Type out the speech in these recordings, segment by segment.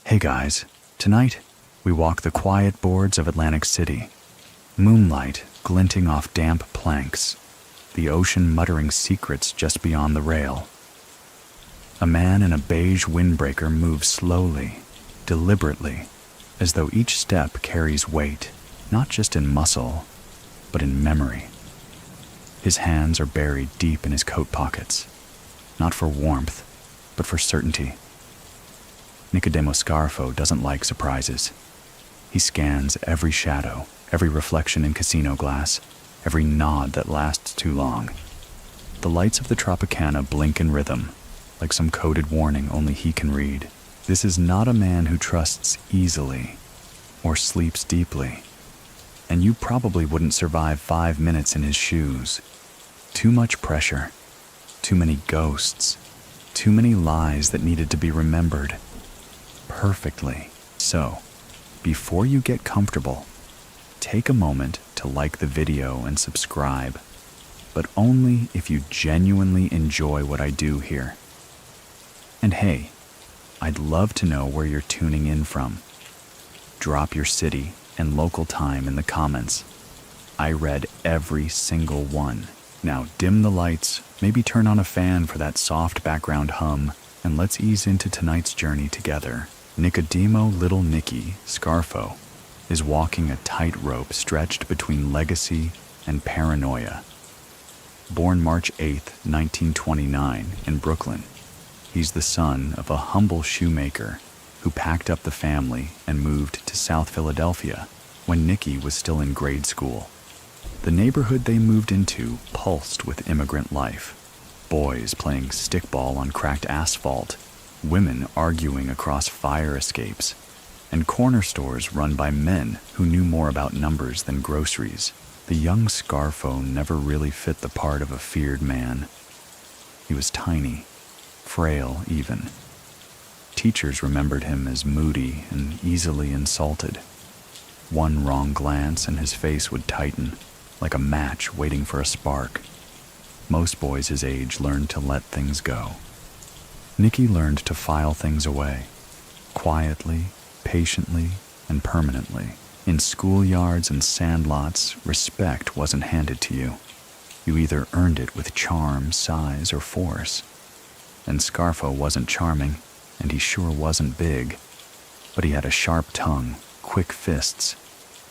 Hey guys, tonight we walk the quiet boards of Atlantic City. Moonlight glinting off damp planks, the ocean muttering secrets just beyond the rail. A man in a beige windbreaker moves slowly, deliberately, as though each step carries weight, not just in muscle, but in memory. His hands are buried deep in his coat pockets, not for warmth, but for certainty. Nicodemo Scarfo doesn't like surprises. He scans every shadow, every reflection in casino glass, every nod that lasts too long. The lights of the Tropicana blink in rhythm, like some coded warning only he can read. This is not a man who trusts easily or sleeps deeply, and you probably wouldn't survive 5 minutes in his shoes. Too much pressure, too many ghosts, too many lies that needed to be remembered perfectly. So, before you get comfortable, take a moment to like the video and subscribe, but only if you genuinely enjoy what I do here. And hey, I'd love to know where you're tuning in from. Drop your city and local time in the comments. I read every single one. Now dim the lights, maybe turn on a fan for that soft background hum, and let's ease into tonight's journey together. Nicodemo Little Nicky Scarfo is walking a tightrope stretched between legacy and paranoia. Born March 8, 1929, in Brooklyn, he's the son of a humble shoemaker who packed up the family and moved to South Philadelphia when Nicky was still in grade school. The neighborhood they moved into pulsed with immigrant life. Boys playing stickball on cracked asphalt, women arguing across fire escapes, and corner stores run by men who knew more about numbers than groceries. The young Scarfo never really fit the part of a feared man. He was tiny, frail even. Teachers remembered him as moody and easily insulted. One wrong glance and his face would tighten, like a match waiting for a spark. Most boys his age learned to let things go. Nicky learned to file things away, quietly, patiently, and permanently. In schoolyards and sandlots, respect wasn't handed to you. You either earned it with charm, size, or force. And Scarfo wasn't charming, and he sure wasn't big, but he had a sharp tongue, quick fists,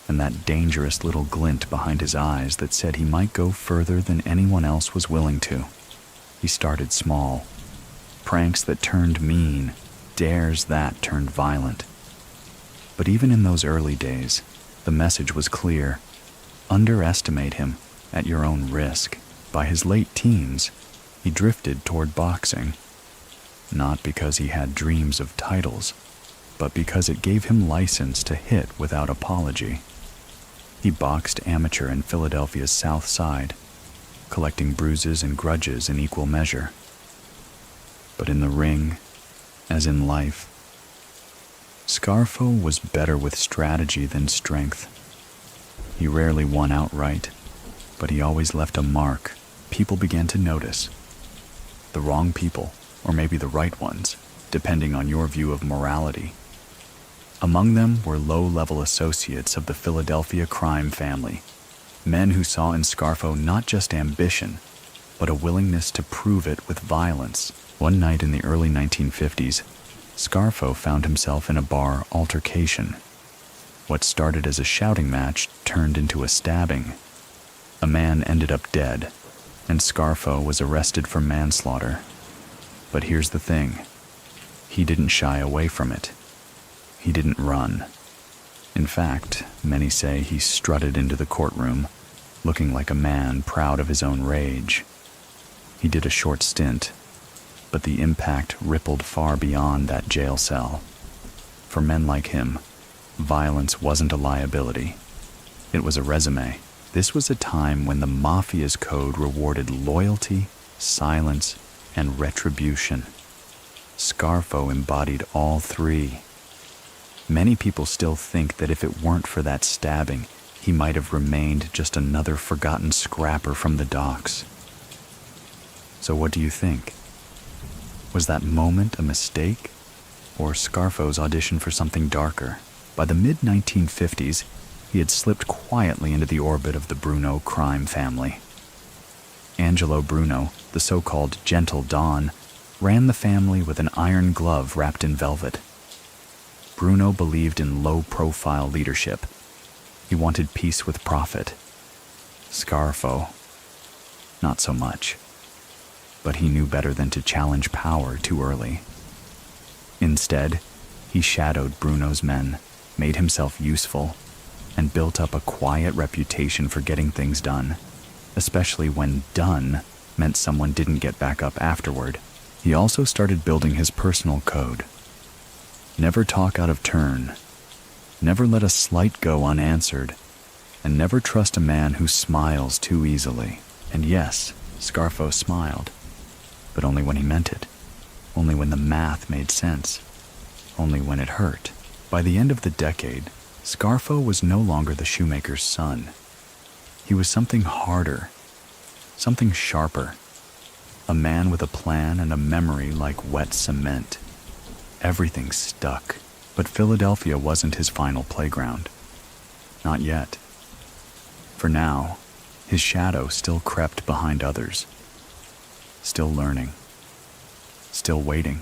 and that dangerous little glint behind his eyes that said he might go further than anyone else was willing to. He started small. Pranks that turned mean, dares that turned violent. But even in those early days, the message was clear. Underestimate him at your own risk. By his late teens, he drifted toward boxing. Not because he had dreams of titles, but because it gave him license to hit without apology. He boxed amateur in Philadelphia's South Side, collecting bruises and grudges in equal measure. But in the ring, as in life, Scarfo was better with strategy than strength. He rarely won outright, but he always left a mark. People began to notice. The wrong people, or maybe the right ones, depending on your view of morality. Among them were low-level associates of the Philadelphia crime family, men who saw in Scarfo not just ambition, but a willingness to prove it with violence. One night in the early 1950s, Scarfo found himself in a bar altercation. What started as a shouting match turned into a stabbing. A man ended up dead, and Scarfo was arrested for manslaughter. But here's the thing. He didn't shy away from it. He didn't run. In fact, many say he strutted into the courtroom, looking like a man proud of his own rage. He did a short stint, but the impact rippled far beyond that jail cell. For men like him, violence wasn't a liability. It was a resume. This was a time when the mafia's code rewarded loyalty, silence, and retribution. Scarfo embodied all three. Many people still think that if it weren't for that stabbing, he might have remained just another forgotten scrapper from the docks. So what do you think? Was that moment a mistake? or Scarfo's audition for something darker. By the mid-1950s, he had slipped quietly into the orbit of the Bruno crime family. Angelo Bruno, the so-called Gentle Don, ran the family with an iron glove wrapped in velvet. Bruno believed in low-profile leadership. He wanted peace with profit. Scarfo, not so much. But he knew better than to challenge power too early. Instead, he shadowed Bruno's men, made himself useful, and built up a quiet reputation for getting things done, especially when done meant someone didn't get back up afterward. He also started building his personal code. Never talk out of turn, never let a slight go unanswered, and never trust a man who smiles too easily. And yes, Scarfo smiled, but only when he meant it, only when the math made sense, only when it hurt. By the end of the decade, Scarfo was no longer the shoemaker's son. He was something harder, something sharper, a man with a plan and a memory like wet cement. Everything stuck, but Philadelphia wasn't his final playground. Not yet. For now, his shadow still crept behind others, still learning, still waiting,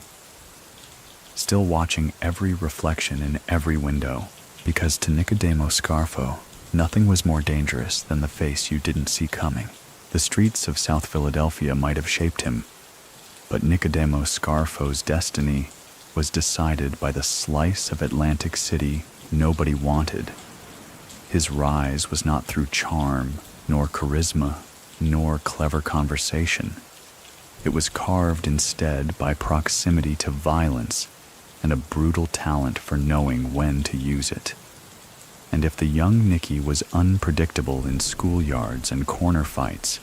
still watching every reflection in every window, because to Nicodemo Scarfo, nothing was more dangerous than the face you didn't see coming. The streets of South Philadelphia might have shaped him, but Nicodemo Scarfo's destiny was decided by the slice of Atlantic City nobody wanted. His rise was not through charm, nor charisma, nor clever conversation. It was carved instead by proximity to violence and a brutal talent for knowing when to use it. And if the young Nicky was unpredictable in schoolyards and corner fights,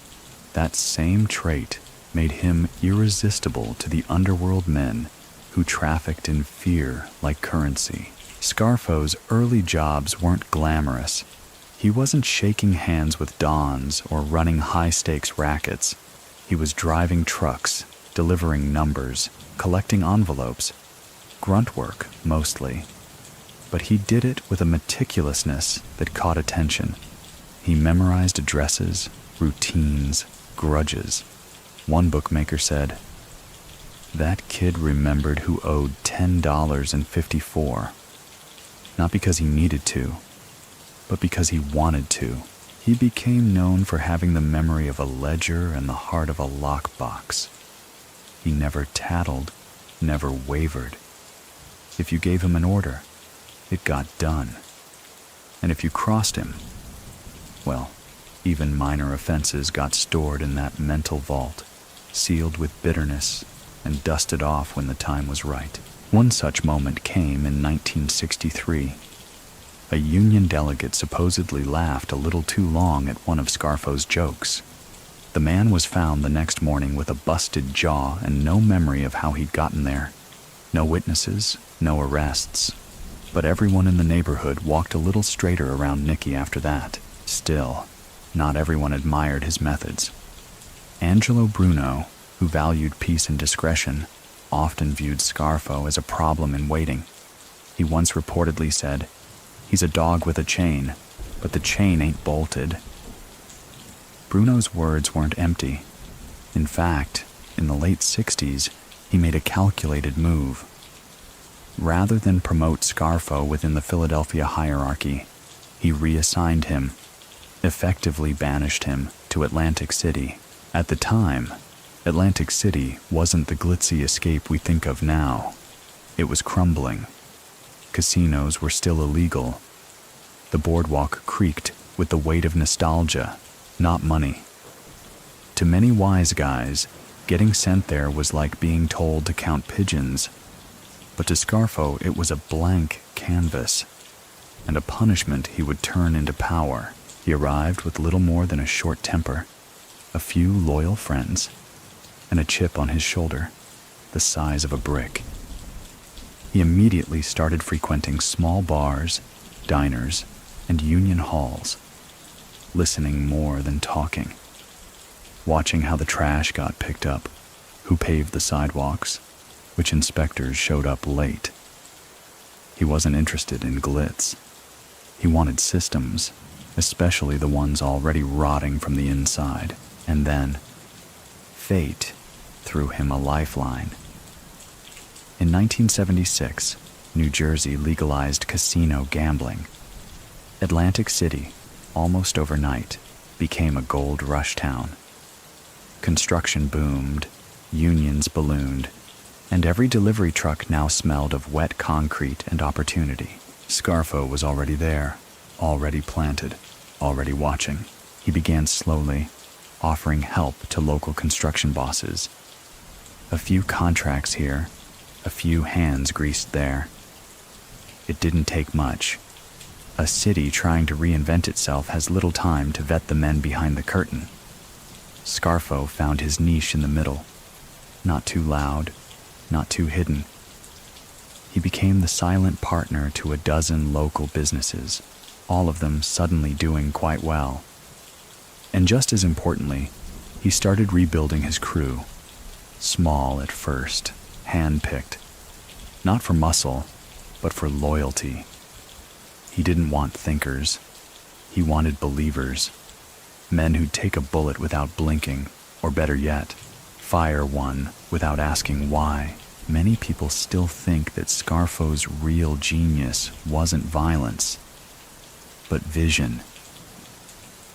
that same trait made him irresistible to the underworld men who trafficked in fear like currency. Scarfo's early jobs weren't glamorous. He wasn't shaking hands with dons or running high-stakes rackets. He was driving trucks, delivering numbers, collecting envelopes, grunt work mostly. But he did it with a meticulousness that caught attention. He memorized addresses, routines, grudges. One bookmaker said, "That kid remembered who owed $10.54, not because he needed to, but because he wanted to." He became known for having the memory of a ledger and the heart of a lockbox. He never tattled, never wavered. If you gave him an order, it got done. And if you crossed him, well, even minor offenses got stored in that mental vault, sealed with bitterness and dusted off when the time was right. One such moment came in 1963. A Union delegate supposedly laughed a little too long at one of Scarfo's jokes. The man was found the next morning with a busted jaw and no memory of how he'd gotten there. No witnesses, no arrests. But everyone in the neighborhood walked a little straighter around Nicky after that. Still, not everyone admired his methods. Angelo Bruno, who valued peace and discretion, often viewed Scarfo as a problem in waiting. He once reportedly said, "He's a dog with a chain, but the chain ain't bolted." Bruno's words weren't empty. In fact, in the late 60s, he made a calculated move. Rather than promote Scarfo within the Philadelphia hierarchy, he reassigned him, effectively banished him to Atlantic City. At the time, Atlantic City wasn't the glitzy escape we think of now. It was crumbling. Casinos were still illegal. The boardwalk creaked with the weight of nostalgia, not money. To many wise guys, getting sent there was like being told to count pigeons. But to Scarfo, it was a blank canvas, and a punishment he would turn into power. He arrived with little more than a short temper, a few loyal friends, and a chip on his shoulder, the size of a brick. He immediately started frequenting small bars, diners, and union halls, listening more than talking, watching how the trash got picked up, who paved the sidewalks, which inspectors showed up late. He wasn't interested in glitz. He wanted systems, especially the ones already rotting from the inside. And then, fate threw him a lifeline. In 1976, New Jersey legalized casino gambling. Atlantic City, almost overnight, became a gold rush town. Construction boomed, unions ballooned, and every delivery truck now smelled of wet concrete and opportunity. Scarfo was already there, already planted, already watching. He began slowly, offering help to local construction bosses. A few contracts here, a few hands greased there. It didn't take much. A city trying to reinvent itself has little time to vet the men behind the curtain. Scarfo found his niche in the middle. Not too loud, not too hidden. He became the silent partner to a dozen local businesses, all of them suddenly doing quite well. And just as importantly, he started rebuilding his crew. Small at first, hand-picked. Not for muscle, but for loyalty. He didn't want thinkers. He wanted believers. Men who'd take a bullet without blinking, or better yet, fire one without asking why. Many people still think that Scarfo's real genius wasn't violence, but vision.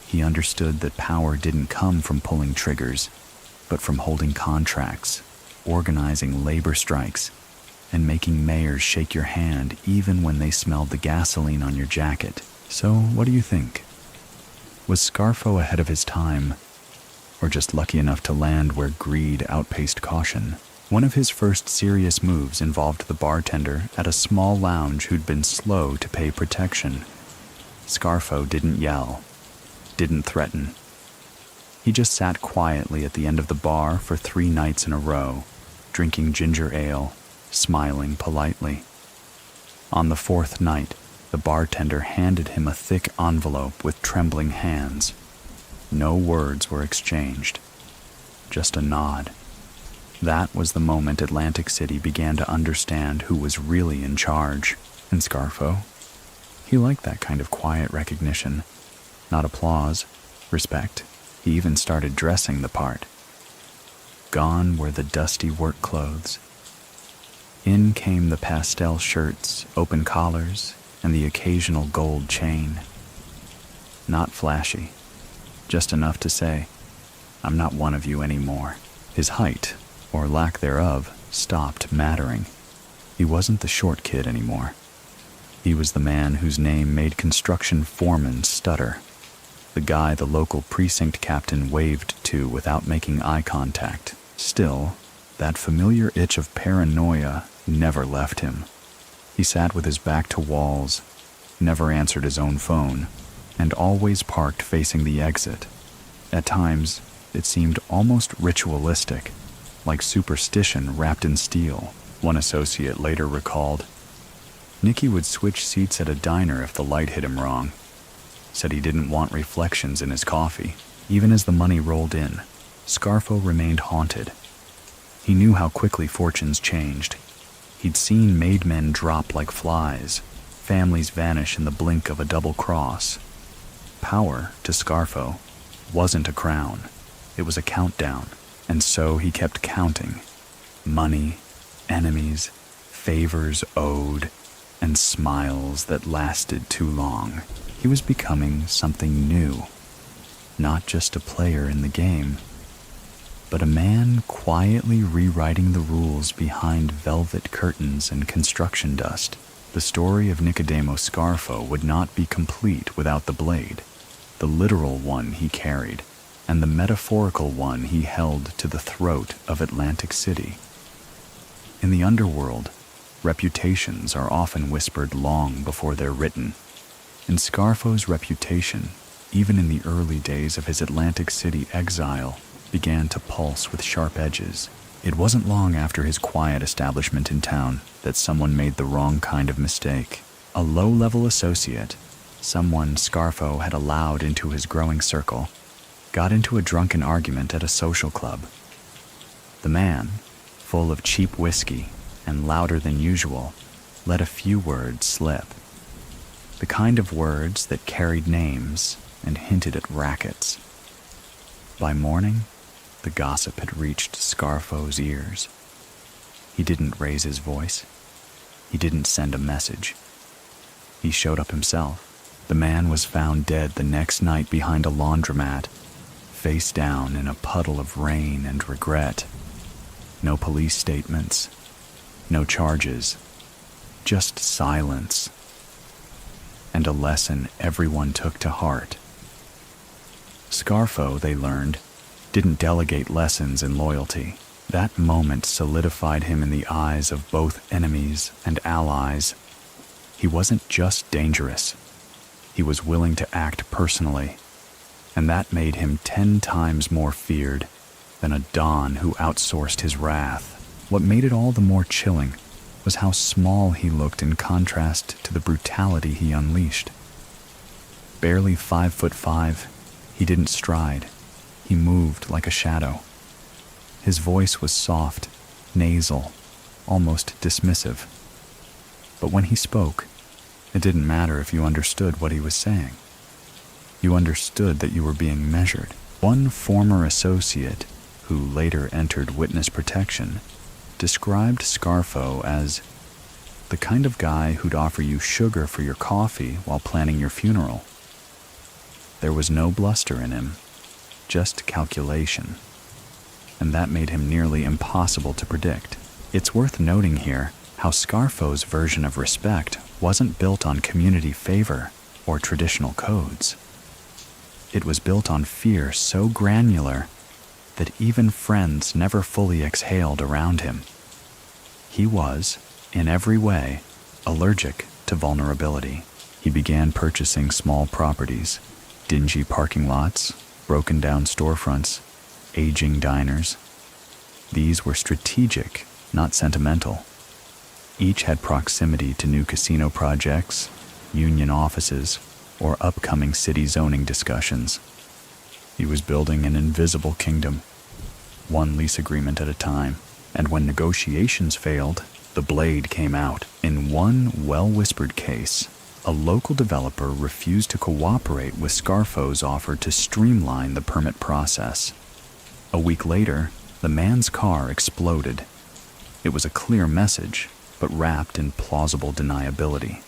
He understood that power didn't come from pulling triggers, but from holding contracts, organizing labor strikes, and making mayors shake your hand even when they smelled the gasoline on your jacket. So, what do you think? Was Scarfo ahead of his time, or just lucky enough to land where greed outpaced caution? One of his first serious moves involved the bartender at a small lounge who'd been slow to pay protection. Scarfo didn't yell, didn't threaten. He just sat quietly at the end of the bar for 3 nights in a row, drinking ginger ale, smiling politely. On the 4th night, the bartender handed him a thick envelope with trembling hands. No words were exchanged, just a nod. That was the moment Atlantic City began to understand who was really in charge. And Scarfo? He liked that kind of quiet recognition. Not applause, respect. He even started dressing the part. Gone were the dusty work clothes. In came the pastel shirts, open collars, and the occasional gold chain. Not flashy, just enough to say, I'm not one of you anymore. His height, or lack thereof, stopped mattering. He wasn't the short kid anymore. He was the man whose name made construction foremen stutter. The guy the local precinct captain waved to without making eye contact. Still, that familiar itch of paranoia never left him. He sat with his back to walls, never answered his own phone, and always parked facing the exit. At times, it seemed almost ritualistic, like superstition wrapped in steel. One associate later recalled, Nicky would switch seats at a diner if the light hit him wrong. Said he didn't want reflections in his coffee. Even as the money rolled in, Scarfo remained haunted. He knew how quickly fortunes changed. He'd seen made men drop like flies, families vanish in the blink of a double cross. Power, to Scarfo, wasn't a crown. It was a countdown. And so he kept counting. Money, enemies, favors owed, and smiles that lasted too long. He was becoming something new. Not just a player in the game, but a man quietly rewriting the rules behind velvet curtains and construction dust. The story of Nicodemo Scarfo would not be complete without the blade, the literal one he carried, and the metaphorical one he held to the throat of Atlantic City. In the underworld, reputations are often whispered long before they're written. And Scarfo's reputation, even in the early days of his Atlantic City exile, began to pulse with sharp edges. It wasn't long after his quiet establishment in town that someone made the wrong kind of mistake. A low-level associate, someone Scarfo had allowed into his growing circle, got into a drunken argument at a social club. The man, full of cheap whiskey and louder than usual, let a few words slip. The kind of words that carried names and hinted at rackets. By morning, the gossip had reached Scarfo's ears. He didn't raise his voice. He didn't send a message. He showed up himself. The man was found dead the next night behind a laundromat, face down in a puddle of rain and regret. No police statements, no charges, just silence. And a lesson everyone took to heart. Scarfo, they learned, didn't delegate lessons in loyalty. That moment solidified him in the eyes of both enemies and allies. He wasn't just dangerous. He was willing to act personally, and that made him 10 times more feared than a Don who outsourced his wrath. What made it all the more chilling was how small he looked in contrast to the brutality he unleashed. Barely 5'5", he didn't stride. He moved like a shadow. His voice was soft, nasal, almost dismissive. But when he spoke, it didn't matter if you understood what he was saying. You understood that you were being measured. One former associate, who later entered witness protection, described Scarfo as the kind of guy who'd offer you sugar for your coffee while planning your funeral. There was no bluster in him, just calculation. And that made him nearly impossible to predict. It's worth noting here how Scarfo's version of respect wasn't built on community favor or traditional codes. It was built on fear so granular that even friends never fully exhaled around him. He was, in every way, allergic to vulnerability. He began purchasing small properties, dingy parking lots, broken down storefronts, aging diners. These were strategic, not sentimental. Each had proximity to new casino projects, union offices, or upcoming city zoning discussions. He was building an invisible kingdom, one lease agreement at a time, and when negotiations failed, the blade came out. In one well-whispered case, a local developer refused to cooperate with Scarfo's offer to streamline the permit process. A week later, the man's car exploded. It was a clear message, but wrapped in plausible deniability.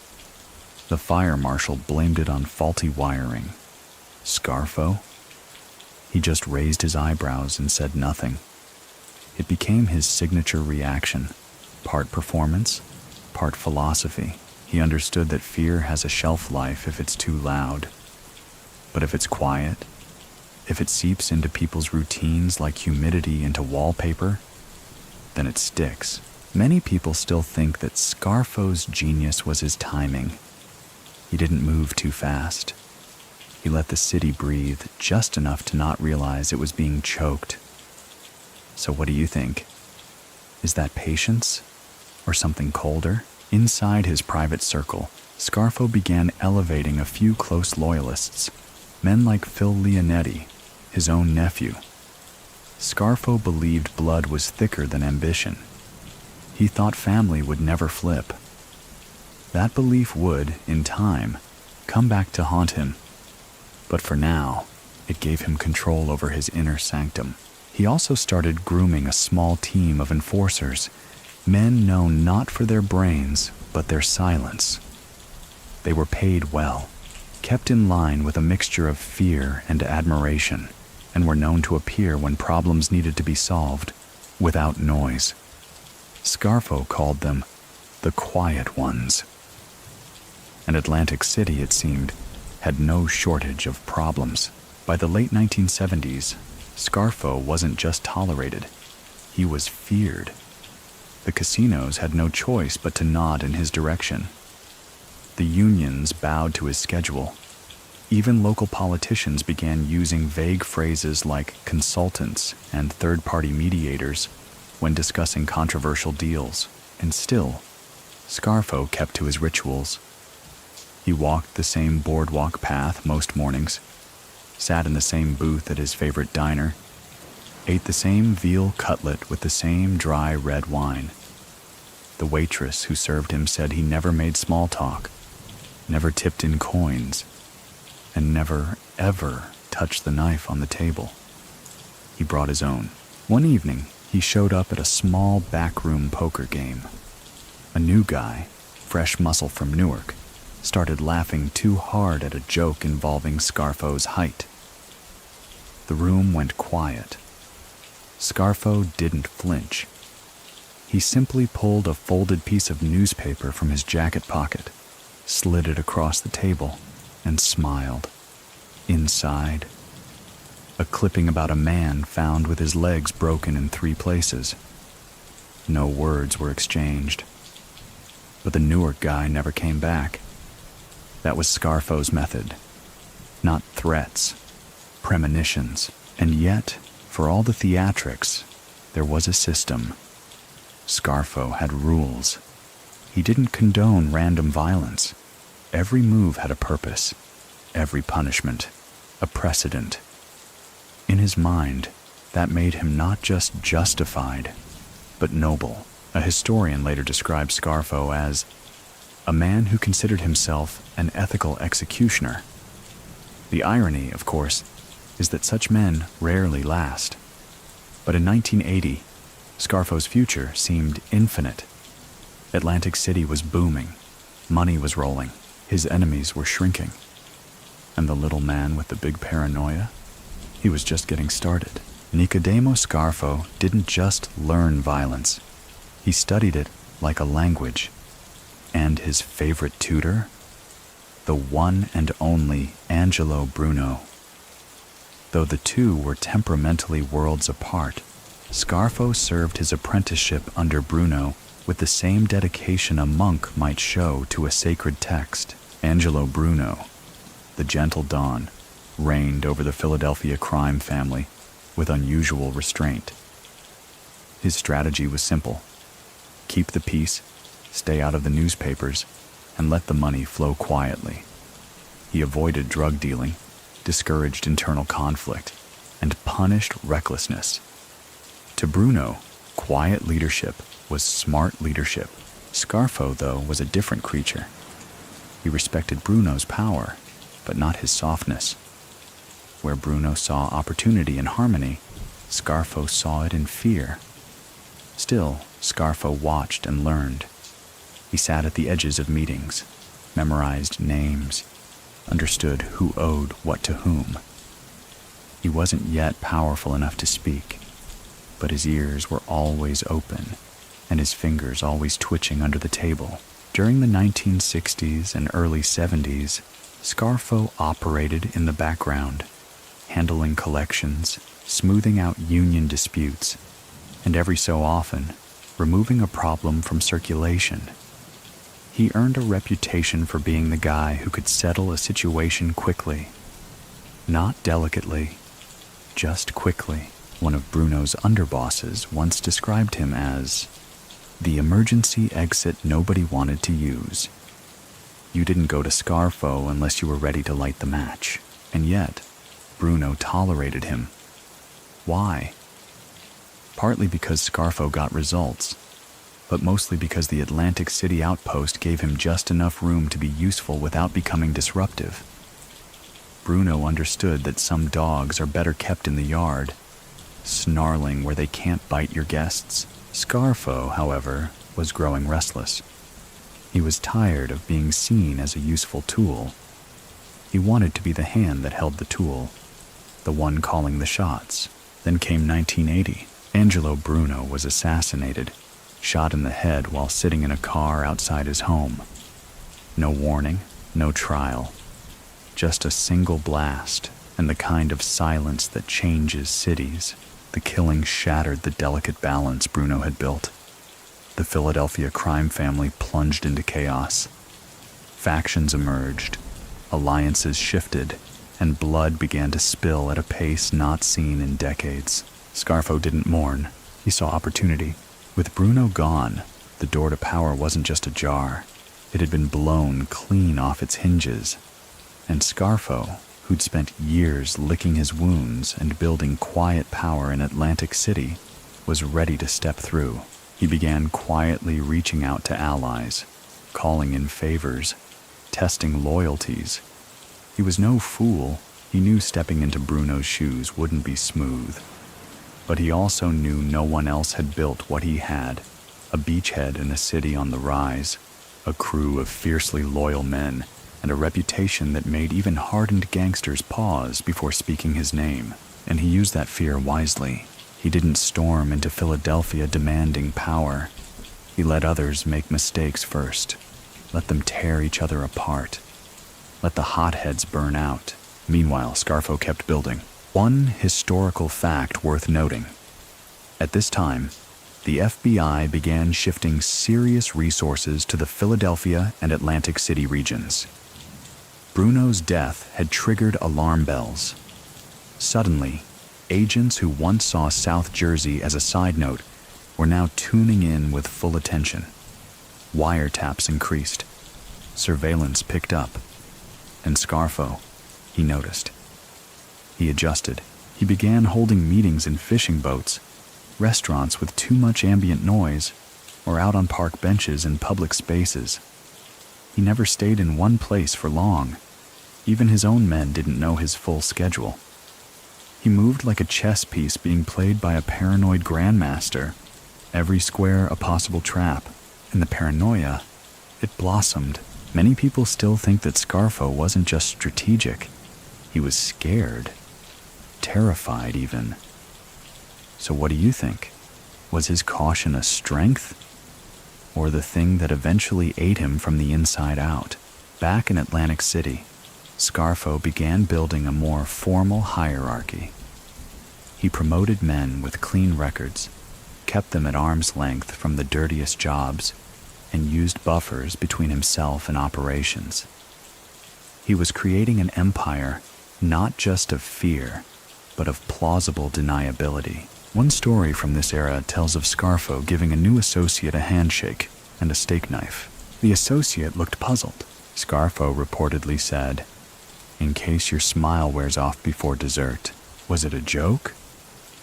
The fire marshal blamed it on faulty wiring. Scarfo? He just raised his eyebrows and said nothing. It became his signature reaction, part performance, part philosophy. He understood that fear has a shelf life if it's too loud. But if it's quiet, if it seeps into people's routines like humidity into wallpaper, then it sticks. Many people still think that Scarfo's genius was his timing. He didn't move too fast. He let the city breathe just enough to not realize it was being choked. So what do you think? Is that patience or something colder? Inside his private circle, Scarfo began elevating a few close loyalists, men like Phil Leonetti, his own nephew. Scarfo believed blood was thicker than ambition. He thought family would never flip. That belief would, in time, come back to haunt him. But for now, it gave him control over his inner sanctum. He also started grooming a small team of enforcers, men known not for their brains, but their silence. They were paid well, kept in line with a mixture of fear and admiration, and were known to appear when problems needed to be solved, without noise. Scarfo called them the quiet ones. And Atlantic City, it seemed, had no shortage of problems. By the late 1970s, Scarfo wasn't just tolerated, he was feared. The casinos had no choice but to nod in his direction. The unions bowed to his schedule. Even local politicians began using vague phrases like consultants and third-party mediators when discussing controversial deals. And still, Scarfo kept to his rituals. He walked the same boardwalk path most mornings, sat in the same booth at his favorite diner, ate the same veal cutlet with the same dry red wine. The waitress who served him said he never made small talk, never tipped in coins, and never, ever touched the knife on the table. He brought his own. One evening, he showed up at a small backroom poker game. A new guy, fresh muscle from Newark, started laughing too hard at a joke involving Scarfo's height. The room went quiet. Scarfo didn't flinch. He simply pulled a folded piece of newspaper from his jacket pocket, slid it across the table, and smiled. Inside, a clipping about a man found with his legs broken in 3 places. No words were exchanged. But the Newark guy never came back. That was Scarfo's method. Not threats, premonitions. And yet, for all the theatrics, there was a system. Scarfo had rules. He didn't condone random violence. Every move had a purpose, every punishment, a precedent. In his mind, that made him not just justified, but noble. A historian later described Scarfo as a man who considered himself an ethical executioner. The irony, of course, is that such men rarely last. But in 1980, Scarfo's future seemed infinite. Atlantic City was booming, money was rolling, his enemies were shrinking. And the little man with the big paranoia? He was just getting started. Nicodemo Scarfo didn't just learn violence. He studied it like a language. And his favorite tutor? The one and only Angelo Bruno. Though the two were temperamentally worlds apart, Scarfo served his apprenticeship under Bruno with the same dedication a monk might show to a sacred text. Angelo Bruno, the gentle Don, reigned over the Philadelphia crime family with unusual restraint. His strategy was simple: keep the peace, stay out of the newspapers, and let the money flow quietly. He avoided drug dealing, discouraged internal conflict, and punished recklessness. To Bruno, quiet leadership was smart leadership. Scarfo, though, was a different creature. He respected Bruno's power, but not his softness. Where Bruno saw opportunity and harmony, Scarfo saw it in fear. Still, Scarfo watched and learned. He sat at the edges of meetings, memorized names, understood who owed what to whom. He wasn't yet powerful enough to speak, but his ears were always open, and his fingers always twitching under the table. During the 1960s and early 70s, Scarfo operated in the background, handling collections, smoothing out union disputes, and every so often, removing a problem from circulation. He earned a reputation for being the guy who could settle a situation quickly. Not delicately, just quickly. One of Bruno's underbosses once described him as the emergency exit nobody wanted to use. You didn't go to Scarfo unless you were ready to light the match, and yet Bruno tolerated him. Why? Partly because Scarfo got results, but mostly because the Atlantic City outpost gave him just enough room to be useful without becoming disruptive. Bruno understood that some dogs are better kept in the yard, snarling where they can't bite your guests. Scarfo, however, was growing restless. He was tired of being seen as a useful tool. He wanted to be the hand that held the tool, the one calling the shots. Then came 1980. Angelo Bruno was assassinated, shot in the head while sitting in a car outside his home. No warning, no trial. Just a single blast, and the kind of silence that changes cities. The killing shattered the delicate balance Bruno had built. The Philadelphia crime family plunged into chaos. Factions emerged, alliances shifted, and blood began to spill at a pace not seen in decades. Scarfo didn't mourn. He saw opportunity. With Bruno gone, the door to power wasn't just ajar. It had been blown clean off its hinges. And Scarfo, who'd spent years licking his wounds and building quiet power in Atlantic City, was ready to step through. He began quietly reaching out to allies, calling in favors, testing loyalties. He was no fool. He knew stepping into Bruno's shoes wouldn't be smooth. But he also knew no one else had built what he had, a beachhead in a city on the rise, a crew of fiercely loyal men, and a reputation that made even hardened gangsters pause before speaking his name. And he used that fear wisely. He didn't storm into Philadelphia demanding power. He let others make mistakes first. Let them tear each other apart. Let the hotheads burn out. Meanwhile, Scarfo kept building. One historical fact worth noting. At this time, the FBI began shifting serious resources to the Philadelphia and Atlantic City regions. Bruno's death had triggered alarm bells. Suddenly, agents who once saw South Jersey as a side note were now tuning in with full attention. Wiretaps increased. Surveillance picked up. And Scarfo, he noticed. He adjusted. He began holding meetings in fishing boats, restaurants with too much ambient noise, or out on park benches in public spaces. He never stayed in one place for long. Even his own men didn't know his full schedule. He moved like a chess piece being played by a paranoid grandmaster, every square a possible trap. And the paranoia, it blossomed. Many people still think that Scarfo wasn't just strategic. He was scared, terrified even. So what do you think? Was his caution a strength? Or the thing that eventually ate him from the inside out? Back in Atlantic City, Scarfo began building a more formal hierarchy. He promoted men with clean records, kept them at arm's length from the dirtiest jobs, and used buffers between himself and operations. He was creating an empire not just of fear, but of plausible deniability. One story from this era tells of Scarfo giving a new associate a handshake and a steak knife. The associate looked puzzled. Scarfo reportedly said, "In case your smile wears off before dessert." Was it a joke?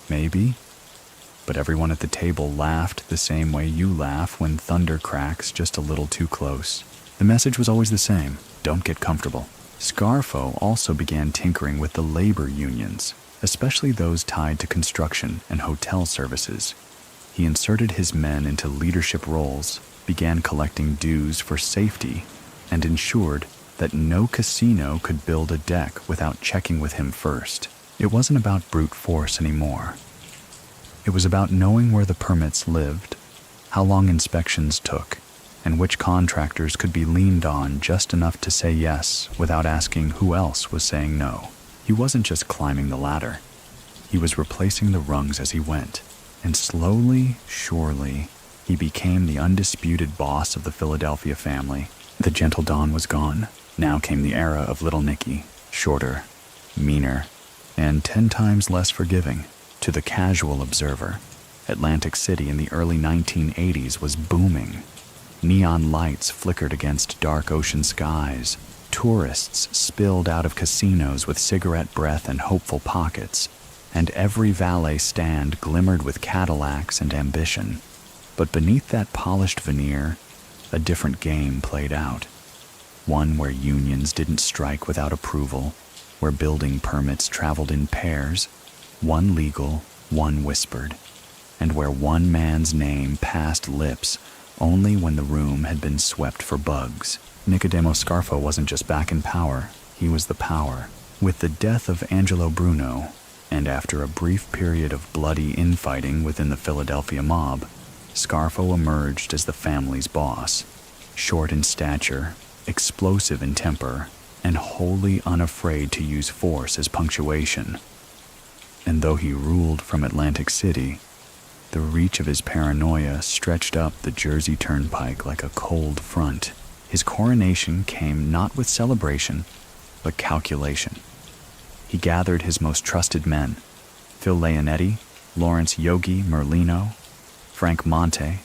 Maybe. But everyone at the table laughed the same way you laugh when thunder cracks just a little too close. The message was always the same: don't get comfortable. Scarfo also began tinkering with the labor unions, especially those tied to construction and hotel services. He inserted his men into leadership roles, began collecting dues for safety, and ensured that no casino could build a deck without checking with him first. It wasn't about brute force anymore. It was about knowing where the permits lived, how long inspections took, and which contractors could be leaned on just enough to say yes without asking who else was saying no. He wasn't just climbing the ladder. He was replacing the rungs as he went, and slowly, surely, he became the undisputed boss of the Philadelphia family. The gentle dawn was gone. Now came the era of Little Nicky, shorter, meaner, and 10 times less forgiving. To the casual observer, Atlantic City in the early 1980s was booming. Neon lights flickered against dark ocean skies. Tourists spilled out of casinos with cigarette breath and hopeful pockets, and every valet stand glimmered with Cadillacs and ambition. But beneath that polished veneer, a different game played out. One where unions didn't strike without approval, where building permits traveled in pairs, one legal, one whispered, and where one man's name passed lips only when the room had been swept for bugs. Nicodemo Scarfo wasn't just back in power, he was the power. With the death of Angelo Bruno, and after a brief period of bloody infighting within the Philadelphia mob, Scarfo emerged as the family's boss. Short in stature, explosive in temper, and wholly unafraid to use force as punctuation. And though he ruled from Atlantic City, the reach of his paranoia stretched up the Jersey Turnpike like a cold front. His coronation came not with celebration, but calculation. He gathered his most trusted men, Phil Leonetti, Lawrence Yogi Merlino, Frank Monte,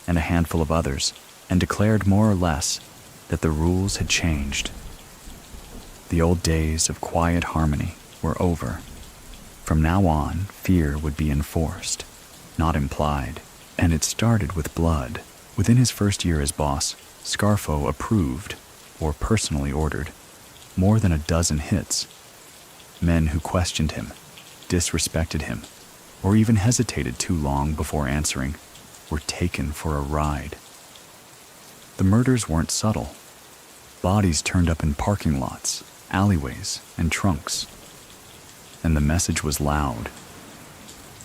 and a handful of others, and declared more or less that the rules had changed. The old days of quiet harmony were over. From now on, fear would be enforced, not implied. And it started with blood. Within his first year as boss, Scarfo approved, or personally ordered, more than a dozen hits. Men who questioned him, disrespected him, or even hesitated too long before answering were taken for a ride. The murders weren't subtle. Bodies turned up in parking lots, alleyways, and trunks. And the message was loud.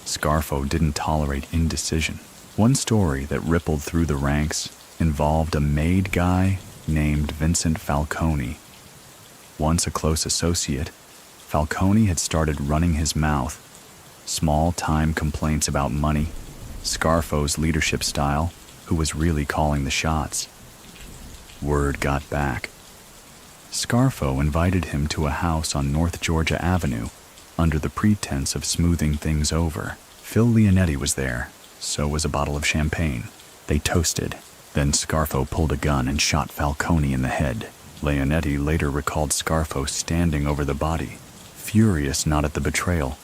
Scarfo didn't tolerate indecision. One story that rippled through the ranks involved a made guy named Vincent Falcone. Once a close associate, Falcone had started running his mouth. Small-time complaints about money, Scarfo's leadership style, who was really calling the shots. Word got back. Scarfo invited him to a house on North Georgia Avenue under the pretense of smoothing things over. Phil Leonetti was there, so was a bottle of champagne. They toasted. Then Scarfo pulled a gun and shot Falcone in the head. Leonetti later recalled Scarfo standing over the body, furious not at the betrayal,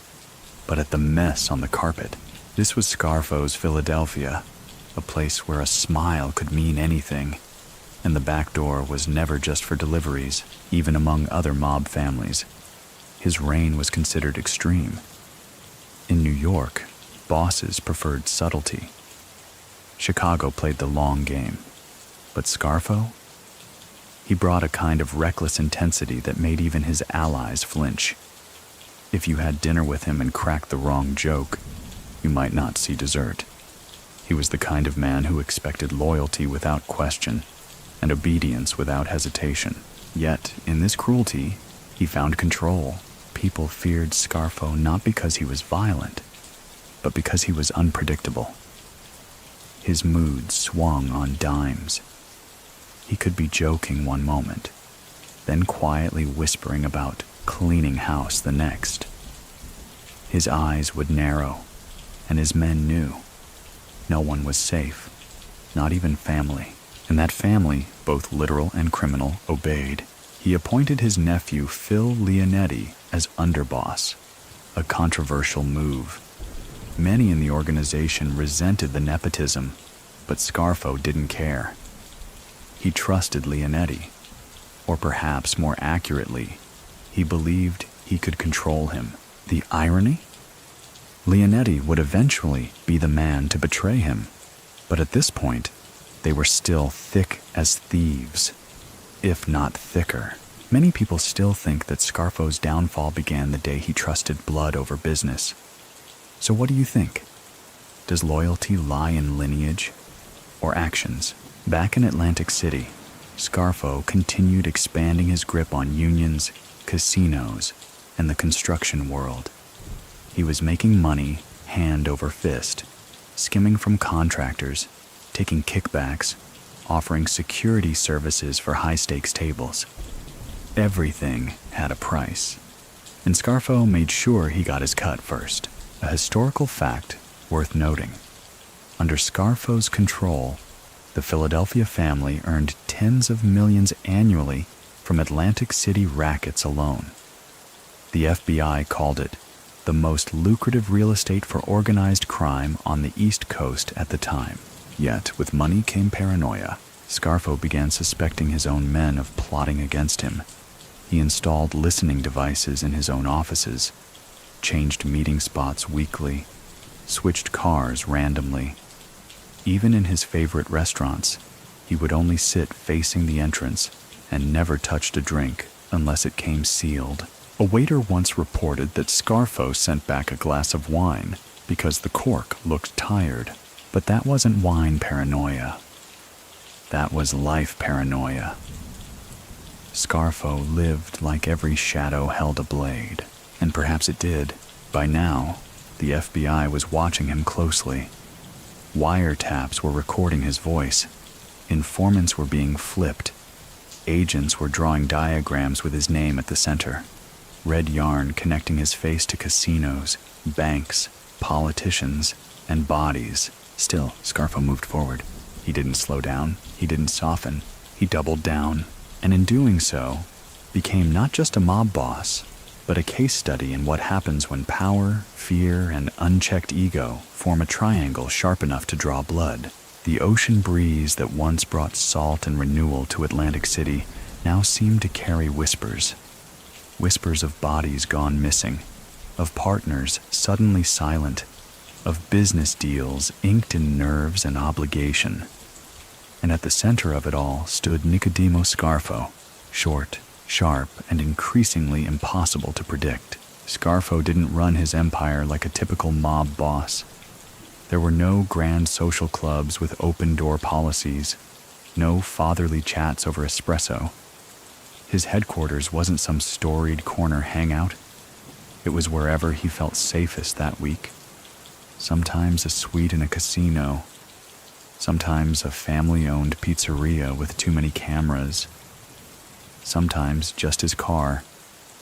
but at the mess on the carpet. This was Scarfo's Philadelphia, a place where a smile could mean anything, and the back door was never just for deliveries, even among other mob families. His reign was considered extreme. In New York, bosses preferred subtlety. Chicago played the long game. But Scarfo? He brought a kind of reckless intensity that made even his allies flinch. If you had dinner with him and cracked the wrong joke, you might not see dessert. He was the kind of man who expected loyalty without question and obedience without hesitation. Yet, in this cruelty, he found control. People feared Scarfo not because he was violent, but because he was unpredictable. His mood swung on dimes. He could be joking one moment, then quietly whispering about cleaning house the next. His eyes would narrow, and his men knew. No one was safe, not even family. And that family, both literal and criminal, obeyed. He appointed his nephew Phil Leonetti as underboss, a controversial move. Many in the organization resented the nepotism, but Scarfo didn't care. He trusted Leonetti, or perhaps more accurately, he believed he could control him. The irony? Leonetti would eventually be the man to betray him, but at this point, they were still thick as thieves, if not thicker. Many people still think that Scarfo's downfall began the day he trusted blood over business. So what do you think? Does loyalty lie in lineage or actions? Back in Atlantic City, Scarfo continued expanding his grip on unions, casinos, and the construction world. He was making money hand over fist, skimming from contractors, taking kickbacks, offering security services for high-stakes tables. Everything had a price, and Scarfo made sure he got his cut first. A historical fact worth noting. Under Scarfo's control, the Philadelphia family earned tens of millions annually from Atlantic City rackets alone. The FBI called it the most lucrative real estate for organized crime on the East Coast at the time. Yet, with money came paranoia. Scarfo began suspecting his own men of plotting against him. He installed listening devices in his own offices, changed meeting spots weekly, switched cars randomly. Even in his favorite restaurants, he would only sit facing the entrance and never touched a drink unless it came sealed. A waiter once reported that Scarfo sent back a glass of wine because the cork looked tired. But that wasn't wine paranoia. That was life paranoia. Scarfo lived like every shadow held a blade, and perhaps it did. By now, the FBI was watching him closely. Wiretaps were recording his voice. Informants were being flipped. Agents were drawing diagrams with his name at the center. Red yarn connecting his face to casinos, banks, politicians, and bodies. Still, Scarfo moved forward. He didn't slow down. He didn't soften. He doubled down, and in doing so, became not just a mob boss, but a case study in what happens when power, fear, and unchecked ego form a triangle sharp enough to draw blood. The ocean breeze that once brought salt and renewal to Atlantic City now seemed to carry whispers. Whispers of bodies gone missing, of partners suddenly silent, of business deals inked in nerves and obligation. And at the center of it all stood Nicodemo Scarfo, short, sharp, and increasingly impossible to predict. Scarfo didn't run his empire like a typical mob boss. There were no grand social clubs with open-door policies, no fatherly chats over espresso. His headquarters wasn't some storied corner hangout. It was wherever he felt safest that week. Sometimes a suite in a casino, sometimes a family-owned pizzeria with too many cameras, sometimes just his car,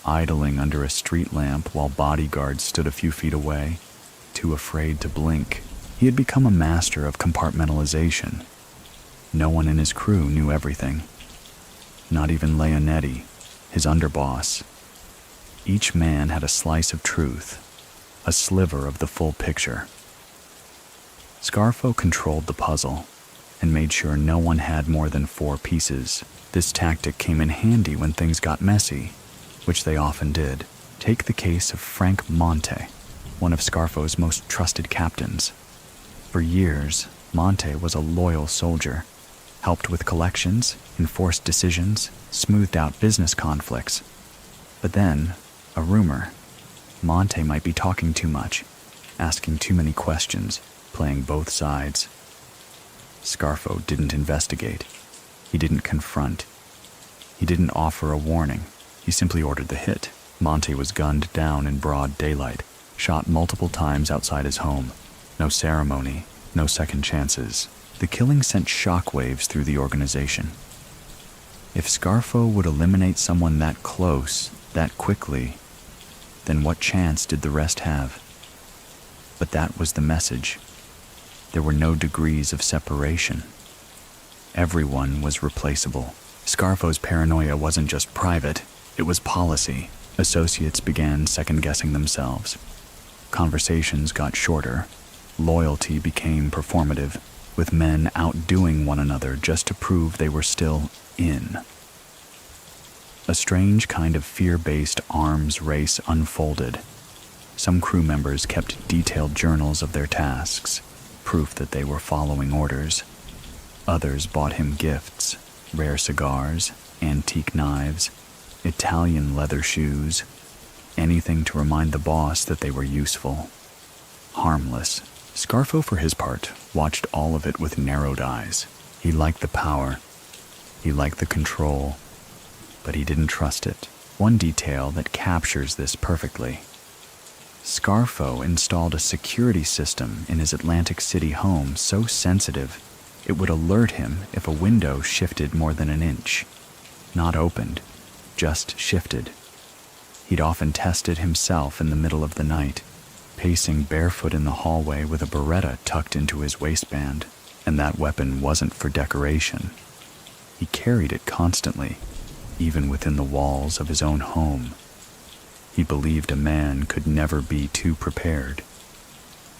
idling under a street lamp while bodyguards stood a few feet away, too afraid to blink. He had become a master of compartmentalization. No one in his crew knew everything. Not even Leonetti, his underboss. Each man had a slice of truth, a sliver of the full picture. Scarfo controlled the puzzle and made sure no one had more than 4 pieces. This tactic came in handy when things got messy, which they often did. Take the case of Frank Monte, one of Scarfo's most trusted captains. For years, Monte was a loyal soldier, helped with collections, enforced decisions, smoothed out business conflicts. But then, a rumor. Monte might be talking too much, asking too many questions, playing both sides. Scarfo didn't investigate. He didn't confront. He didn't offer a warning. He simply ordered the hit. Monte was gunned down in broad daylight, shot multiple times outside his home. No ceremony, no second chances. The killing sent shockwaves through the organization. If Scarfo would eliminate someone that close, that quickly, then what chance did the rest have? But that was the message. There were no degrees of separation. Everyone was replaceable. Scarfo's paranoia wasn't just private, it was policy. Associates began second-guessing themselves. Conversations got shorter. Loyalty became performative, with men outdoing one another just to prove they were still in. A strange kind of fear-based arms race unfolded. Some crew members kept detailed journals of their tasks, proof that they were following orders. Others bought him gifts, rare cigars, antique knives, Italian leather shoes, anything to remind the boss that they were useful. Harmless. Scarfo, for his part, watched all of it with narrowed eyes. He liked the power. He liked the control. But he didn't trust it. One detail that captures this perfectly. Scarfo installed a security system in his Atlantic City home so sensitive it would alert him if a window shifted more than an inch. Not opened, just shifted. He'd often tested himself in the middle of the night, pacing barefoot in the hallway with a Beretta tucked into his waistband, and that weapon wasn't for decoration. He carried it constantly, even within the walls of his own home. He believed a man could never be too prepared.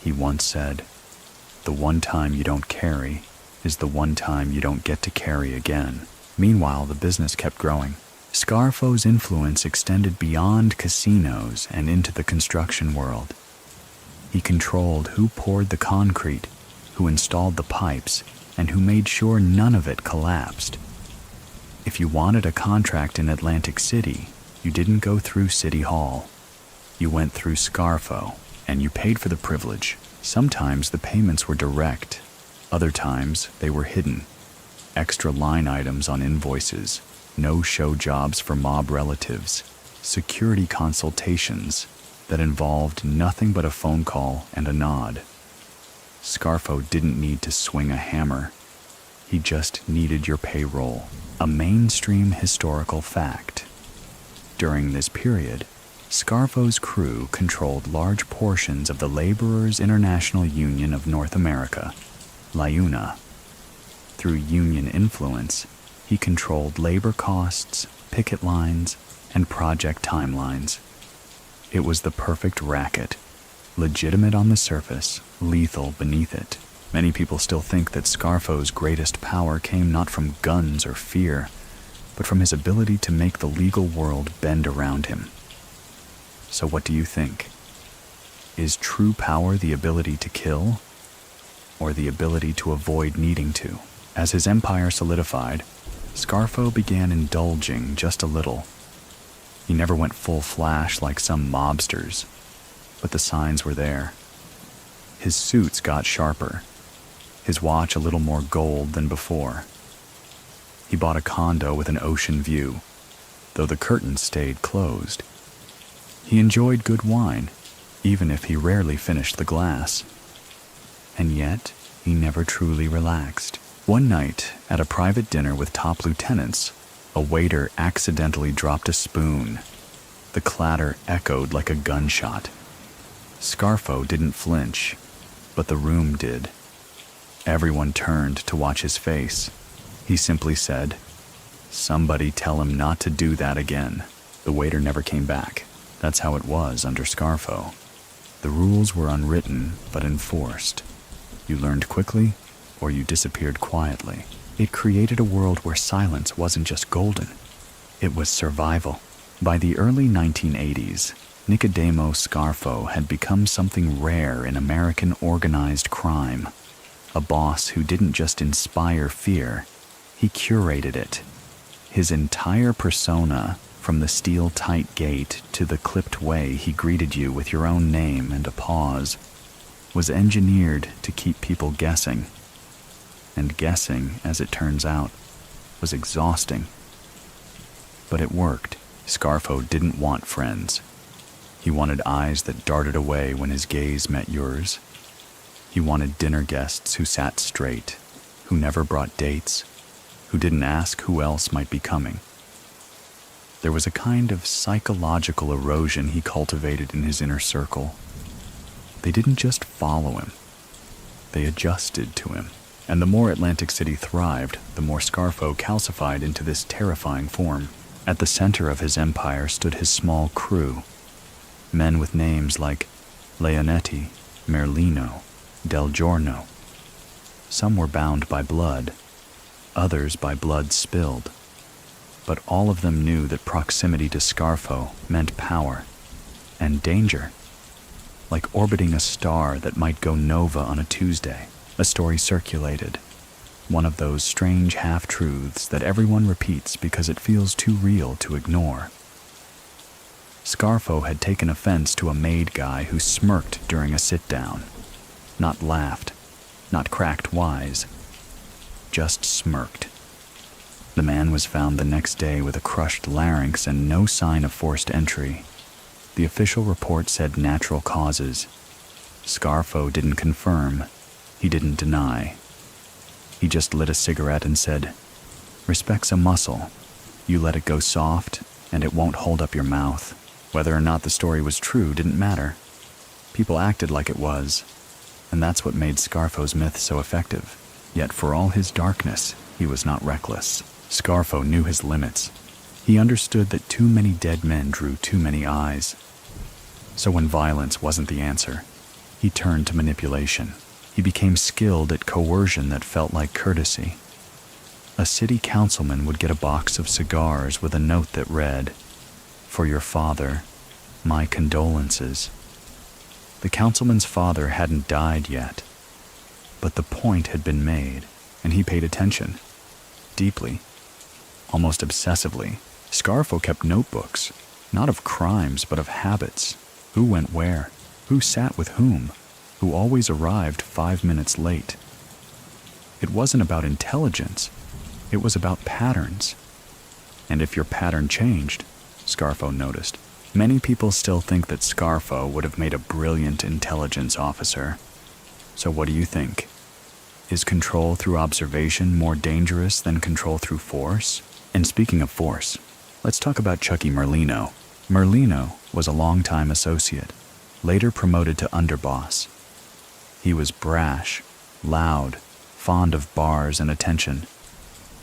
He once said, "The one time you don't carry is the one time you don't get to carry again." Meanwhile, the business kept growing. Scarfo's influence extended beyond casinos and into the construction world. He controlled who poured the concrete, who installed the pipes, and who made sure none of it collapsed. If you wanted a contract in Atlantic City, you didn't go through City Hall. You went through Scarfo, and you paid for the privilege. Sometimes the payments were direct. Other times they were hidden. Extra line items on invoices, no-show jobs for mob relatives, security consultations that involved nothing but a phone call and a nod. Scarfo didn't need to swing a hammer. He just needed your payroll, a mainstream historical fact. During this period, Scarfo's crew controlled large portions of the Laborers International Union of North America, LIUNA. Through union influence, he controlled labor costs, picket lines, and project timelines. It was the perfect racket, legitimate on the surface, lethal beneath it. Many people still think that Scarfo's greatest power came not from guns or fear, but from his ability to make the legal world bend around him. So what do you think? Is true power the ability to kill, or the ability to avoid needing to? As his empire solidified, Scarfo began indulging just a little. He never went full flash like some mobsters, but the signs were there. His suits got sharper, his watch a little more gold than before. He bought a condo with an ocean view, though the curtains stayed closed. He enjoyed good wine, even if he rarely finished the glass. And yet, he never truly relaxed. One night, at a private dinner with top lieutenants, a waiter accidentally dropped a spoon. The clatter echoed like a gunshot. Scarfo didn't flinch, but the room did. Everyone turned to watch his face. He simply said, "Somebody tell him not to do that again." The waiter never came back. That's how it was under Scarfo. The rules were unwritten, but enforced. You learned quickly, or you disappeared quietly. It created a world where silence wasn't just golden. It was survival. By the early 1980s, Nicodemo Scarfo had become something rare in American organized crime. A boss who didn't just inspire fear, he curated it. His entire persona, from the steel-tight gait to the clipped way he greeted you with your own name and a pause, was engineered to keep people guessing. And guessing, as it turns out, was exhausting. But it worked. Scarfo didn't want friends. He wanted eyes that darted away when his gaze met yours. He wanted dinner guests who sat straight, who never brought dates, who didn't ask who else might be coming. There was a kind of psychological erosion he cultivated in his inner circle. They didn't just follow him. They adjusted to him. And the more Atlantic City thrived, the more Scarfo calcified into this terrifying form. At the center of his empire stood his small crew, men with names like Leonetti, Merlino, Del Giorno. Some were bound by blood, others by blood spilled. But all of them knew that proximity to Scarfo meant power and danger, like orbiting a star that might go nova on a Tuesday. A story circulated, one of those strange half-truths that everyone repeats because it feels too real to ignore. Scarfo had taken offense to a maid guy who smirked during a sit-down. Not laughed, not cracked wise, just smirked. The man was found the next day with a crushed larynx and no sign of forced entry. The official report said natural causes. Scarfo didn't confirm. He didn't deny. He just lit a cigarette and said, "Respect's a muscle. You let it go soft, and it won't hold up your mouth." Whether or not the story was true didn't matter. People acted like it was, and that's what made Scarfo's myth so effective. Yet for all his darkness, he was not reckless. Scarfo knew his limits. He understood that too many dead men drew too many eyes. So when violence wasn't the answer, he turned to manipulation. He became skilled at coercion that felt like courtesy. A city councilman would get a box of cigars with a note that read, "For your father, my condolences." The councilman's father hadn't died yet, but the point had been made, and he paid attention. Deeply, almost obsessively. Scarfo kept notebooks, not of crimes but of habits. Who went where? Who sat with whom? Who always arrived 5 minutes late? It wasn't about intelligence. It was about patterns. And if your pattern changed, Scarfo noticed. Many people still think that Scarfo would have made a brilliant intelligence officer. So what do you think? Is control through observation more dangerous than control through force? And speaking of force, let's talk about Chucky Merlino. Merlino was a longtime associate, later promoted to underboss. He was brash, loud, fond of bars and attention.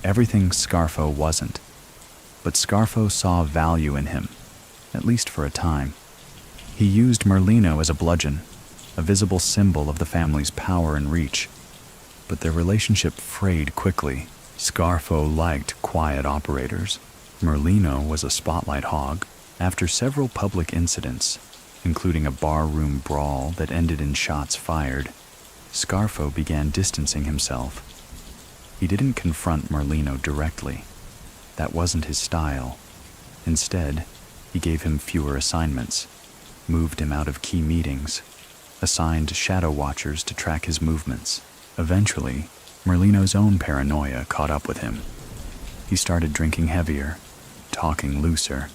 Everything Scarfo wasn't. But Scarfo saw value in him, at least for a time. He used Merlino as a bludgeon, a visible symbol of the family's power and reach. But their relationship frayed quickly. Scarfo liked quiet operators. Merlino was a spotlight hog. After several public incidents, including a barroom brawl that ended in shots fired, Scarfo began distancing himself. He didn't confront Merlino directly. That wasn't his style. Instead, he gave him fewer assignments, moved him out of key meetings, assigned shadow watchers to track his movements. Eventually, Merlino's own paranoia caught up with him. He started drinking heavier, talking looser.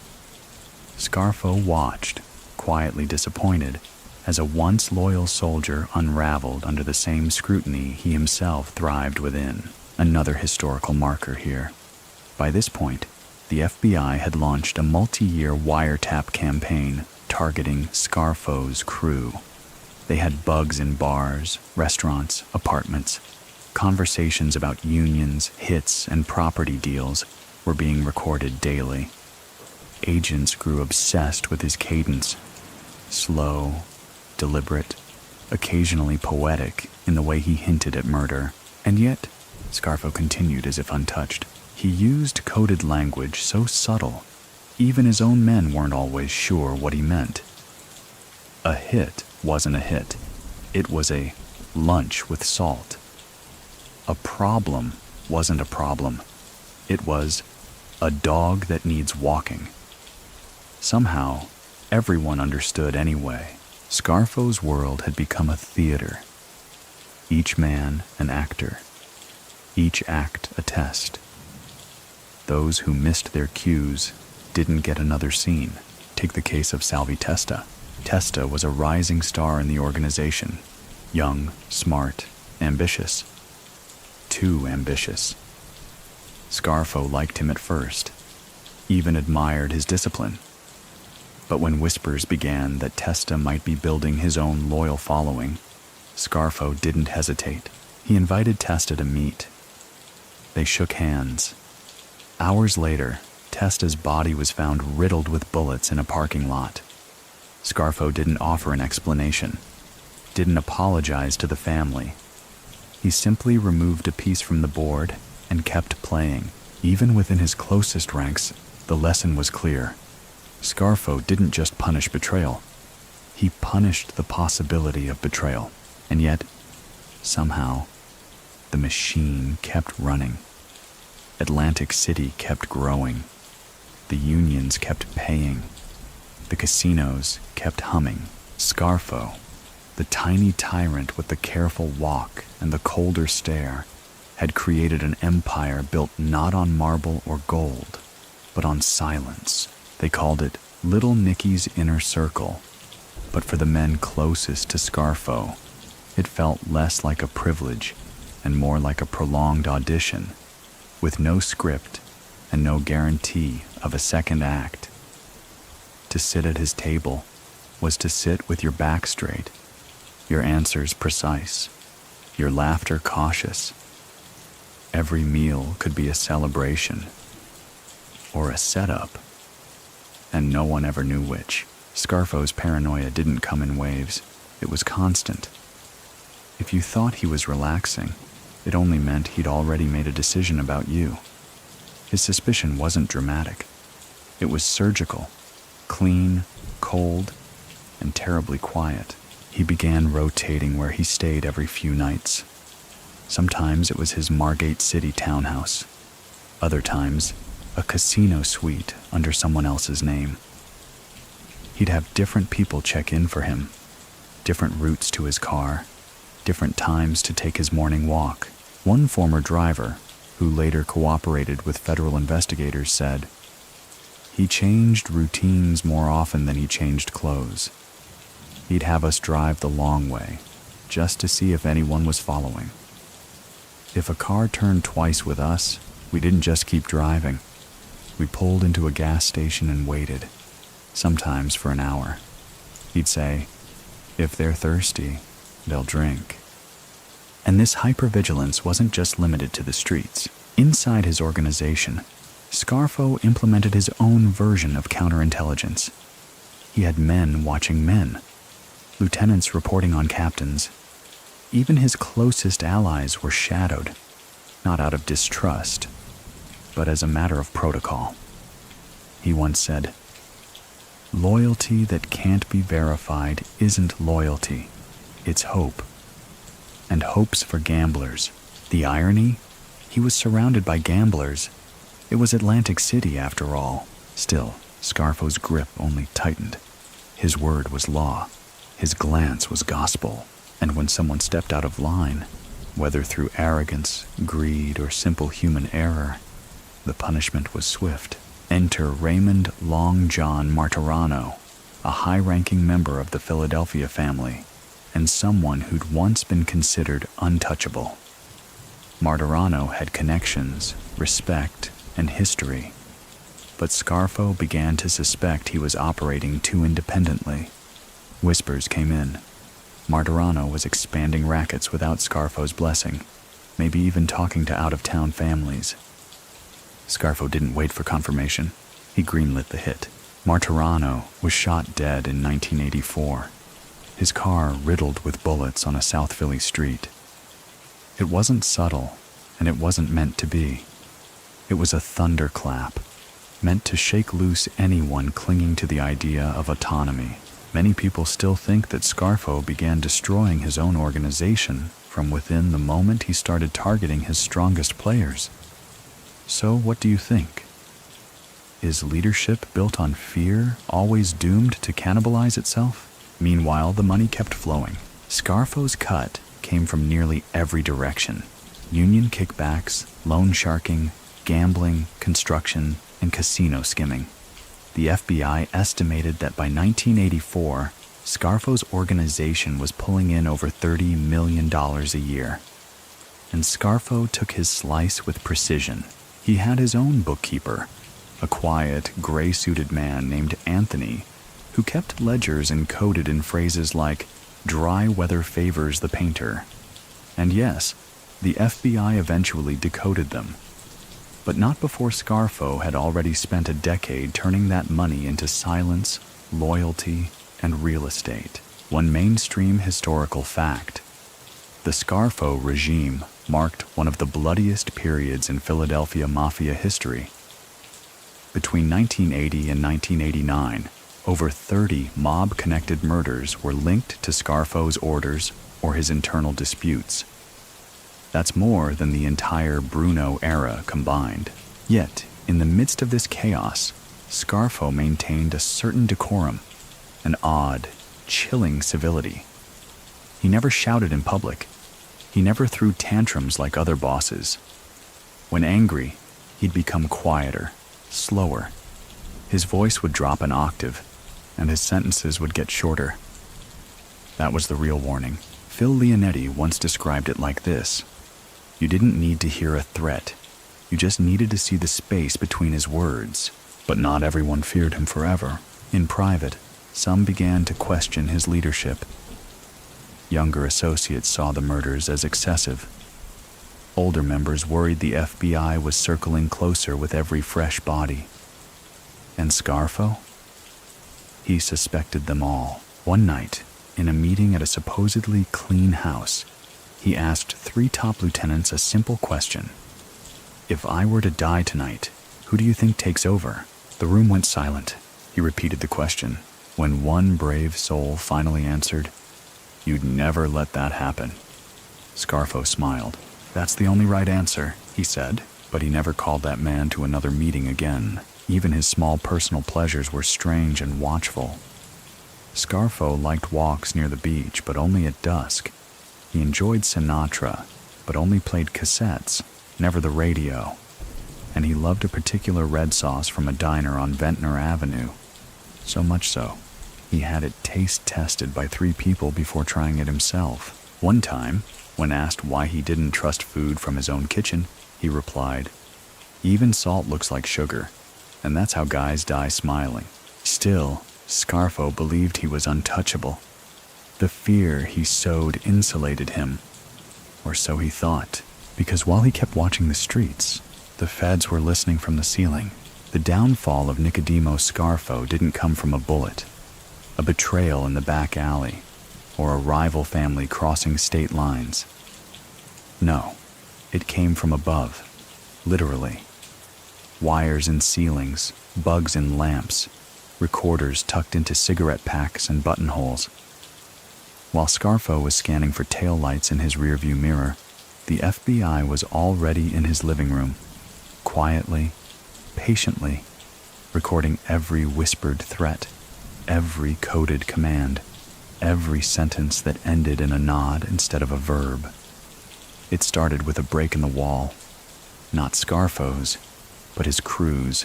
Scarfo watched, quietly disappointed, as a once loyal soldier unraveled under the same scrutiny he himself thrived within. Another historical marker here. By this point, the FBI had launched a multi-year wiretap campaign targeting Scarfo's crew. They had bugs in bars, restaurants, apartments. Conversations about unions, hits, and property deals were being recorded daily. Agents grew obsessed with his cadence, slow, deliberate, occasionally poetic in the way he hinted at murder. And yet, Scarfo continued as if untouched. He used coded language so subtle, even his own men weren't always sure what he meant. A hit wasn't a hit. It was a lunch with salt. A problem wasn't a problem. It was a dog that needs walking. Somehow, everyone understood anyway. Scarfo's world had become a theater. Each man an actor. Each act a test. Those who missed their cues didn't get another scene. Take the case of Salvi Testa. Testa was a rising star in the organization. Young, smart, ambitious. Too ambitious. Scarfo liked him at first, even admired his discipline. But when whispers began that Testa might be building his own loyal following, Scarfo didn't hesitate. He invited Testa to meet. They shook hands. Hours later, Testa's body was found riddled with bullets in a parking lot. Scarfo didn't offer an explanation, didn't apologize to the family. He simply removed a piece from the board and kept playing. Even within his closest ranks, the lesson was clear. Scarfo didn't just punish betrayal. He punished the possibility of betrayal. And yet, somehow, the machine kept running. Atlantic City kept growing. The unions kept paying. The casinos kept humming. Scarfo, the tiny tyrant with the careful walk and the colder stare, had created an empire built not on marble or gold, but on silence. They called it Little Nicky's Inner Circle. But for the men closest to Scarfo, it felt less like a privilege and more like a prolonged audition, with no script and no guarantee of a second act. To sit at his table was to sit with your back straight, your answers precise, your laughter cautious. Every meal could be a celebration or a setup, and no one ever knew which. Scarfo's paranoia didn't come in waves. It was constant. If you thought he was relaxing, it only meant he'd already made a decision about you. His suspicion wasn't dramatic. It was surgical, clean, cold, and terribly quiet. He began rotating where he stayed every few nights. Sometimes it was his Margate City townhouse. Other times, a casino suite under someone else's name. He'd have different people check in for him, different routes to his car, different times to take his morning walk. One former driver, who later cooperated with federal investigators, said, "He changed routines more often than he changed clothes. He'd have us drive the long way, just to see if anyone was following. If a car turned twice with us, we didn't just keep driving. We pulled into a gas station and waited, sometimes for an hour. He'd say, 'If they're thirsty, they'll drink.'" And this hypervigilance wasn't just limited to the streets. Inside his organization, Scarfo implemented his own version of counterintelligence. He had men watching men, lieutenants reporting on captains. Even his closest allies were shadowed, not out of distrust, but as a matter of protocol. He once said, "Loyalty that can't be verified isn't loyalty, it's hope. And hope's for gamblers." The irony? He was surrounded by gamblers. It was Atlantic City, after all. Still, Scarfo's grip only tightened. His word was law. His glance was gospel. And when someone stepped out of line, whether through arrogance, greed, or simple human error, the punishment was swift. Enter Raymond Long John Martirano, a high-ranking member of the Philadelphia family, and someone who'd once been considered untouchable. Martirano had connections, respect, and history, but Scarfo began to suspect he was operating too independently. Whispers came in. Martirano was expanding rackets without Scarfo's blessing, maybe even talking to out-of-town families. Scarfo didn't wait for confirmation. He greenlit the hit. Martirano was shot dead in 1984, his car riddled with bullets on a South Philly street. It wasn't subtle, and it wasn't meant to be. It was a thunderclap, meant to shake loose anyone clinging to the idea of autonomy. Many people still think that Scarfo began destroying his own organization from within the moment he started targeting his strongest players. So what do you think? Is leadership built on fear always doomed to cannibalize itself? Meanwhile, the money kept flowing. Scarfo's cut came from nearly every direction. Union kickbacks, loan sharking, gambling, construction, and casino skimming. The FBI estimated that by 1984, Scarfo's organization was pulling in over $30 million a year. And Scarfo took his slice with precision. He had his own bookkeeper, a quiet, gray-suited man named Anthony, who kept ledgers encoded in phrases like, "Dry weather favors the painter." And yes, the FBI eventually decoded them. But not before Scarfo had already spent a decade turning that money into silence, loyalty, and real estate. One mainstream historical fact: the Scarfo regime marked one of the bloodiest periods in Philadelphia Mafia history. Between 1980 and 1989, over 30 mob-connected murders were linked to Scarfo's orders or his internal disputes. That's more than the entire Bruno era combined. Yet, in the midst of this chaos, Scarfo maintained a certain decorum, an odd, chilling civility. He never shouted in public. He never threw tantrums like other bosses. When angry, he'd become quieter, slower. His voice would drop an octave, and his sentences would get shorter. That was the real warning. Phil Leonetti once described it like this: you didn't need to hear a threat. You just needed to see the space between his words. But not everyone feared him forever. In private, some began to question his leadership. Younger associates saw the murders as excessive. Older members worried the FBI was circling closer with every fresh body. And Scarfo? He suspected them all. One night, in a meeting at a supposedly clean house, he asked 3 top lieutenants a simple question. "If I were to die tonight, who do you think takes over?" The room went silent. He repeated the question. When one brave soul finally answered, "You'd never let that happen." Scarfo smiled. "That's the only right answer," he said, but he never called that man to another meeting again. Even his small personal pleasures were strange and watchful. Scarfo liked walks near the beach, but only at dusk. He enjoyed Sinatra, but only played cassettes, never the radio. And he loved a particular red sauce from a diner on Ventnor Avenue. So much so, he had it taste tested by 3 people before trying it himself. One time, when asked why he didn't trust food from his own kitchen, he replied, "Even salt looks like sugar, and that's how guys die smiling." Still, Scarfo believed he was untouchable. The fear he sowed insulated him, or so he thought, because while he kept watching the streets, the feds were listening from the ceiling. The downfall of Nicodemo Scarfo didn't come from a bullet. a betrayal in the back alley, or a rival family crossing state lines. No, it came from above, literally. Wires in ceilings, bugs in lamps, recorders tucked into cigarette packs and buttonholes. While Scarfo was scanning for taillights in his rearview mirror, the FBI was already in his living room, quietly, patiently, recording every whispered threat, every coded command, every sentence that ended in a nod instead of a verb. It started with a break in the wall, not Scarfo's, but his crew's.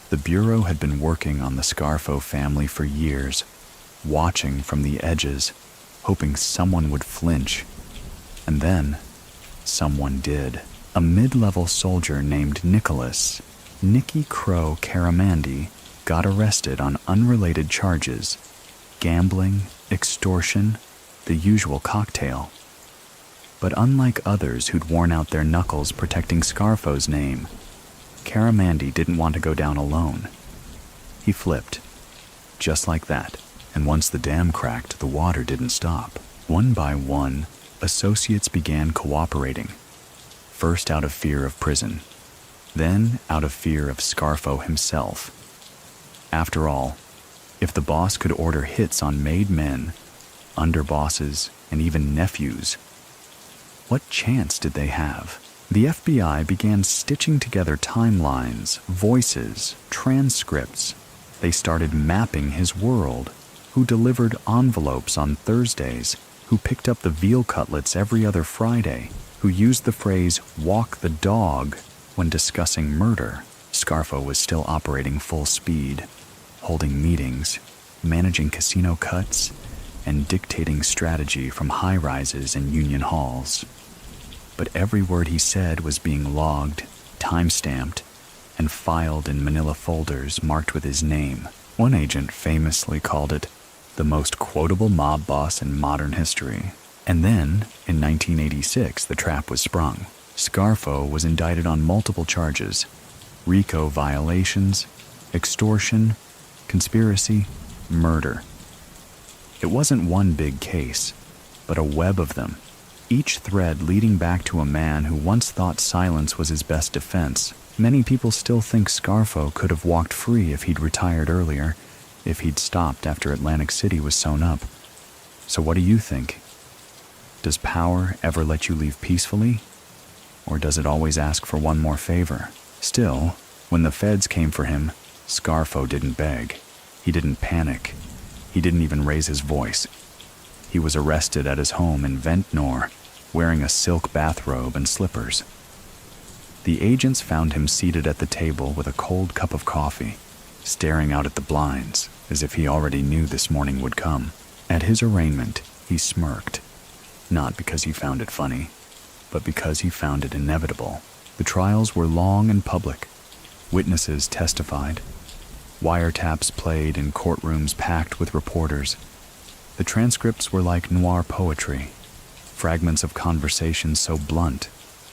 The Bureau had been working on the Scarfo family for years, watching from the edges, hoping someone would flinch. And then, someone did. A mid-level soldier named Nicky Crow Caramandi, got arrested on unrelated charges: gambling, extortion, the usual cocktail. But unlike others who'd worn out their knuckles protecting Scarfo's name, Caramandi didn't want to go down alone. He flipped, just like that, and once the dam cracked, the water didn't stop. One by one, associates began cooperating, first out of fear of prison, then out of fear of Scarfo himself. After all, if the boss could order hits on made men, underbosses, and even nephews, what chance did they have? The FBI began stitching together timelines, voices, transcripts. They started mapping his world: who delivered envelopes on Thursdays, who picked up the veal cutlets every other Friday, who used the phrase "walk the dog" when discussing murder. Scarfo was still operating full speed, holding meetings, managing casino cuts, and dictating strategy from high-rises and union halls. But every word he said was being logged, time-stamped, and filed in manila folders marked with his name. One agent famously called it the most quotable mob boss in modern history. And then, in 1986, the trap was sprung. Scarfo was indicted on multiple charges: RICO violations, extortion, conspiracy, murder. It wasn't one big case, but a web of them, each thread leading back to a man who once thought silence was his best defense. Many people still think Scarfo could have walked free if he'd retired earlier, if he'd stopped after Atlantic City was sewn up. So what do you think? Does power ever let you leave peacefully? Or does it always ask for one more favor? Still, when the feds came for him, Scarfo didn't beg. He didn't panic. He didn't even raise his voice. He was arrested at his home in Ventnor, wearing a silk bathrobe and slippers. The agents found him seated at the table with a cold cup of coffee, staring out at the blinds, as if he already knew this morning would come. At his arraignment, he smirked, not because he found it funny, but because he found it inevitable. The trials were long and public. Witnesses testified. Wiretaps played in courtrooms packed with reporters. The transcripts were like noir poetry, fragments of conversations so blunt,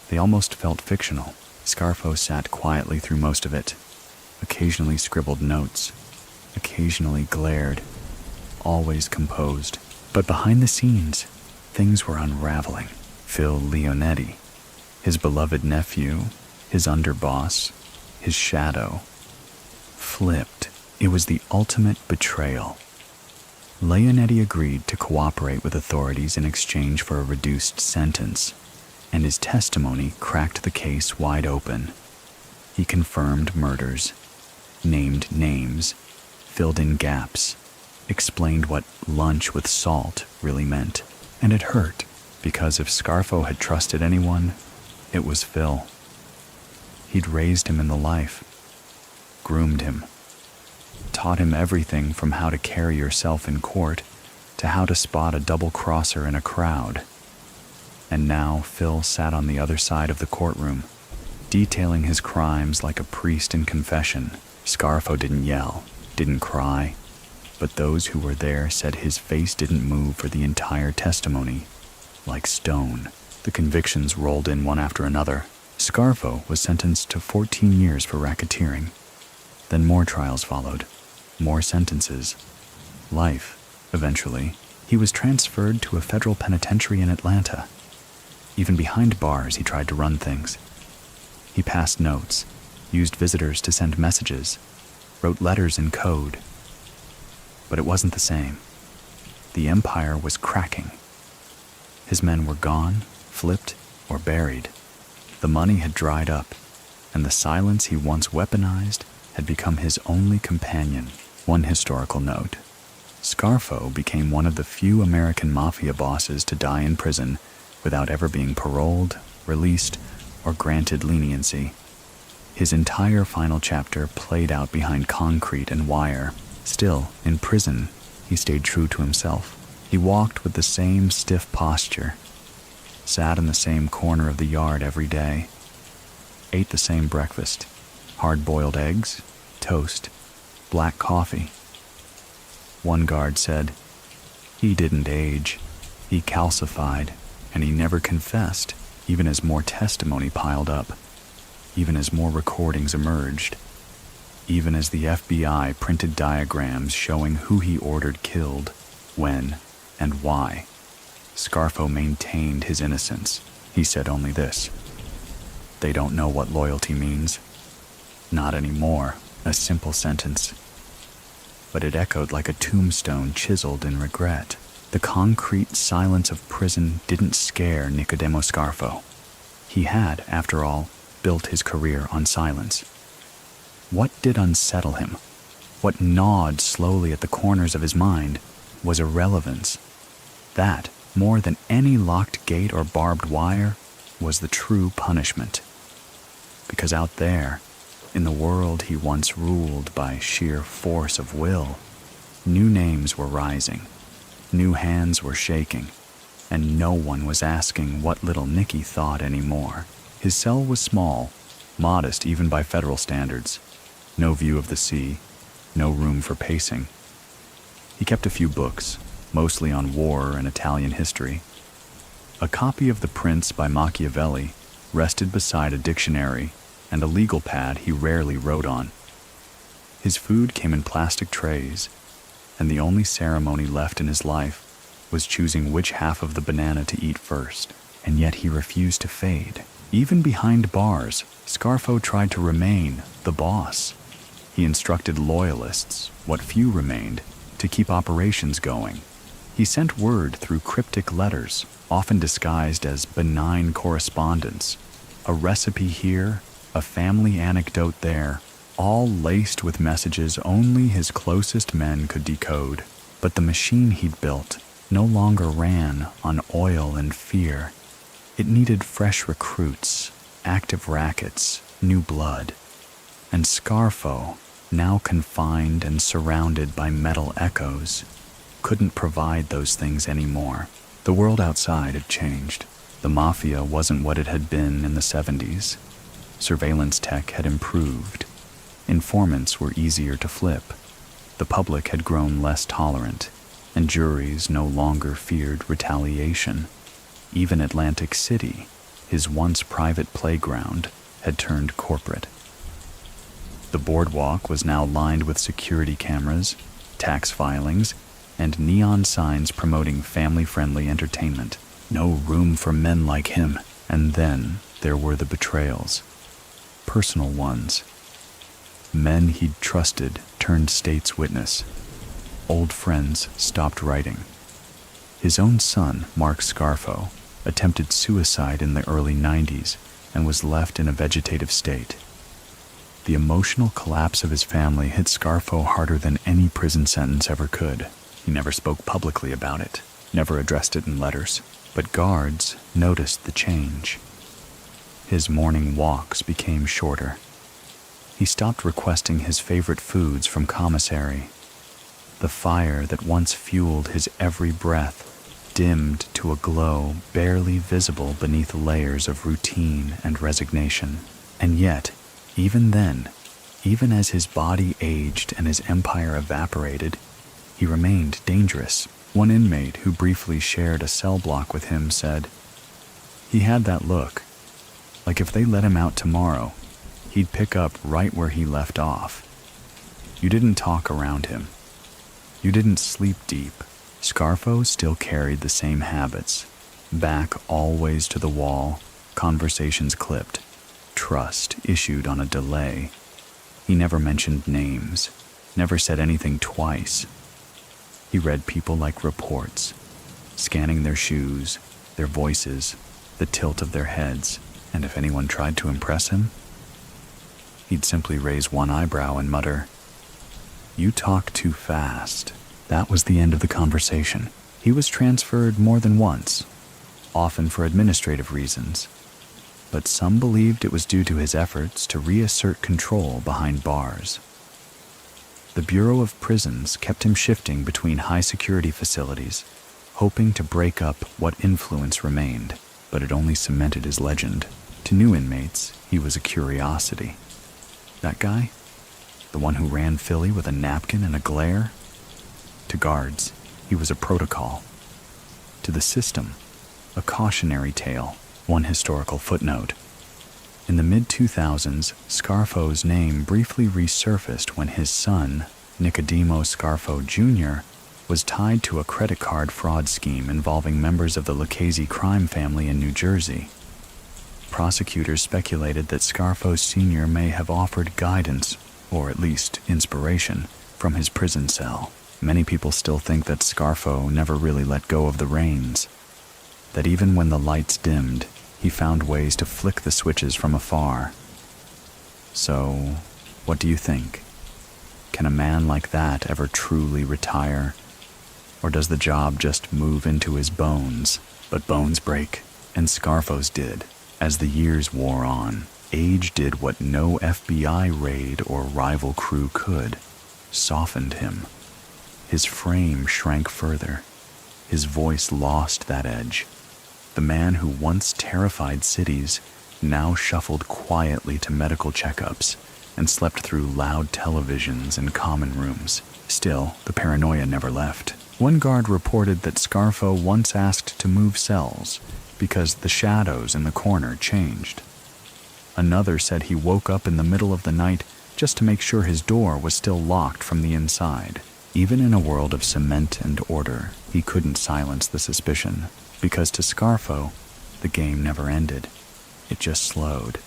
they almost felt fictional. Scarfo sat quietly through most of it, occasionally scribbled notes, occasionally glared, always composed. But behind the scenes, things were unraveling. Phil Leonetti, his beloved nephew, his underboss, his shadow, flipped. It was the ultimate betrayal. Leonetti agreed to cooperate with authorities in exchange for a reduced sentence, and his testimony cracked the case wide open. He confirmed murders, named names, filled in gaps, explained what lunch with salt really meant. And it hurt, because if Scarfo had trusted anyone, it was Phil. He'd raised him in the life, groomed him, taught him everything from how to carry yourself in court to how to spot a double-crosser in a crowd. And now Phil sat on the other side of the courtroom, detailing his crimes like a priest in confession. Scarfo didn't yell, didn't cry, but those who were there said his face didn't move for the entire testimony, like stone. The convictions rolled in one after another. Scarfo was sentenced to 14 years for racketeering. Then more trials followed, more sentences. life. Eventually, he was transferred to a federal penitentiary in Atlanta. Even behind bars, he tried to run things. He passed notes, used visitors to send messages, wrote letters in code. But it wasn't the same. The empire was cracking. His men were gone, flipped, or buried. The money had dried up, and the silence he once weaponized had become his only companion. One historical note: Scarfo became one of the few American mafia bosses to die in prison without ever being paroled, released, or granted leniency. His entire final chapter played out behind concrete and wire. Still, in prison, he stayed true to himself. He walked with the same stiff posture, sat in the same corner of the yard every day, ate the same breakfast: hard-boiled eggs, toast, black coffee. One guard said, "He didn't age. He calcified, and he never confessed, even as more testimony piled up, even as more recordings emerged, even as the FBI printed diagrams showing who he ordered killed, when, and why. Scarfo maintained his innocence. He said only this: "They don't know what loyalty means." Not anymore, a simple sentence. But it echoed like a tombstone chiseled in regret. The concrete silence of prison didn't scare Nicodemo Scarfo. He had, after all, built his career on silence. What did unsettle him, what gnawed slowly at the corners of his mind, was irrelevance. That, more than any locked gate or barbed wire, was the true punishment. Because out there, in the world he once ruled by sheer force of will, new names were rising, new hands were shaking, and no one was asking what little Nicky thought anymore. His cell was small, modest even by federal standards. No view of the sea, no room for pacing. He kept a few books, mostly on war and Italian history. A copy of The Prince by Machiavelli rested beside a dictionary and a legal pad he rarely wrote on. His food came in plastic trays, and the only ceremony left in his life was choosing which half of the banana to eat first. And yet he refused to fade. Even behind bars, Scarfo tried to remain the boss. He instructed loyalists, what few remained, to keep operations going. He sent word through cryptic letters, often disguised as benign correspondence. A recipe here, a family anecdote there, all laced with messages only his closest men could decode. But the machine he'd built no longer ran on oil and fear. It needed fresh recruits, active rackets, new blood. And Scarfo, now confined and surrounded by metal echoes, couldn't provide those things anymore. The world outside had changed. The mafia wasn't what it had been in the 70s. Surveillance tech had improved. Informants were easier to flip. The public had grown less tolerant, and juries no longer feared retaliation. Even Atlantic City, his once private playground, had turned corporate. The boardwalk was now lined with security cameras, tax filings, and neon signs promoting family-friendly entertainment. No room for men like him. And then there were the betrayals. Personal ones. Men he'd trusted turned state's witness. Old friends stopped writing. His own son, Mark Scarfo, attempted suicide in the early 90s and was left in a vegetative state. The emotional collapse of his family hit Scarfo harder than any prison sentence ever could. He never spoke publicly about it, never addressed it in letters, but guards noticed the change. His morning walks became shorter. He stopped requesting his favorite foods from commissary. The fire that once fueled his every breath dimmed to a glow barely visible beneath layers of routine and resignation. And yet, even then, even as his body aged and his empire evaporated, he remained dangerous. One inmate who briefly shared a cell block with him said, "He had that look, like if they let him out tomorrow, he'd pick up right where he left off. You didn't talk around him. You didn't sleep deep. Scarfo still carried the same habits. Back always to the wall, conversations clipped, trust issued on a delay. He never mentioned names, never said anything twice. He read people like reports, scanning their shoes, their voices, the tilt of their heads, and if anyone tried to impress him, he'd simply raise one eyebrow and mutter, "You talk too fast." That was the end of the conversation. He was transferred more than once, often for administrative reasons, but some believed it was due to his efforts to reassert control behind bars. The Bureau of Prisons kept him shifting between high-security facilities, hoping to break up what influence remained, but it only cemented his legend. To new inmates, he was a curiosity. That guy? The one who ran Philly with a napkin and a glare? To guards, he was a protocol. To the system, a cautionary tale. One historical footnote. In the mid-2000s, Scarfo's name briefly resurfaced when his son, Nicodemo Scarfo Jr., was tied to a credit card fraud scheme involving members of the Lucchese crime family in New Jersey. Prosecutors speculated that Scarfo Sr. may have offered guidance, or at least inspiration, from his prison cell. Many people still think that Scarfo never really let go of the reins, that even when the lights dimmed, he found ways to flick the switches from afar. So, what do you think? Can a man like that ever truly retire? Or does the job just move into his bones? But bones break, and Scarfo's did. As the years wore on, age did what no FBI raid or rival crew could, softened him. His frame shrank further. His voice lost that edge. The man who once terrified cities now shuffled quietly to medical checkups and slept through loud televisions in common rooms. Still, the paranoia never left. One guard reported that Scarfo once asked to move cells because the shadows in the corner changed. Another said he woke up in the middle of the night just to make sure his door was still locked from the inside. Even in a world of cement and order, he couldn't silence the suspicion, because to Scarfo, the game never ended. It just slowed.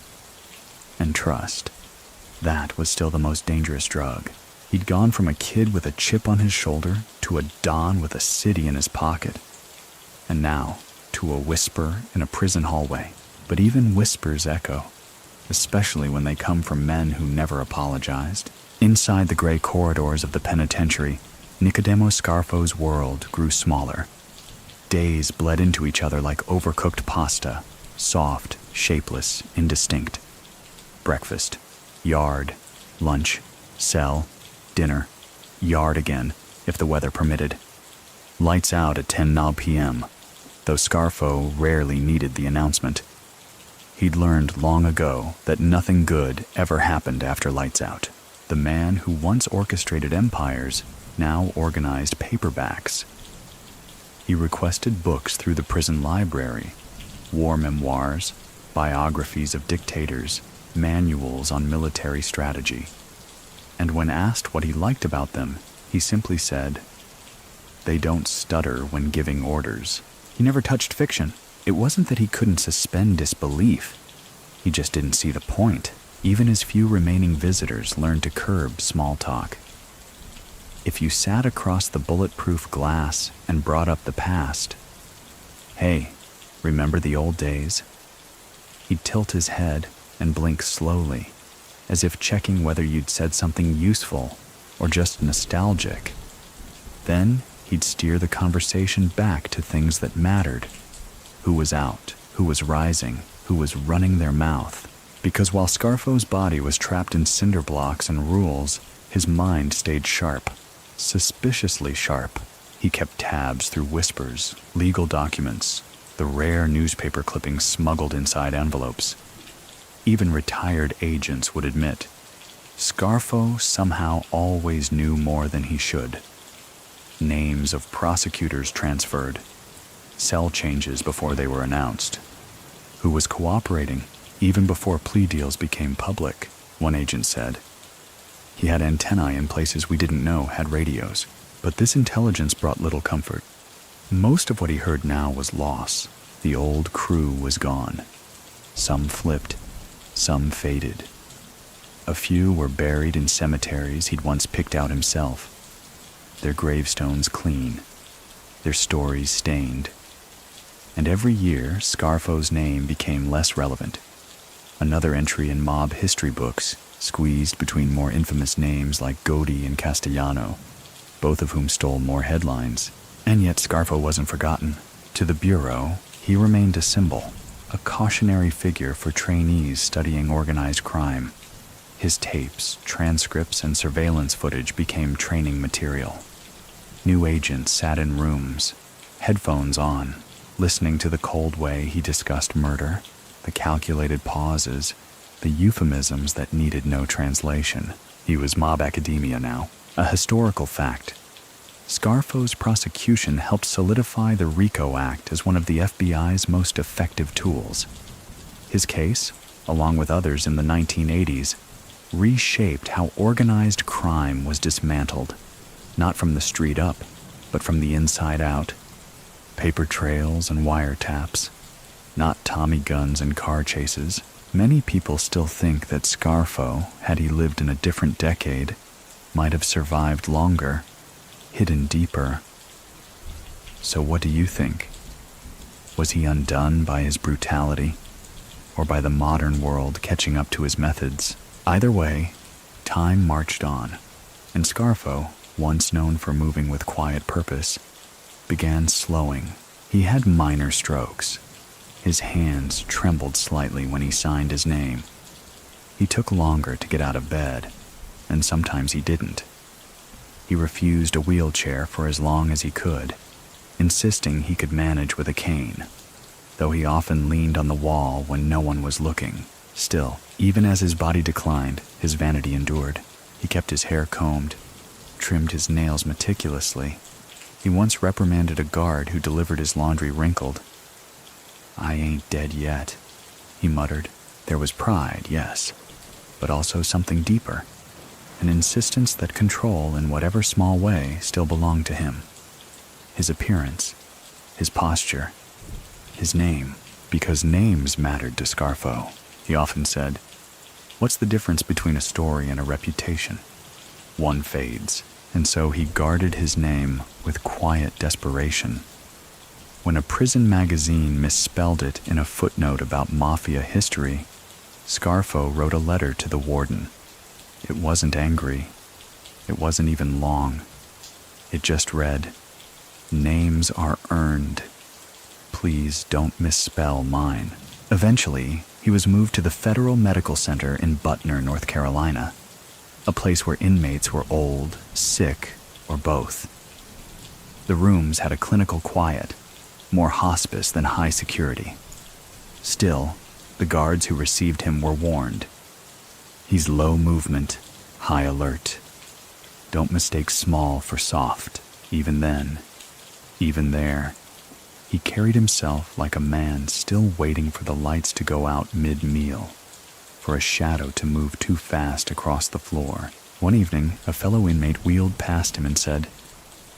And trust. That was still the most dangerous drug. He'd gone from a kid with a chip on his shoulder to a don with a city in his pocket. And now, to a whisper in a prison hallway. But even whispers echo, especially when they come from men who never apologized. Inside the gray corridors of the penitentiary, Nicodemo Scarfo's world grew smaller. Days bled into each other like overcooked pasta, soft, shapeless, indistinct. Breakfast, yard, lunch, cell, dinner, yard again, if the weather permitted. Lights out at 10 p.m., though Scarfo rarely needed the announcement. He'd learned long ago that nothing good ever happened after lights out. The man who once orchestrated empires now organized paperbacks. He requested books through the prison library, war memoirs, biographies of dictators, manuals on military strategy. And when asked what he liked about them, he simply said, "They don't stutter when giving orders." He never touched fiction. It wasn't that he couldn't suspend disbelief. He just didn't see the point. Even his few remaining visitors learned to curb small talk. If you sat across the bulletproof glass and brought up the past, "Hey, remember the old days?" He'd tilt his head and blink slowly, as if checking whether you'd said something useful or just nostalgic. Then he'd steer the conversation back to things that mattered. Who was out, who was rising, who was running their mouth. Because while Scarfo's body was trapped in cinder blocks and rules, his mind stayed sharp, suspiciously sharp. He kept tabs through whispers, legal documents, the rare newspaper clippings smuggled inside envelopes. Even retired agents would admit, Scarfo somehow always knew more than he should. Names of prosecutors transferred, cell changes before they were announced. Who was cooperating, even before plea deals became public, one agent said. He had antennae in places we didn't know had radios, But this intelligence brought little comfort. Most of what he heard now was loss. The old crew was gone. Some flipped, some faded. A few were buried in cemeteries he'd once picked out himself, their gravestones clean, their stories stained. And every year, Scarfo's name became less relevant. Another entry in mob history books, squeezed between more infamous names like Godi and Castellano, both of whom stole more headlines. And yet Scarfo wasn't forgotten. To the Bureau, he remained a symbol, a cautionary figure for trainees studying organized crime. His tapes, transcripts, and surveillance footage became training material. New agents sat in rooms, headphones on, listening to the cold way he discussed murder, the calculated pauses, the euphemisms that needed no translation. He was mob academia now, a historical fact. Scarfo's prosecution helped solidify the RICO Act as one of the FBI's most effective tools. His case, along with others in the 1980s, reshaped how organized crime was dismantled, not from the street up, but from the inside out. Paper trails and wiretaps, not Tommy guns and car chases. Many people still think that Scarfo, had he lived in a different decade, might have survived longer, hidden deeper. So what do you think? Was he undone by his brutality, or by the modern world catching up to his methods? Either way, time marched on, and Scarfo, once known for moving with quiet purpose, began slowing. He had minor strokes. His hands trembled slightly when he signed his name. He took longer to get out of bed, and sometimes he didn't. He refused a wheelchair for as long as he could, insisting he could manage with a cane, though he often leaned on the wall when no one was looking. Still, even as his body declined, his vanity endured. He kept his hair combed, trimmed his nails meticulously. He once reprimanded a guard who delivered his laundry wrinkled. "I ain't dead yet," he muttered. There was pride, yes, but also something deeper, an insistence that control, in whatever small way, still belonged to him. His appearance, his posture, his name, because names mattered to Scarfo. He often said, "What's the difference between a story and a reputation? One fades," and so he guarded his name with quiet desperation. When a prison magazine misspelled it in a footnote about mafia history, Scarfo wrote a letter to the warden. It wasn't angry. It wasn't even long. It just read, "Names are earned. Please don't misspell mine." Eventually, he was moved to the Federal Medical Center in Butner, North Carolina, a place where inmates were old, sick, or both. The rooms had a clinical quiet, more hospice than high security. Still, the guards who received him were warned. He's low movement, high alert. Don't mistake small for soft. Even then, even there, he carried himself like a man still waiting for the lights to go out mid-meal, for a shadow to move too fast across the floor. One evening, a fellow inmate wheeled past him and said,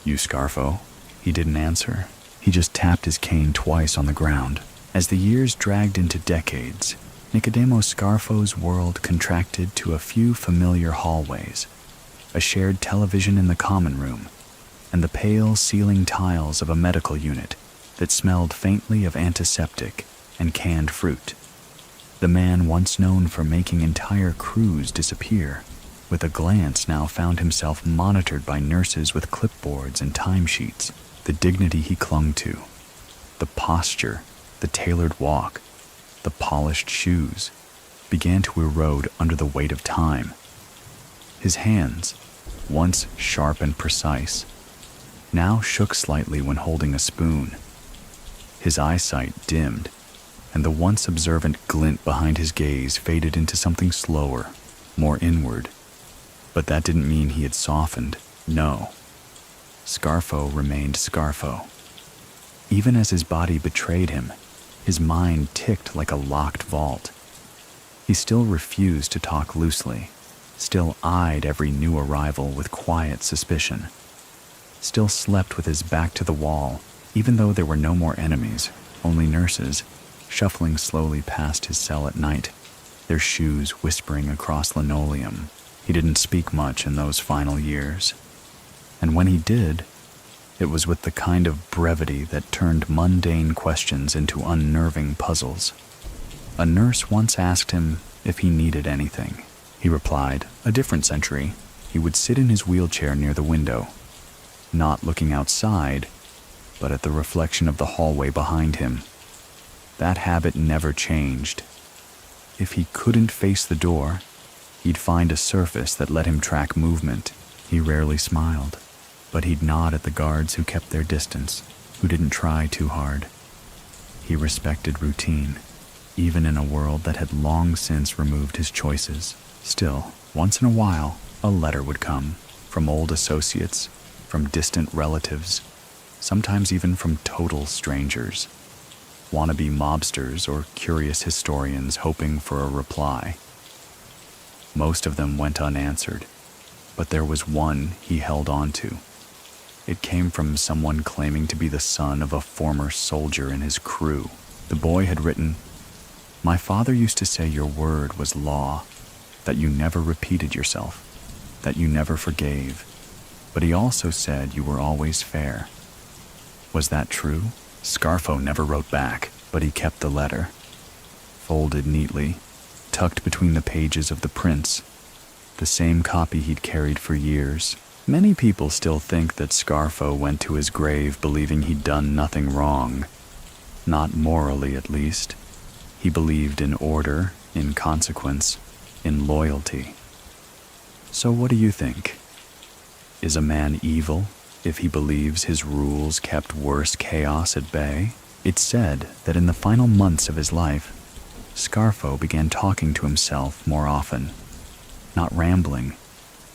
"You Scarfo?" He didn't answer. He just tapped his cane twice on the ground. As the years dragged into decades, Nicodemo Scarfo's world contracted to a few familiar hallways, a shared television in the common room, and the pale ceiling tiles of a medical unit that smelled faintly of antiseptic and canned fruit. The man once known for making entire crews disappear, with a glance now found himself monitored by nurses with clipboards and timesheets. The dignity he clung to, the posture, the tailored walk, the polished shoes, began to erode under the weight of time. His hands, once sharp and precise, now shook slightly when holding a spoon. His eyesight dimmed, and the once observant glint behind his gaze faded into something slower, more inward. But that didn't mean he had softened. No. Scarfo remained Scarfo. Even as his body betrayed him, his mind ticked like a locked vault. He still refused to talk loosely, still eyed every new arrival with quiet suspicion. still slept with his back to the wall, even though there were no more enemies, only nurses, shuffling slowly past his cell at night, their shoes whispering across linoleum. He didn't speak much in those final years. And when he did, it was with the kind of brevity that turned mundane questions into unnerving puzzles. A nurse once asked him if he needed anything. He replied, a different century. He would sit in his wheelchair near the window, not looking outside, but at the reflection of the hallway behind him. That habit never changed. If he couldn't face the door, he'd find a surface that let him track movement. He rarely smiled, but he'd nod at the guards who kept their distance, who didn't try too hard. He respected routine, even in a world that had long since removed his choices. Still, once in a while, a letter would come, from old associates, from distant relatives, sometimes even from total strangers. Wannabe mobsters or curious historians hoping for a reply. Most of them went unanswered, but there was one he held on to. It came from someone claiming to be the son of a former soldier in his crew. The boy had written, "My father used to say your word was law, that you never repeated yourself, that you never forgave, but he also said you were always fair." Was that true? Scarfo never wrote back, but he kept the letter, folded neatly, tucked between the pages of the prints, the same copy he'd carried for years. Many people still think that Scarfo went to his grave believing he'd done nothing wrong, not morally at least. He believed in order, in consequence, in loyalty. So what do you think? Is a man evil if he believes his rules kept worse chaos at bay? It's said that in the final months of his life, Scarfo began talking to himself more often. Not rambling,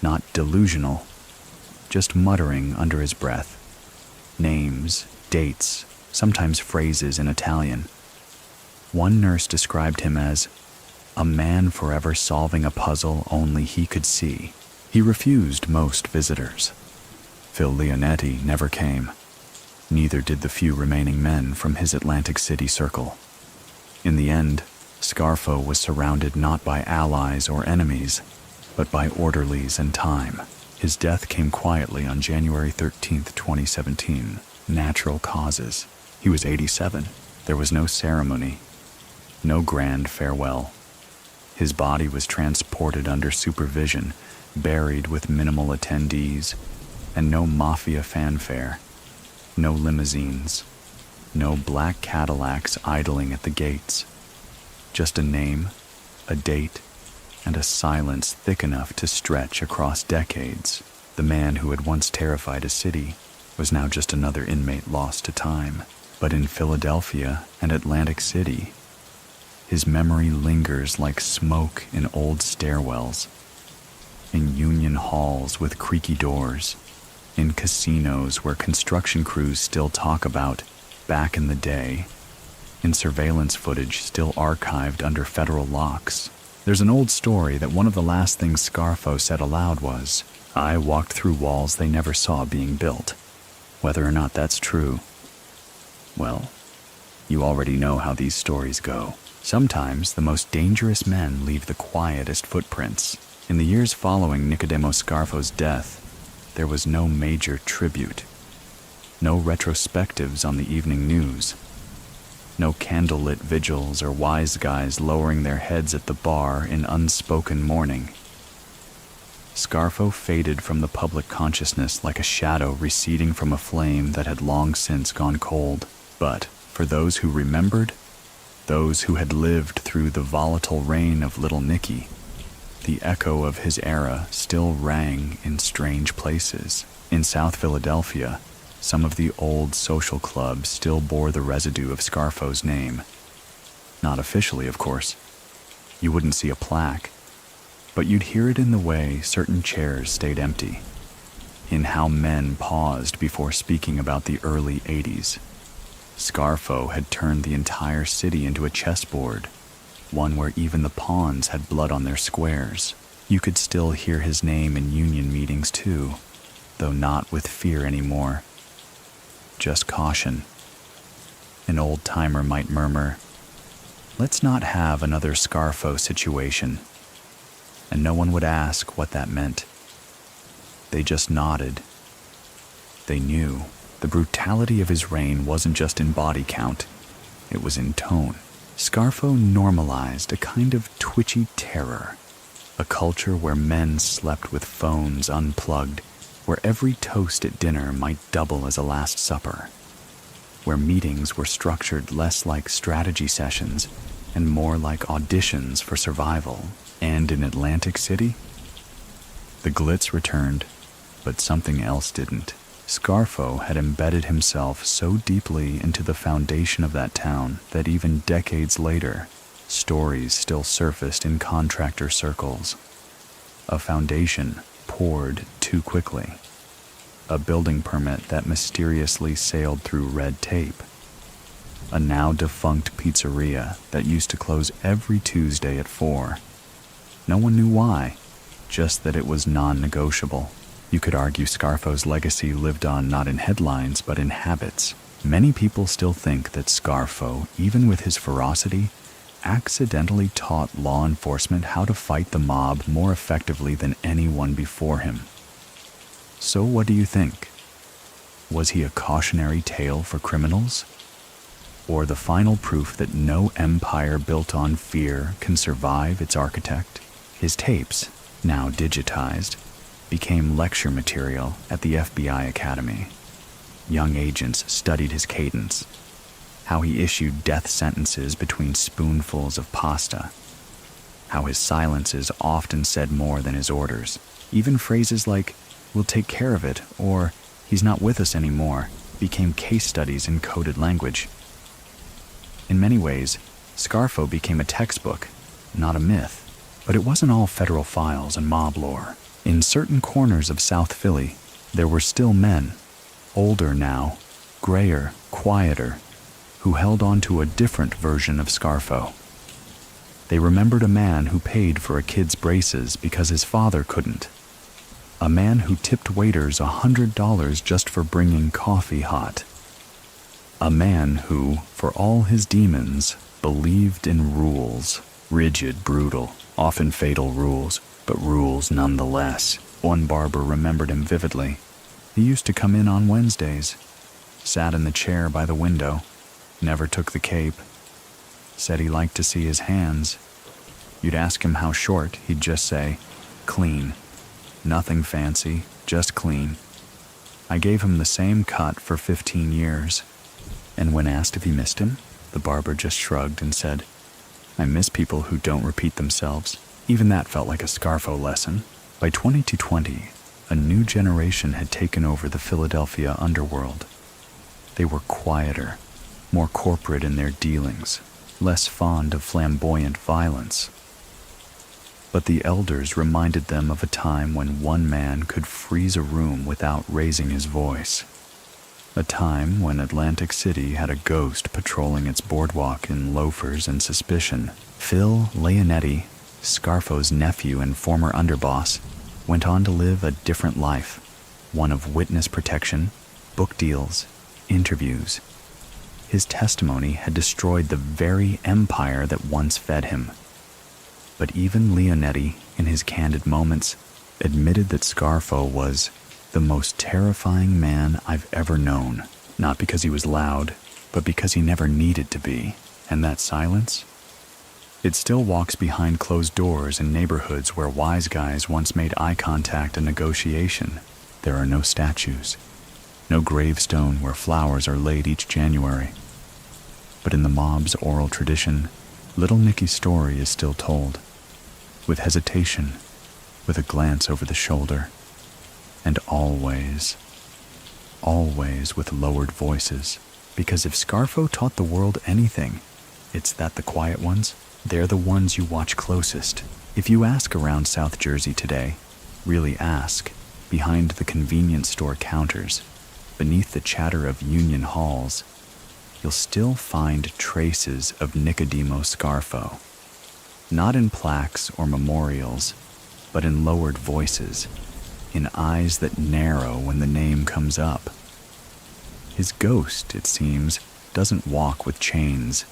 not delusional, just muttering under his breath. Names, dates, sometimes phrases in Italian. One nurse described him as a man forever solving a puzzle only he could see. He refused most visitors. Phil Leonetti never came. Neither did the few remaining men from his Atlantic City circle. In the end, Scarfo was surrounded not by allies or enemies, but by orderlies and time. His death came quietly on January 13th, 2017. Natural causes. He was 87. There was no ceremony, no grand farewell. His body was transported under supervision, buried with minimal attendees, and no mafia fanfare, no limousines, no black Cadillacs idling at the gates. Just a name, a date, and a silence thick enough to stretch across decades. The man who had once terrified a city was now just another inmate lost to time. But in Philadelphia and Atlantic City, his memory lingers like smoke in old stairwells, in union halls with creaky doors, in casinos where construction crews still talk about back in the day, in surveillance footage still archived under federal locks. There's an old story that one of the last things Scarfo said aloud was, "I walked through walls they never saw being built." Whether or not that's true, well, you already know how these stories go. Sometimes the most dangerous men leave the quietest footprints. In the years following Nicodemo Scarfo's death, there was no major tribute, no retrospectives on the evening news, no candlelit vigils or wise guys lowering their heads at the bar in unspoken mourning. Scarfo faded from the public consciousness like a shadow receding from a flame that had long since gone cold. But for those who remembered, those who had lived through the volatile reign of Little Nicky, the echo of his era still rang in strange places. In South Philadelphia, some of the old social clubs still bore the residue of Scarfo's name. Not officially, of course. You wouldn't see a plaque, but you'd hear it in the way certain chairs stayed empty, in how men paused before speaking about the early 80s. Scarfo had turned the entire city into a chessboard, one where even the pawns had blood on their squares. You could still hear his name in union meetings too, though not with fear anymore, just caution. An old-timer might murmur, "Let's not have another Scarfo situation." And no one would ask what that meant. They just nodded. They knew the brutality of his reign wasn't just in body count, it was in tone. Scarfo normalized a kind of twitchy terror, a culture where men slept with phones unplugged, where every toast at dinner might double as a Last Supper, where meetings were structured less like strategy sessions and more like auditions for survival. And in Atlantic City, the glitz returned, but something else didn't. Scarfo had embedded himself so deeply into the foundation of that town that even decades later, stories still surfaced in contractor circles. A foundation poured too quickly. A building permit that mysteriously sailed through red tape. A now defunct pizzeria that used to close every Tuesday at 4. No one knew why, just that it was non-negotiable. You could argue Scarfo's legacy lived on not in headlines but in habits. Many people still think that Scarfo, even with his ferocity, accidentally taught law enforcement how to fight the mob more effectively than anyone before him. So what do you think? Was he a cautionary tale for criminals? Or the final proof that no empire built on fear can survive its architect? His tapes, now digitized, became lecture material at the FBI Academy. Young agents studied his cadence, how he issued death sentences between spoonfuls of pasta, how his silences often said more than his orders. Even phrases like, "We'll take care of it," or "He's not with us anymore," became case studies in coded language. In many ways, Scarfo became a textbook, not a myth. But it wasn't all federal files and mob lore. In certain corners of South Philly, there were still men, older now, grayer, quieter, who held on to a different version of Scarfo. They remembered a man who paid for a kid's braces because his father couldn't. A man who tipped waiters $100 just for bringing coffee hot. A man who, for all his demons, believed in rules. Rigid, brutal, often fatal rules, but rules nonetheless. One barber remembered him vividly. He used to come in on Wednesdays, sat in the chair by the window, never took the cape, said he liked to see his hands. You'd ask him how short, he'd just say, "Clean. Nothing fancy, just clean." I gave him the same cut for 15 years. And when asked if he missed him, the barber just shrugged and said, "I miss people who don't repeat themselves." Even that felt like a Scarfo lesson. By 2220, a new generation had taken over the Philadelphia underworld. They were quieter, more corporate in their dealings, less fond of flamboyant violence. But the elders reminded them of a time when one man could freeze a room without raising his voice. A time when Atlantic City had a ghost patrolling its boardwalk in loafers and suspicion. Phil Leonetti, Scarfo's nephew and former underboss, went on to live a different life, one of witness protection, book deals, interviews. His testimony had destroyed the very empire that once fed him. But even Leonetti, in his candid moments, admitted that Scarfo was the most terrifying man I've ever known, not because he was loud, but because he never needed to be. And that silence? It still walks behind closed doors in neighborhoods where wise guys once made eye contact and negotiation. There are no statues, no gravestone where flowers are laid each January. But in the mob's oral tradition, little Nicky's story is still told, with hesitation, with a glance over the shoulder, and always, always with lowered voices. Because if Scarfo taught the world anything, it's that the quiet ones, they're the ones you watch closest. If you ask around South Jersey today, really ask, behind the convenience store counters, beneath the chatter of union halls, you'll still find traces of Nicodemo Scarfo. Not in plaques or memorials, but in lowered voices, in eyes that narrow when the name comes up. His ghost, it seems, doesn't walk with chains.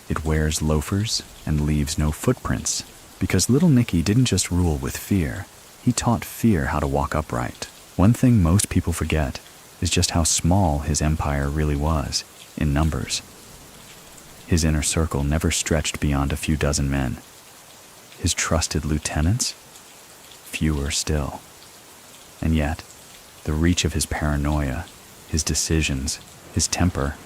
It wears loafers and leaves no footprints, because Little Nicky didn't just rule with fear, he taught fear how to walk upright. One thing most people forget is just how small his empire really was, in numbers. His inner circle never stretched beyond a few dozen men. His trusted lieutenants? Fewer still. And yet, the reach of his paranoia, his decisions, his temper,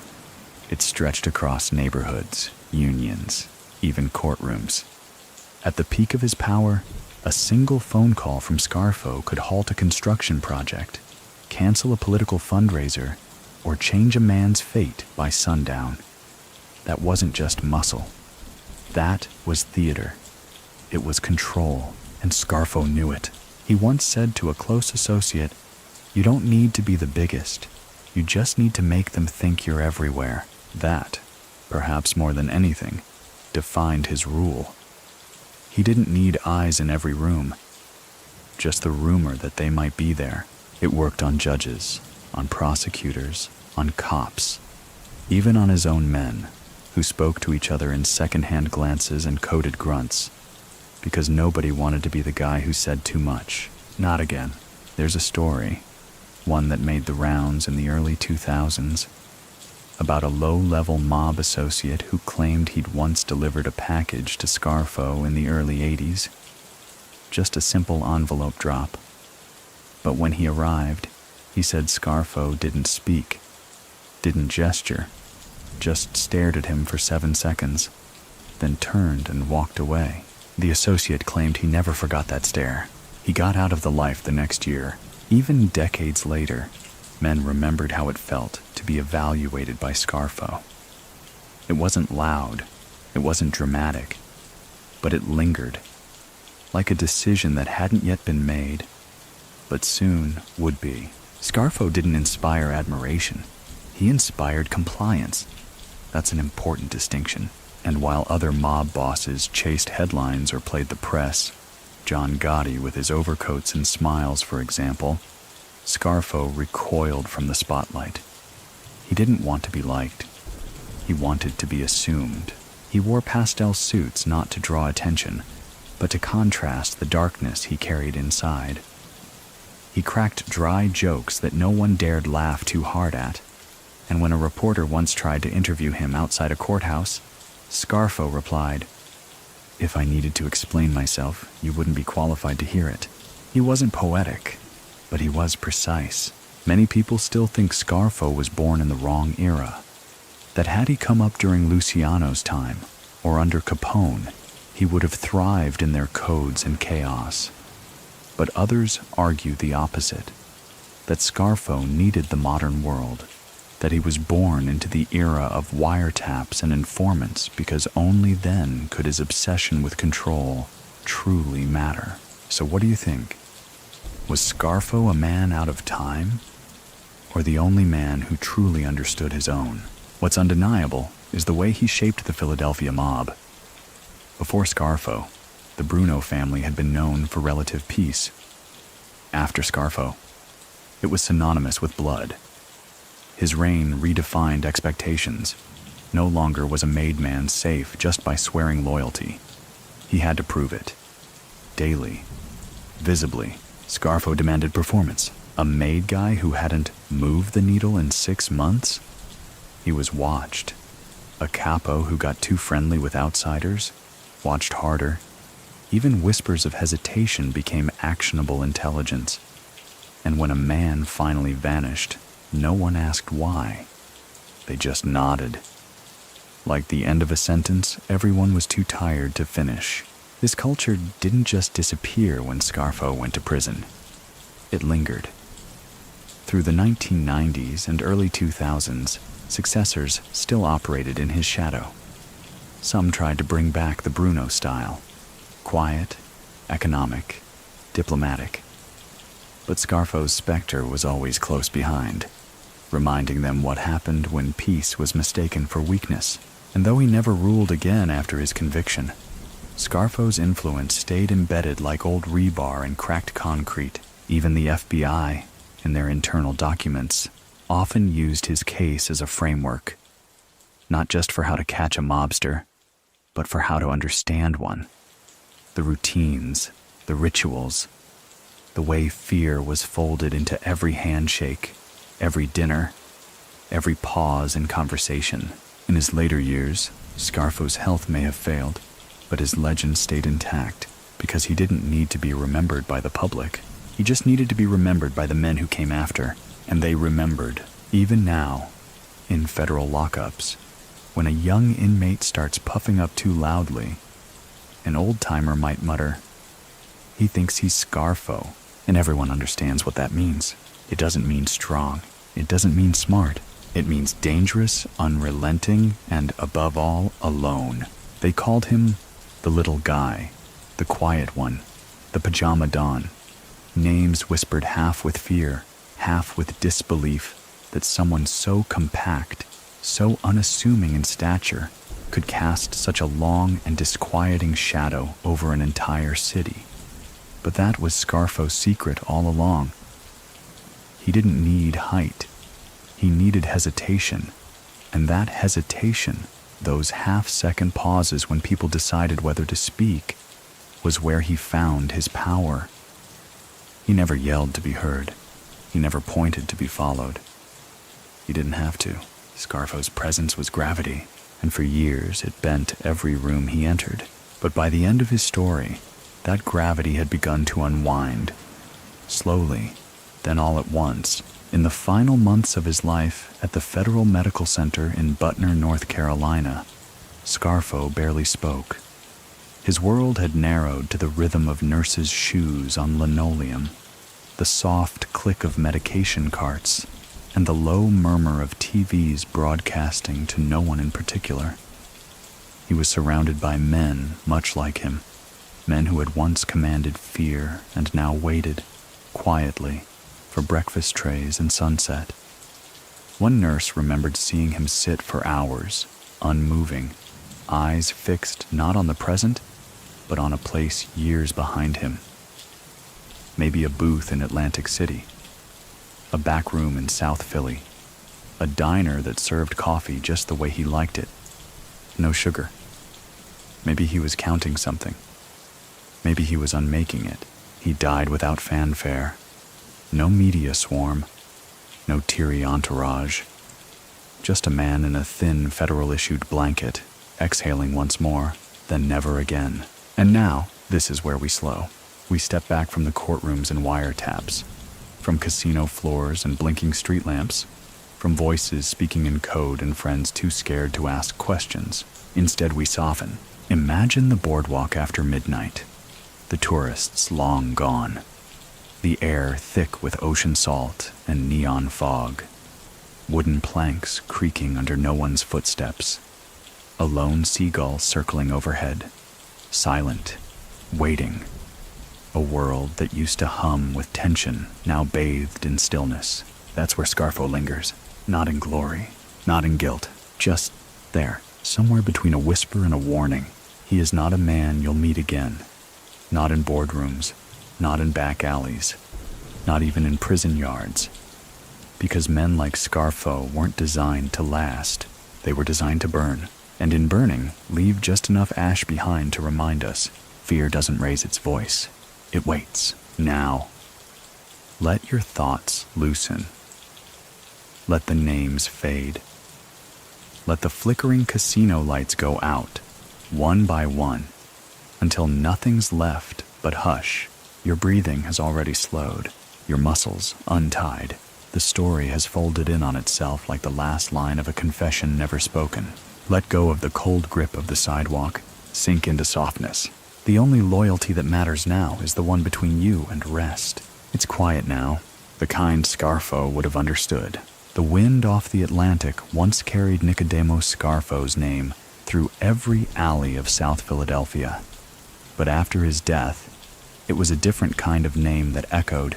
it stretched across neighborhoods, unions, even courtrooms. At the peak of his power, a single phone call from Scarfo could halt a construction project, cancel a political fundraiser, or change a man's fate by sundown. That wasn't just muscle. That was theater. It was control, and Scarfo knew it. He once said to a close associate, "You don't need to be the biggest. You just need to make them think you're everywhere." That, perhaps more than anything, defined his rule. He didn't need eyes in every room, just the rumor that they might be there. It worked on judges, on prosecutors, on cops, even on his own men, who spoke to each other in second-hand glances and coded grunts, because nobody wanted to be the guy who said too much. Not again. There's a story, one that made the rounds in the early 2000s, about a low-level mob associate who claimed he'd once delivered a package to Scarfo in the early 80s. Just a simple envelope drop. But when he arrived, he said Scarfo didn't speak, didn't gesture, just stared at him for 7 seconds, then turned and walked away. The associate claimed he never forgot that stare. He got out of the life the next year. Even decades later, men remembered how it felt to be evaluated by Scarfo. It wasn't loud, it wasn't dramatic, but it lingered, like a decision that hadn't yet been made, but soon would be. Scarfo didn't inspire admiration, he inspired compliance. That's an important distinction. And while other mob bosses chased headlines or played the press, John Gotti with his overcoats and smiles, for example, Scarfo recoiled from the spotlight. He didn't want to be liked. He wanted to be assumed. He wore pastel suits not to draw attention, but to contrast the darkness he carried inside. He cracked dry jokes that no one dared laugh too hard at, and when a reporter once tried to interview him outside a courthouse, Scarfo replied, "If I needed to explain myself, you wouldn't be qualified to hear it." He wasn't poetic, but he was precise. Many people still think Scarfo was born in the wrong era, that had he come up during Luciano's time, or under Capone, he would have thrived in their codes and chaos. But others argue the opposite, that Scarfo needed the modern world, that he was born into the era of wiretaps and informants because only then could his obsession with control truly matter. So what do you think? Was Scarfo a man out of time, or the only man who truly understood his own? What's undeniable is the way he shaped the Philadelphia mob. Before Scarfo, the Bruno family had been known for relative peace. After Scarfo, it was synonymous with blood. His reign redefined expectations. No longer was a made man safe just by swearing loyalty. He had to prove it. Daily, visibly, Scarfo demanded performance. A made guy who hadn't moved the needle in 6 months? He was watched. A capo who got too friendly with outsiders? Watched harder. Even whispers of hesitation became actionable intelligence. And when a man finally vanished, no one asked why. They just nodded. Like the end of a sentence, everyone was too tired to finish. This culture didn't just disappear when Scarfo went to prison. It lingered. Through the 1990s and early 2000s, successors still operated in his shadow. Some tried to bring back the Bruno style. Quiet, economic, diplomatic. But Scarfo's specter was always close behind, reminding them what happened when peace was mistaken for weakness. And though he never ruled again after his conviction, Scarfo's influence stayed embedded like old rebar in cracked concrete, Even the FBI, in their internal documents, often used his case as a framework, not just for how to catch a mobster, but for how to understand one. The routines, the rituals, the way fear was folded into every handshake, every dinner, every pause in conversation. In his later years, Scarfo's health may have failed, but his legend stayed intact because he didn't need to be remembered by the public. He just needed to be remembered by the men who came after, and they remembered. Even now, in federal lockups, when a young inmate starts puffing up too loudly, an old-timer might mutter, "He thinks he's Scarfo," and everyone understands what that means. It doesn't mean strong. It doesn't mean smart. It means dangerous, unrelenting, and above all, alone. They called him the little guy, the quiet one, the pajama don. Names whispered half with fear, half with disbelief that someone so compact, so unassuming in stature, could cast such a long and disquieting shadow over an entire city. But that was Scarfo's secret all along. He didn't need height. He needed hesitation. And that hesitation, those half-second pauses when people decided whether to speak, was where he found his power. He never yelled to be heard. He never pointed to be followed. He didn't have to. Scarfo's presence was gravity, and for years it bent every room he entered. But by the end of his story, that gravity had begun to unwind. Slowly, then all at once, in the final months of his life at the Federal Medical Center in Butner, North Carolina, Scarfo barely spoke. His world had narrowed to the rhythm of nurses' shoes on linoleum, the soft click of medication carts, and the low murmur of TVs broadcasting to no one in particular. He was surrounded by men much like him, men who had once commanded fear and now waited, quietly, for breakfast trays and sunset. One nurse remembered seeing him sit for hours, unmoving, eyes fixed not on the present, but on a place years behind him. Maybe a booth in Atlantic City, a back room in South Philly, a diner that served coffee just the way he liked it. No sugar. Maybe he was counting something. Maybe he was unmaking it. He died without fanfare. No media swarm. No teary entourage. Just a man in a thin federal-issued blanket, exhaling once more, then never again. And now, this is where we slow. We step back from the courtrooms and wiretaps, from casino floors and blinking street lamps, from voices speaking in code and friends too scared to ask questions. Instead, we soften. Imagine the boardwalk after midnight. The tourists long gone. The air thick with ocean salt and neon fog. Wooden planks creaking under no one's footsteps. A lone seagull circling overhead. Silent, waiting. A world that used to hum with tension, now bathed in stillness. That's where Scarfo lingers. Not in glory, not in guilt. Just there, somewhere between a whisper and a warning. He is not a man you'll meet again. Not in boardrooms, not in back alleys, not even in prison yards. Because men like Scarfo weren't designed to last. They were designed to burn. And in burning, leave just enough ash behind to remind us, fear doesn't raise its voice. It waits. Now. Let your thoughts loosen. Let the names fade. Let the flickering casino lights go out, one by one, until nothing's left but hush. Your breathing has already slowed, your muscles untied. The story has folded in on itself like the last line of a confession never spoken. Let go of the cold grip of the sidewalk, sink into softness. The only loyalty that matters now is the one between you and rest. It's quiet now, the kind Scarfo would have understood. The wind off the Atlantic once carried Nicodemos Scarfo's name through every alley of South Philadelphia. But after his death, it was a different kind of name that echoed.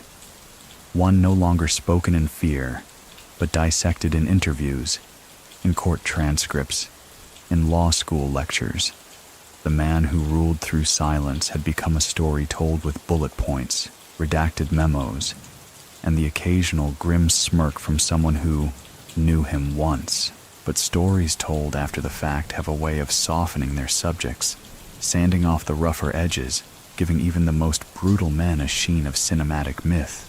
One no longer spoken in fear, but dissected in interviews, in court transcripts, in law school lectures. The man who ruled through silence had become a story told with bullet points, redacted memos, and the occasional grim smirk from someone who knew him once. But stories told after the fact have a way of softening their subjects, sanding off the rougher edges, giving even the most brutal men a sheen of cinematic myth.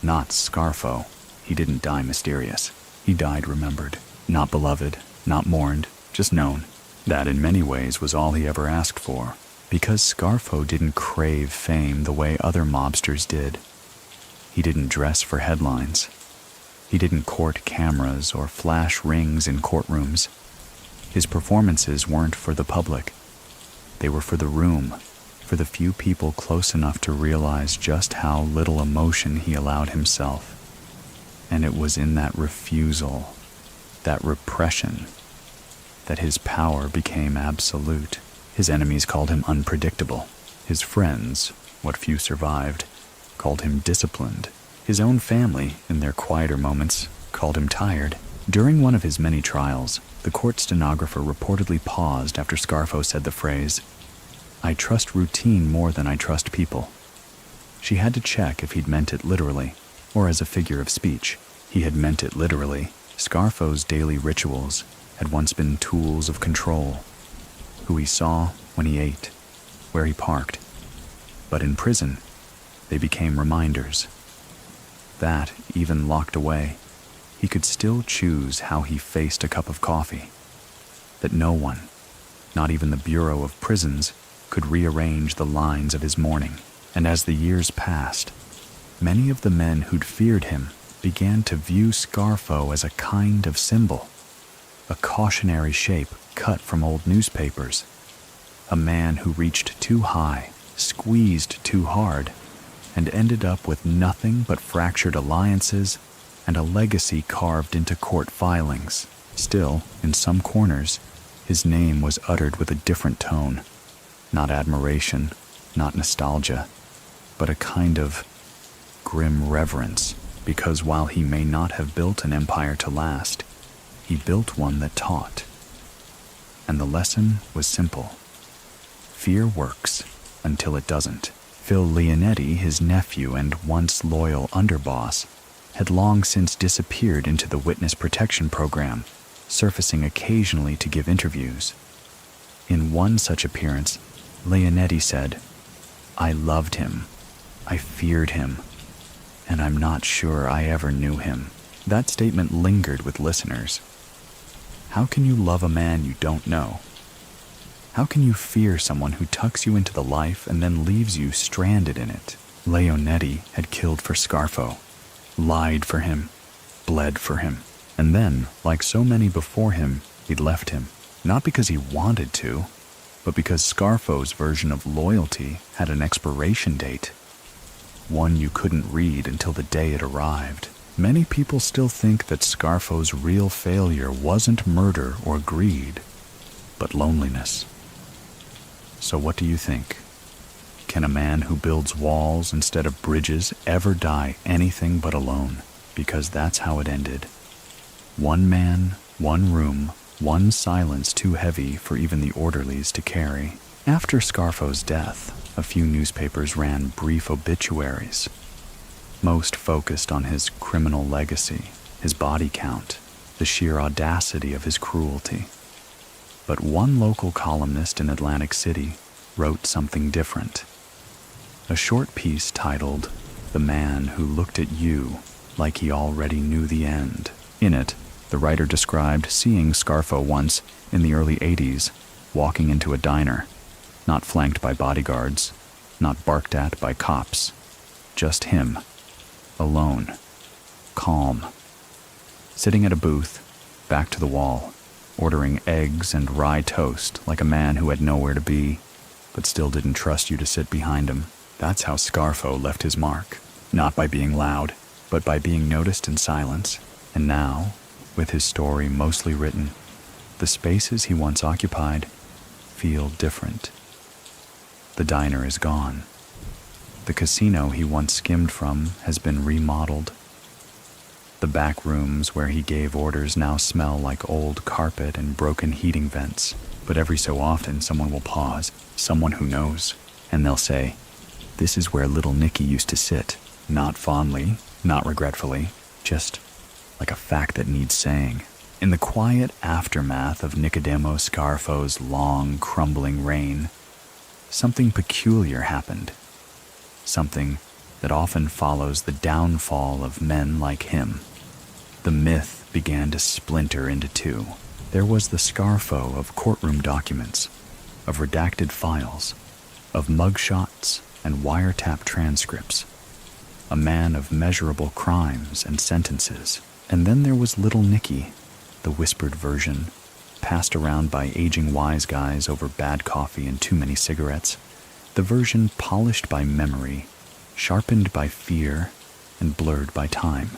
Not Scarfo. He didn't die mysterious. He died remembered. Not beloved, not mourned, just known. That in many ways was all he ever asked for, because Scarfo didn't crave fame the way other mobsters did. He didn't dress for headlines. He didn't court cameras or flash rings in courtrooms. His performances weren't for the public. They were for the room, for the few people close enough to realize just how little emotion he allowed himself. And it was in that refusal, that repression, that his power became absolute. His enemies called him unpredictable. His friends, what few survived, called him disciplined. His own family, in their quieter moments, called him tired. During one of his many trials, the court stenographer reportedly paused after Scarfo said the phrase, "I trust routine more than I trust people." She had to check if he'd meant it literally, or as a figure of speech. He had meant it literally. Scarfo's daily rituals had once been tools of control. Who he saw when he ate, where he parked. But in prison, they became reminders. That, even locked away, he could still choose how he faced a cup of coffee. That no one, not even the Bureau of Prisons, could rearrange the lines of his morning. And as the years passed, many of the men who'd feared him began to view Scarfo as a kind of symbol, a cautionary shape cut from old newspapers, a man who reached too high, squeezed too hard, and ended up with nothing but fractured alliances and a legacy carved into court filings. Still, in some corners, his name was uttered with a different tone. Not admiration, not nostalgia, but a kind of grim reverence, because while he may not have built an empire to last, he built one that taught. And the lesson was simple. Fear works until it doesn't. Phil Leonetti, his nephew and once loyal underboss, had long since disappeared into the witness protection program, surfacing occasionally to give interviews. In one such appearance, Leonetti said, "I loved him, I feared him, and I'm not sure I ever knew him." That statement lingered with listeners. How can you love a man you don't know? How can you fear someone who tucks you into the life and then leaves you stranded in it? Leonetti had killed for Scarfo, lied for him, bled for him, and then, like so many before him, he'd left him. Not because he wanted to, but because Scarfo's version of loyalty had an expiration date. One you couldn't read until the day it arrived. Many people still think that Scarfo's real failure wasn't murder or greed, but loneliness. So what do you think? Can a man who builds walls instead of bridges ever die anything but alone? Because that's how it ended. One man, one room, one silence too heavy for even the orderlies to carry. After Scarfo's death, a few newspapers ran brief obituaries. Most focused on his criminal legacy, his body count, the sheer audacity of his cruelty. But one local columnist in Atlantic City wrote something different. A short piece titled, "The Man Who Looked at You Like He Already Knew the End." In it, the writer described seeing Scarfo once, in the early 80s, walking into a diner, not flanked by bodyguards, not barked at by cops, just him, alone, calm, sitting at a booth, back to the wall, ordering eggs and rye toast like a man who had nowhere to be, but still didn't trust you to sit behind him. That's how Scarfo left his mark, not by being loud, but by being noticed in silence. And now, with his story mostly written, the spaces he once occupied feel different. The diner is gone. The casino he once skimmed from has been remodeled. The back rooms where he gave orders now smell like old carpet and broken heating vents. But every so often someone will pause, someone who knows, and they'll say, This is where little Nicky used to sit, not fondly, not regretfully, just like a fact that needs saying. In the quiet aftermath of Nicodemo Scarfo's long, crumbling reign, something peculiar happened. Something that often follows the downfall of men like him. The myth began to splinter into two. There was the Scarfo of courtroom documents, of redacted files, of mugshots and wiretap transcripts, a man of measurable crimes and sentences. And then there was little Nicky, the whispered version, passed around by aging wise guys over bad coffee and too many cigarettes, the version polished by memory, sharpened by fear, and blurred by time.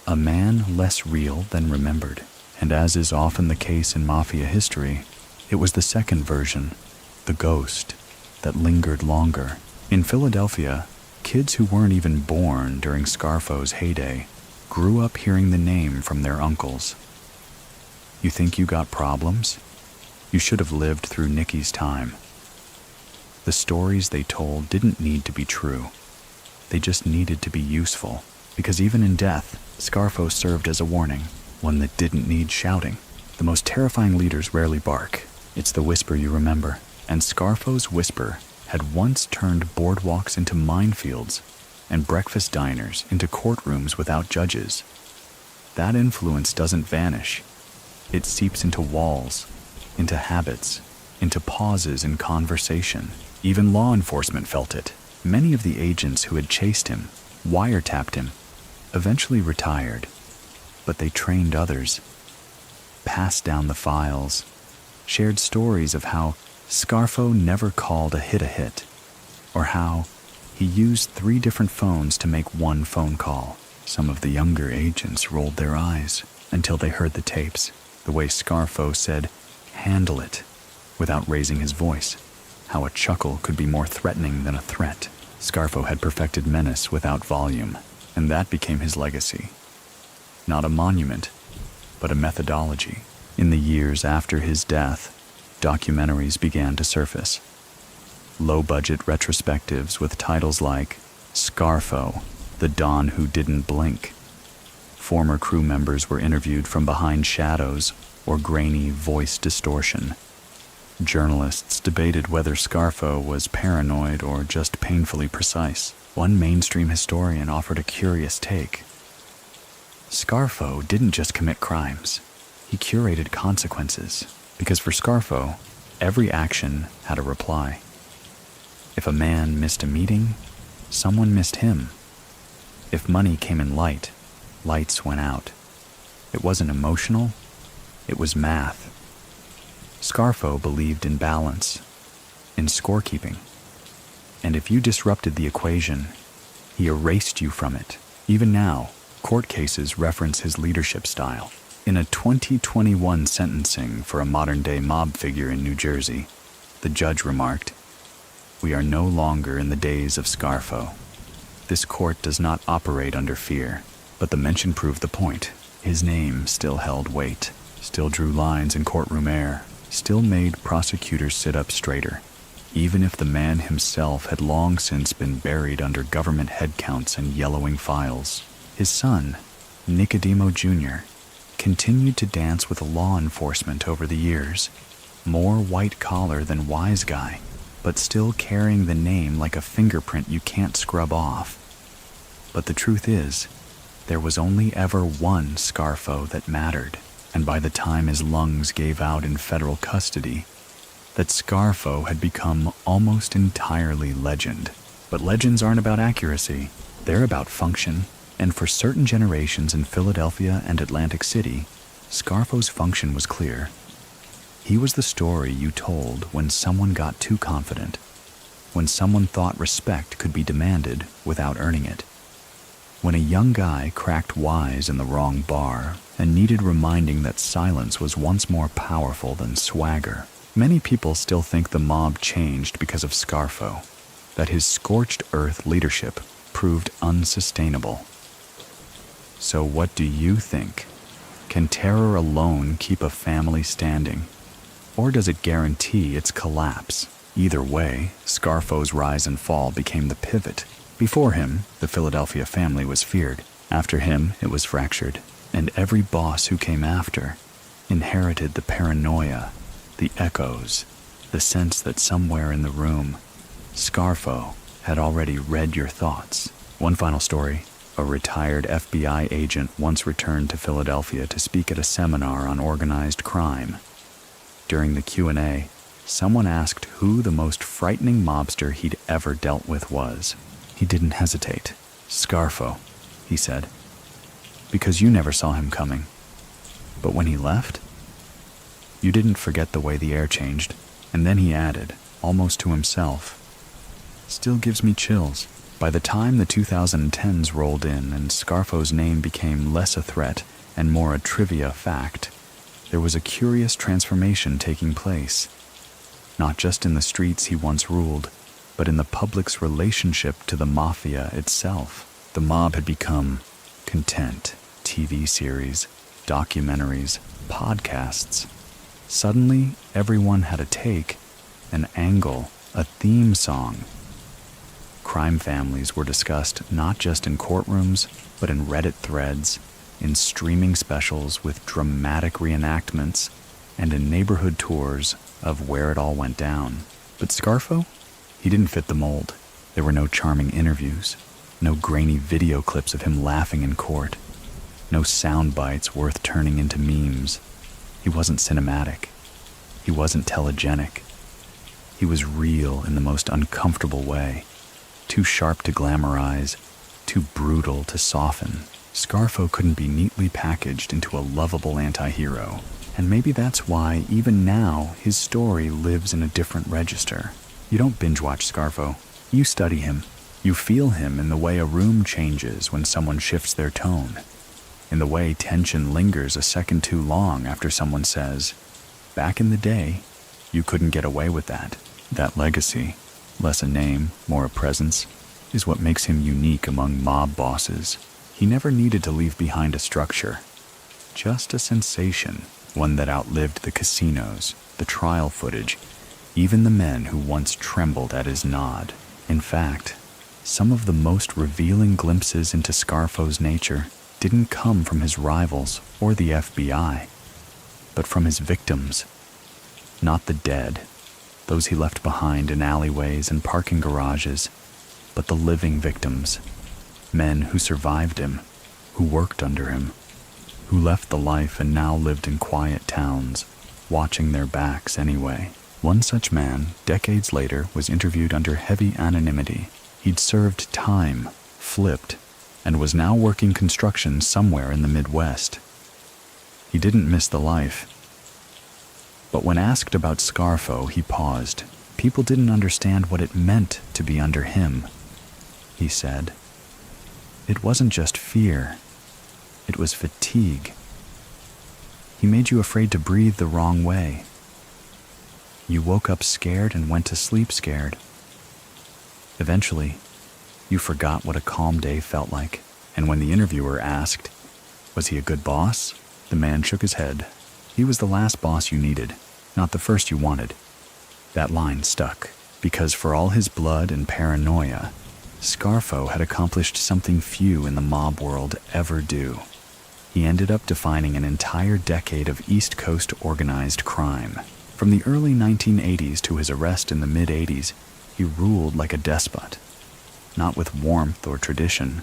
A man less real than remembered, and as is often the case in mafia history, it was the second version, the ghost, that lingered longer. In Philadelphia, kids who weren't even born during Scarfo's heyday grew up hearing the name from their uncles. You think you got problems? You should have lived through Nicky's time. The stories they told didn't need to be true. They just needed to be useful, because even in death, Scarfo served as a warning, one that didn't need shouting. The most terrifying leaders rarely bark. It's the whisper you remember. And Scarfo's whisper had once turned boardwalks into minefields and breakfast diners into courtrooms without judges. That influence doesn't vanish. It seeps into walls, into habits, into pauses in conversation. Even law enforcement felt it. Many of the agents who had chased him, wiretapped him, eventually retired, but they trained others, passed down the files, shared stories of how Scarfo never called a hit, or how he used 3 different phones to make one phone call. Some of the younger agents rolled their eyes until they heard the tapes, the way Scarfo said, "Handle it," without raising his voice. How a chuckle could be more threatening than a threat. Scarfo had perfected menace without volume, and that became his legacy. Not a monument, but a methodology. In the years after his death, documentaries began to surface. Low-budget retrospectives with titles like Scarfo, the Don Who Didn't Blink. Former crew members were interviewed from behind shadows or grainy voice distortion. Journalists debated whether Scarfo was paranoid or just painfully precise. One mainstream historian offered a curious take. Scarfo didn't just commit crimes. He curated consequences, because for Scarfo, every action had a reply. If a man missed a meeting, someone missed him. If money came in light, lights went out. It wasn't emotional, it was math. Scarfo believed in balance, in scorekeeping. And if you disrupted the equation, he erased you from it. Even now, court cases reference his leadership style. In a 2021 sentencing for a modern-day mob figure in New Jersey, the judge remarked, "We are no longer in the days of Scarfo. This court does not operate under fear." But the mention proved the point. His name still held weight, still drew lines in courtroom air, still made prosecutors sit up straighter, even if the man himself had long since been buried under government headcounts and yellowing files. His son, Nicodemo Jr., continued to dance with law enforcement over the years, more white-collar than wise guy, but still carrying the name like a fingerprint you can't scrub off. But the truth is, there was only ever one Scarfo that mattered, and by the time his lungs gave out in federal custody, that Scarfo had become almost entirely legend. But legends aren't about accuracy, they're about function. And for certain generations in Philadelphia and Atlantic City, Scarfo's function was clear. He was the story you told when someone got too confident, when someone thought respect could be demanded without earning it, when a young guy cracked wise in the wrong bar and needed reminding that silence was once more powerful than swagger. Many people still think the mob changed because of Scarfo, that his scorched earth leadership proved unsustainable. So what do you think? Can terror alone keep a family standing? Or does it guarantee its collapse? Either way, Scarfo's rise and fall became the pivot. Before him, the Philadelphia family was feared. After him, it was fractured. And every boss who came after inherited the paranoia, the echoes, the sense that somewhere in the room, Scarfo had already read your thoughts. One final story. A retired FBI agent once returned to Philadelphia to speak at a seminar on organized crime. During the Q&A, someone asked who the most frightening mobster he'd ever dealt with was. He didn't hesitate. Scarfo, he said, because you never saw him coming. But when he left, you didn't forget the way the air changed. And then he added, almost to himself, still gives me chills. By the time the 2010s rolled in and Scarfo's name became less a threat and more a trivia fact, there was a curious transformation taking place. Not just in the streets he once ruled, but in the public's relationship to the mafia itself. The mob had become content. TV series, documentaries, podcasts. Suddenly, everyone had a take, an angle, a theme song. Crime families were discussed not just in courtrooms, but in Reddit threads, in streaming specials with dramatic reenactments, and in neighborhood tours of where it all went down. But Scarfo? He didn't fit the mold. There were no charming interviews, no grainy video clips of him laughing in court, no sound bites worth turning into memes. He wasn't cinematic. He wasn't telegenic. He was real in the most uncomfortable way. Too sharp to glamorize, too brutal to soften. Scarfo couldn't be neatly packaged into a lovable anti-hero. And maybe that's why, even now, his story lives in a different register. You don't binge-watch Scarfo. You study him. You feel him in the way a room changes when someone shifts their tone, in the way tension lingers a second too long after someone says, back in the day, you couldn't get away with that. That legacy, less a name, more a presence, is what makes him unique among mob bosses. He never needed to leave behind a structure, just a sensation, one that outlived the casinos, the trial footage, even the men who once trembled at his nod. In fact, some of the most revealing glimpses into Scarfo's nature didn't come from his rivals or the FBI, but from his victims. Not the dead, those he left behind in alleyways and parking garages, but the living victims, men who survived him, who worked under him, who left the life and now lived in quiet towns, watching their backs anyway. One such man, decades later, was interviewed under heavy anonymity. He'd served time, flipped, and was now working construction somewhere in the Midwest. He didn't miss the life. But when asked about Scarfo, he paused. People didn't understand what it meant to be under him. He said, it wasn't just fear. It was fatigue. He made you afraid to breathe the wrong way. You woke up scared and went to sleep scared. Eventually, you forgot what a calm day felt like. And when the interviewer asked, was he a good boss? The man shook his head. He was the last boss you needed, not the first you wanted. That line stuck, because for all his blood and paranoia, Scarfo had accomplished something few in the mob world ever do. He ended up defining an entire decade of East Coast organized crime. From the early 1980s to his arrest in the mid-80s, he ruled like a despot, not with warmth or tradition,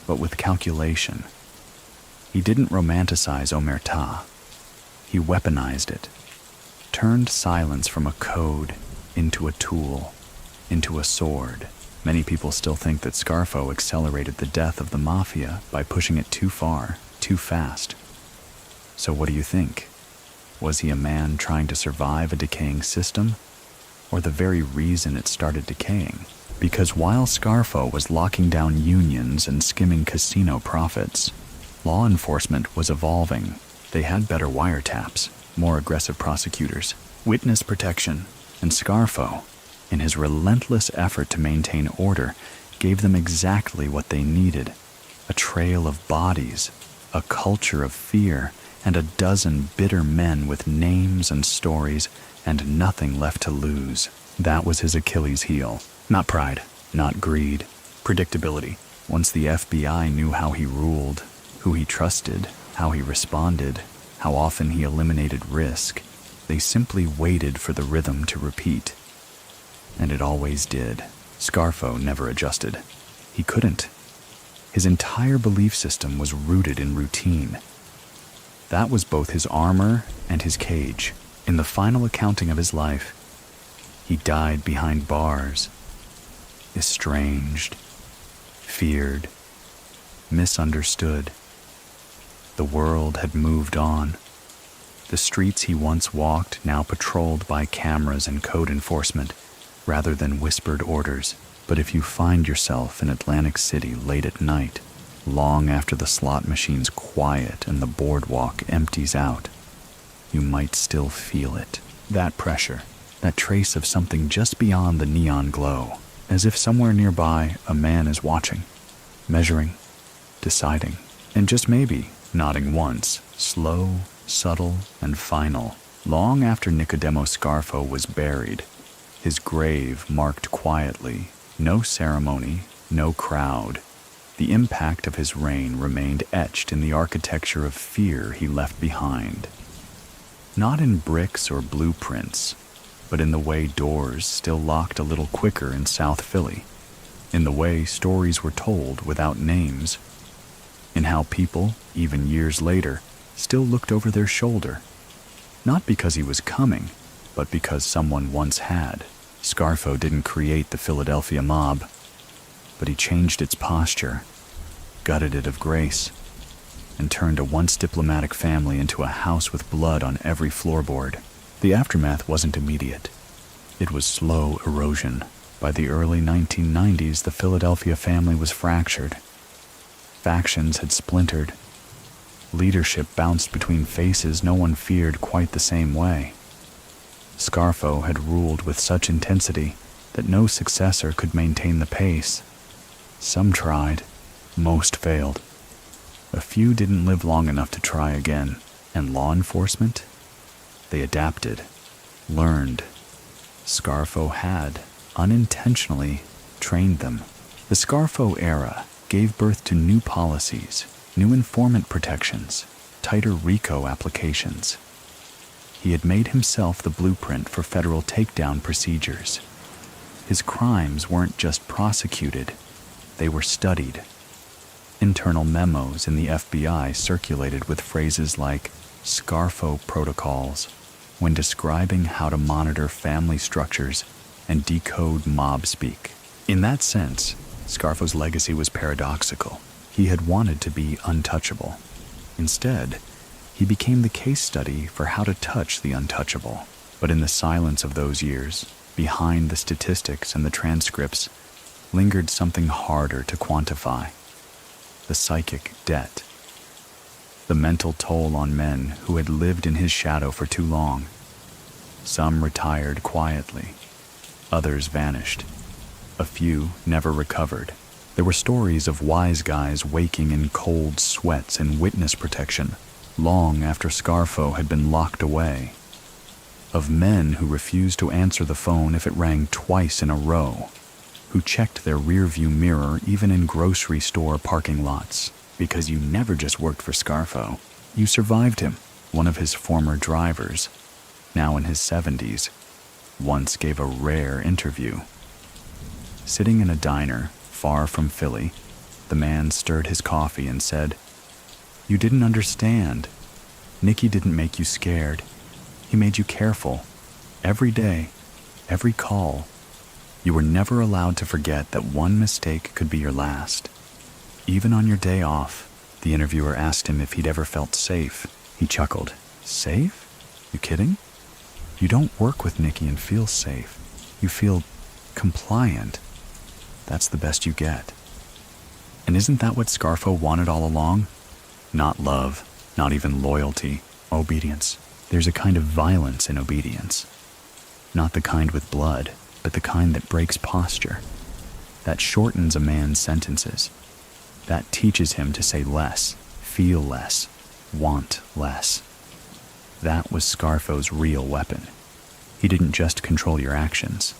but with calculation. He didn't romanticize omerta. He weaponized it, turned silence from a code into a tool, into a sword. Many people still think that Scarfo accelerated the death of the mafia by pushing it too far, too fast. So what do you think? Was he a man trying to survive a decaying system, or the very reason it started decaying? Because while Scarfo was locking down unions and skimming casino profits, law enforcement was evolving. They had better wiretaps, more aggressive prosecutors, witness protection, and Scarfo, in his relentless effort to maintain order, gave them exactly what they needed: a trail of bodies, a culture of fear, and a dozen bitter men with names and stories and nothing left to lose. That was his Achilles heel. Not pride, not greed, predictability. Once the FBI knew how he ruled, who he trusted, how he responded, how often he eliminated risk, they simply waited for the rhythm to repeat. And it always did. Scarfo never adjusted. He couldn't. His entire belief system was rooted in routine. That was both his armor and his cage. In the final accounting of his life, he died behind bars, estranged, feared, misunderstood. The world had moved on. The streets he once walked now patrolled by cameras and code enforcement rather than whispered orders. But if you find yourself in Atlantic City late at night, long after the slot machines quiet and the boardwalk empties out, you might still feel it. That pressure, that trace of something just beyond the neon glow, as if somewhere nearby a man is watching, measuring, deciding, and just maybe nodding once, slow, subtle, and final. Long after Nicodemo Scarfo was buried, his grave marked quietly, no ceremony, no crowd. The impact of his reign remained etched in the architecture of fear he left behind. Not in bricks or blueprints, but in the way doors still locked a little quicker in South Philly, in the way stories were told without names, in how people, even years later, still looked over their shoulder, not because he was coming, but because someone once had. Scarfo didn't create the Philadelphia mob, but he changed its posture, gutted it of grace, and turned a once diplomatic family into a house with blood on every floorboard. The aftermath wasn't immediate. It was slow erosion. By the early 1990s, the Philadelphia family was fractured. Factions had splintered. Leadership bounced between faces no one feared quite the same way. Scarfo had ruled with such intensity that no successor could maintain the pace. Some tried, most failed. A few didn't live long enough to try again. And law enforcement? They adapted, learned. Scarfo had, unintentionally, trained them. The Scarfo era gave birth to new policies, new informant protections, tighter RICO applications. He had made himself the blueprint for federal takedown procedures. His crimes weren't just prosecuted, they were studied. Internal memos in the FBI circulated with phrases like Scarfo protocols when describing how to monitor family structures and decode mob speak. In that sense, Scarfo's legacy was paradoxical. He had wanted to be untouchable. Instead, he became the case study for how to touch the untouchable. But in the silence of those years, behind the statistics and the transcripts, lingered something harder to quantify: the psychic debt. The mental toll on men who had lived in his shadow for too long. Some retired quietly. Others vanished. A few never recovered. There were stories of wise guys waking in cold sweats in witness protection long after Scarfo had been locked away. Of men who refused to answer the phone if it rang twice in a row, who checked their rearview mirror even in grocery store parking lots. Because you never just worked for Scarfo, you survived him. One of his former drivers, now in his 70s, once gave a rare interview. Sitting in a diner far from Philly, the man stirred his coffee and said, "You didn't understand. Nicky didn't make you scared. He made you careful. Every day, every call. You were never allowed to forget that one mistake could be your last." Even on your day off, the interviewer asked him if he'd ever felt safe. He chuckled. "Safe? You kidding? You don't work with Nicky and feel safe. You feel compliant. That's the best you get." And isn't that what Scarfo wanted all along? Not love, not even loyalty, obedience. There's a kind of violence in obedience. Not the kind with blood, but the kind that breaks posture. That shortens a man's sentences. That teaches him to say less, feel less, want less. That was Scarfo's real weapon. He didn't just control your actions.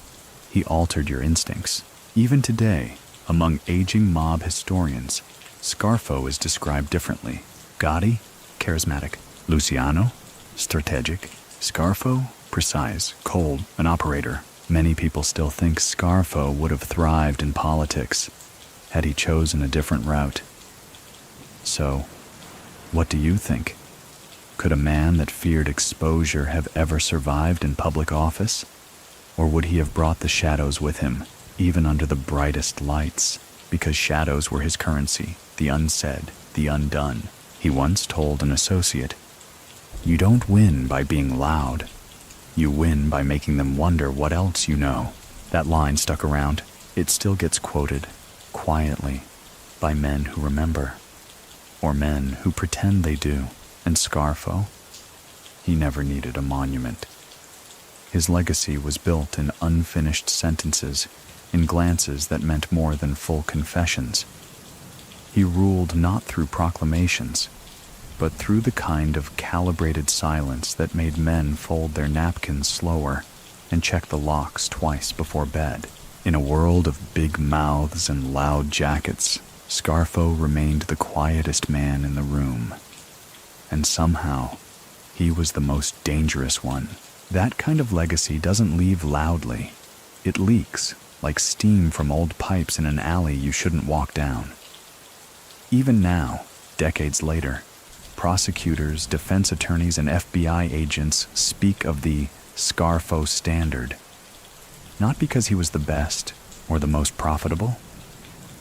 He altered your instincts. Even today, among aging mob historians, Scarfo is described differently. Gotti, charismatic. Luciano, strategic. Scarfo, precise, cold, an operator. Many people still think Scarfo would have thrived in politics had he chosen a different route. So, what do you think? Could a man that feared exposure have ever survived in public office? Or would he have brought the shadows with him, even under the brightest lights? Because shadows were his currency, the unsaid, the undone. He once told an associate, "You don't win by being loud. You win by making them wonder what else you know." That line stuck around. It still gets quoted, quietly, by men who remember, or men who pretend they do. And Scarfo, he never needed a monument. His legacy was built in unfinished sentences, in glances that meant more than full confessions. He ruled not through proclamations, but through the kind of calibrated silence that made men fold their napkins slower and check the locks twice before bed. In a world of big mouths and loud jackets, Scarfo remained the quietest man in the room. And somehow, he was the most dangerous one. That kind of legacy doesn't leave loudly. It leaks, like steam from old pipes in an alley you shouldn't walk down. Even now, decades later, prosecutors, defense attorneys, and FBI agents speak of the Scarfo standard. Not because he was the best or the most profitable,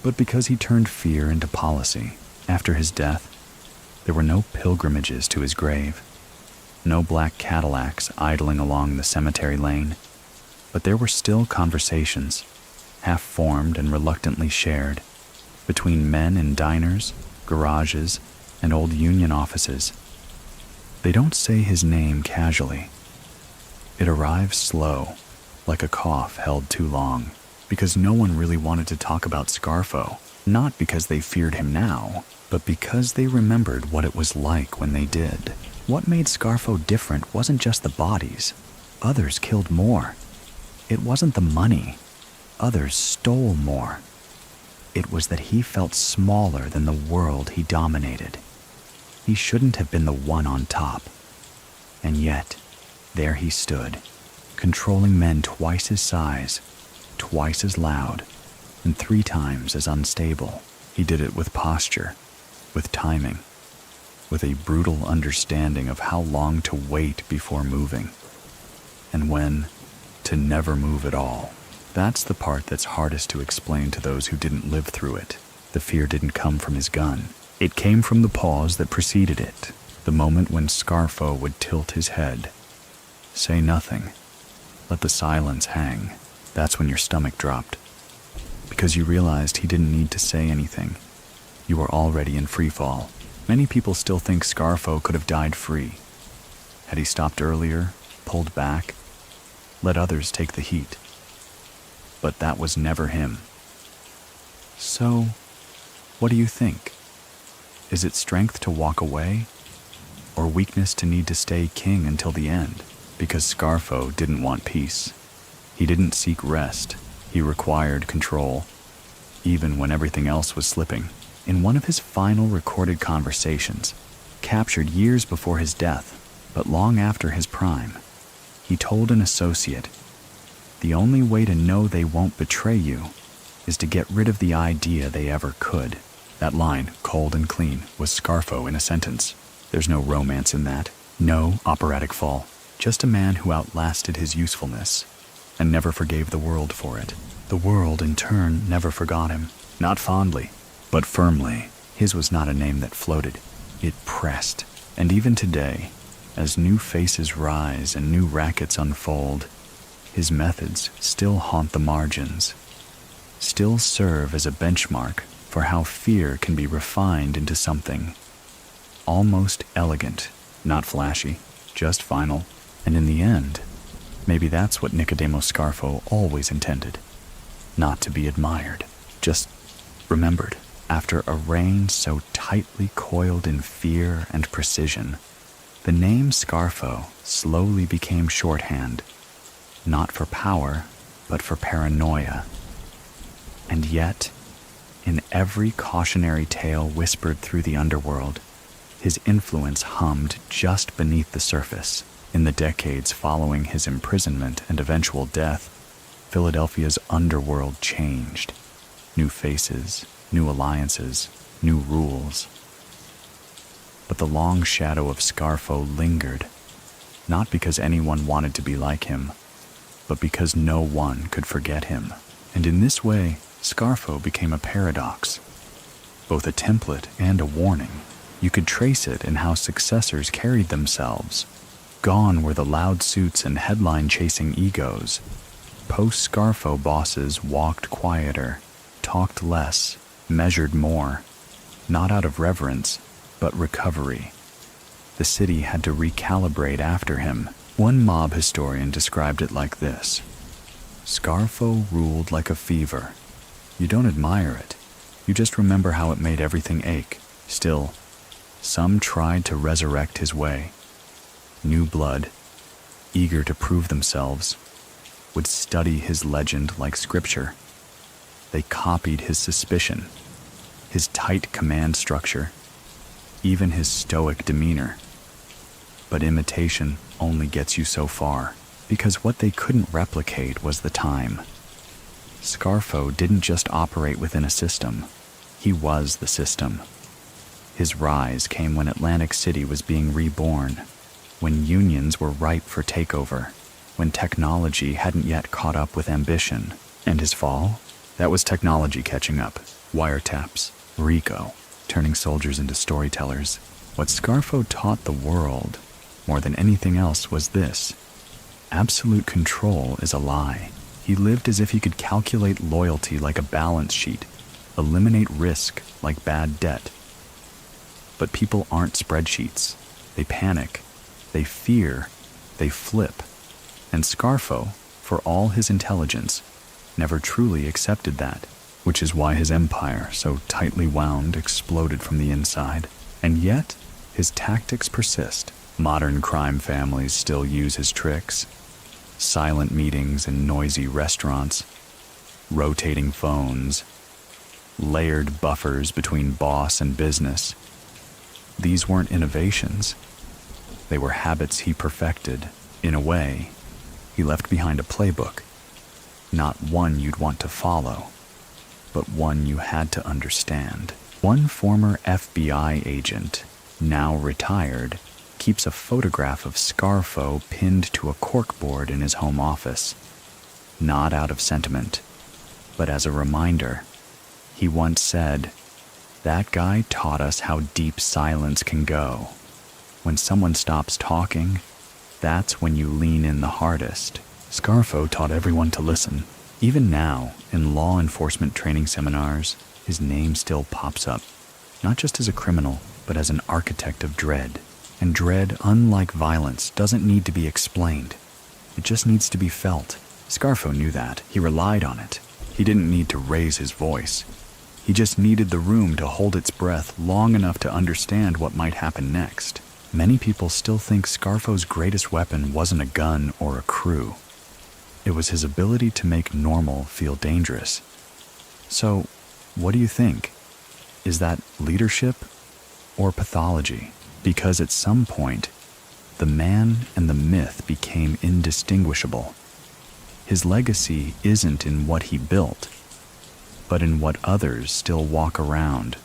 but because he turned fear into policy. After his death, there were no pilgrimages to his grave, no black Cadillacs idling along the cemetery lane, but there were still conversations, half-formed and reluctantly shared, between men in diners, garages, and old union offices. They don't say his name casually. It arrives slow, like a cough held too long, because no one really wanted to talk about Scarfo, not because they feared him now, but because they remembered what it was like when they did. What made Scarfo different wasn't just the bodies. Others killed more. It wasn't the money. Others stole more. It was that he felt smaller than the world he dominated. He shouldn't have been the one on top. And yet, there he stood, controlling men twice his size, twice as loud, and 3 times as unstable. He did it with posture, with timing, with a brutal understanding of how long to wait before moving, and when to never move at all. That's the part that's hardest to explain to those who didn't live through it. The fear didn't come from his gun. It came from the pause that preceded it, the moment when Scarfo would tilt his head, say nothing, let the silence hang. That's when your stomach dropped, because you realized he didn't need to say anything. You were already in free fall. Many people still think Scarfo could have died free. Had he stopped earlier, pulled back, let others take the heat. But that was never him. So, what do you think? Is it strength to walk away, or weakness to need to stay king until the end? Because Scarfo didn't want peace. He didn't seek rest. He required control, even when everything else was slipping. In one of his final recorded conversations, captured years before his death, but long after his prime, he told an associate, "The only way to know they won't betray you is to get rid of the idea they ever could." That line, cold and clean, was Scarfo in a sentence. There's no romance in that, no operatic fall, just a man who outlasted his usefulness and never forgave the world for it. The world, in turn, never forgot him. Not fondly, but firmly. His was not a name that floated. It pressed. And even today, as new faces rise and new rackets unfold, his methods still haunt the margins, still serve as a benchmark for how fear can be refined into something almost elegant, not flashy, just final. And in the end, maybe that's what Nicodemo Scarfo always intended. Not to be admired, just remembered. After a reign so tightly coiled in fear and precision, the name Scarfo slowly became shorthand, not for power, but for paranoia. And yet, in every cautionary tale whispered through the underworld, his influence hummed just beneath the surface. In the decades following his imprisonment and eventual death, Philadelphia's underworld changed. New faces, new alliances, new rules. But the long shadow of Scarfo lingered, not because anyone wanted to be like him, but because no one could forget him. And in this way, Scarfo became a paradox, both a template and a warning. You could trace it in how successors carried themselves. Gone were the loud suits and headline-chasing egos. Post-Scarfo bosses walked quieter, talked less, measured more, not out of reverence, but recovery. The city had to recalibrate after him. One mob historian described it like this: Scarfo ruled like a fever. You don't admire it. You just remember how it made everything ache. Still, some tried to resurrect his way. New blood, eager to prove themselves, would study his legend like scripture. They copied his suspicion, his tight command structure, even his stoic demeanor. But imitation only gets you so far, because what they couldn't replicate was the time. Scarfo didn't just operate within a system, he was the system. His rise came when Atlantic City was being reborn, when unions were ripe for takeover, when technology hadn't yet caught up with ambition. And his fall? That was technology catching up. Wiretaps, RICO, turning soldiers into storytellers. What Scarfo taught the world, more than anything else, was this: absolute control is a lie. He lived as if he could calculate loyalty like a balance sheet, eliminate risk like bad debt. But people aren't spreadsheets. They panic, they fear, they flip. And Scarfo, for all his intelligence, never truly accepted that, which is why his empire, so tightly wound, exploded from the inside. And yet, his tactics persist. Modern crime families still use his tricks. Silent meetings in noisy restaurants, rotating phones, layered buffers between boss and business. These weren't innovations. They were habits he perfected. In a way, he left behind a playbook, not one you'd want to follow, but one you had to understand. One former FBI agent, now retired, keeps a photograph of Scarfo pinned to a corkboard in his home office. Not out of sentiment, but as a reminder. He once said, "That guy taught us how deep silence can go. When someone stops talking, that's when you lean in the hardest." Scarfo taught everyone to listen. Even now, in law enforcement training seminars, his name still pops up, not just as a criminal, but as an architect of dread. And dread, unlike violence, doesn't need to be explained. It just needs to be felt. Scarfo knew that. He relied on it. He didn't need to raise his voice. He just needed the room to hold its breath long enough to understand what might happen next. Many people still think Scarfo's greatest weapon wasn't a gun or a crew. It was his ability to make normal feel dangerous. So, what do you think? Is that leadership or pathology? Because at some point, the man and the myth became indistinguishable. His legacy isn't in what he built, but in what others still walk around,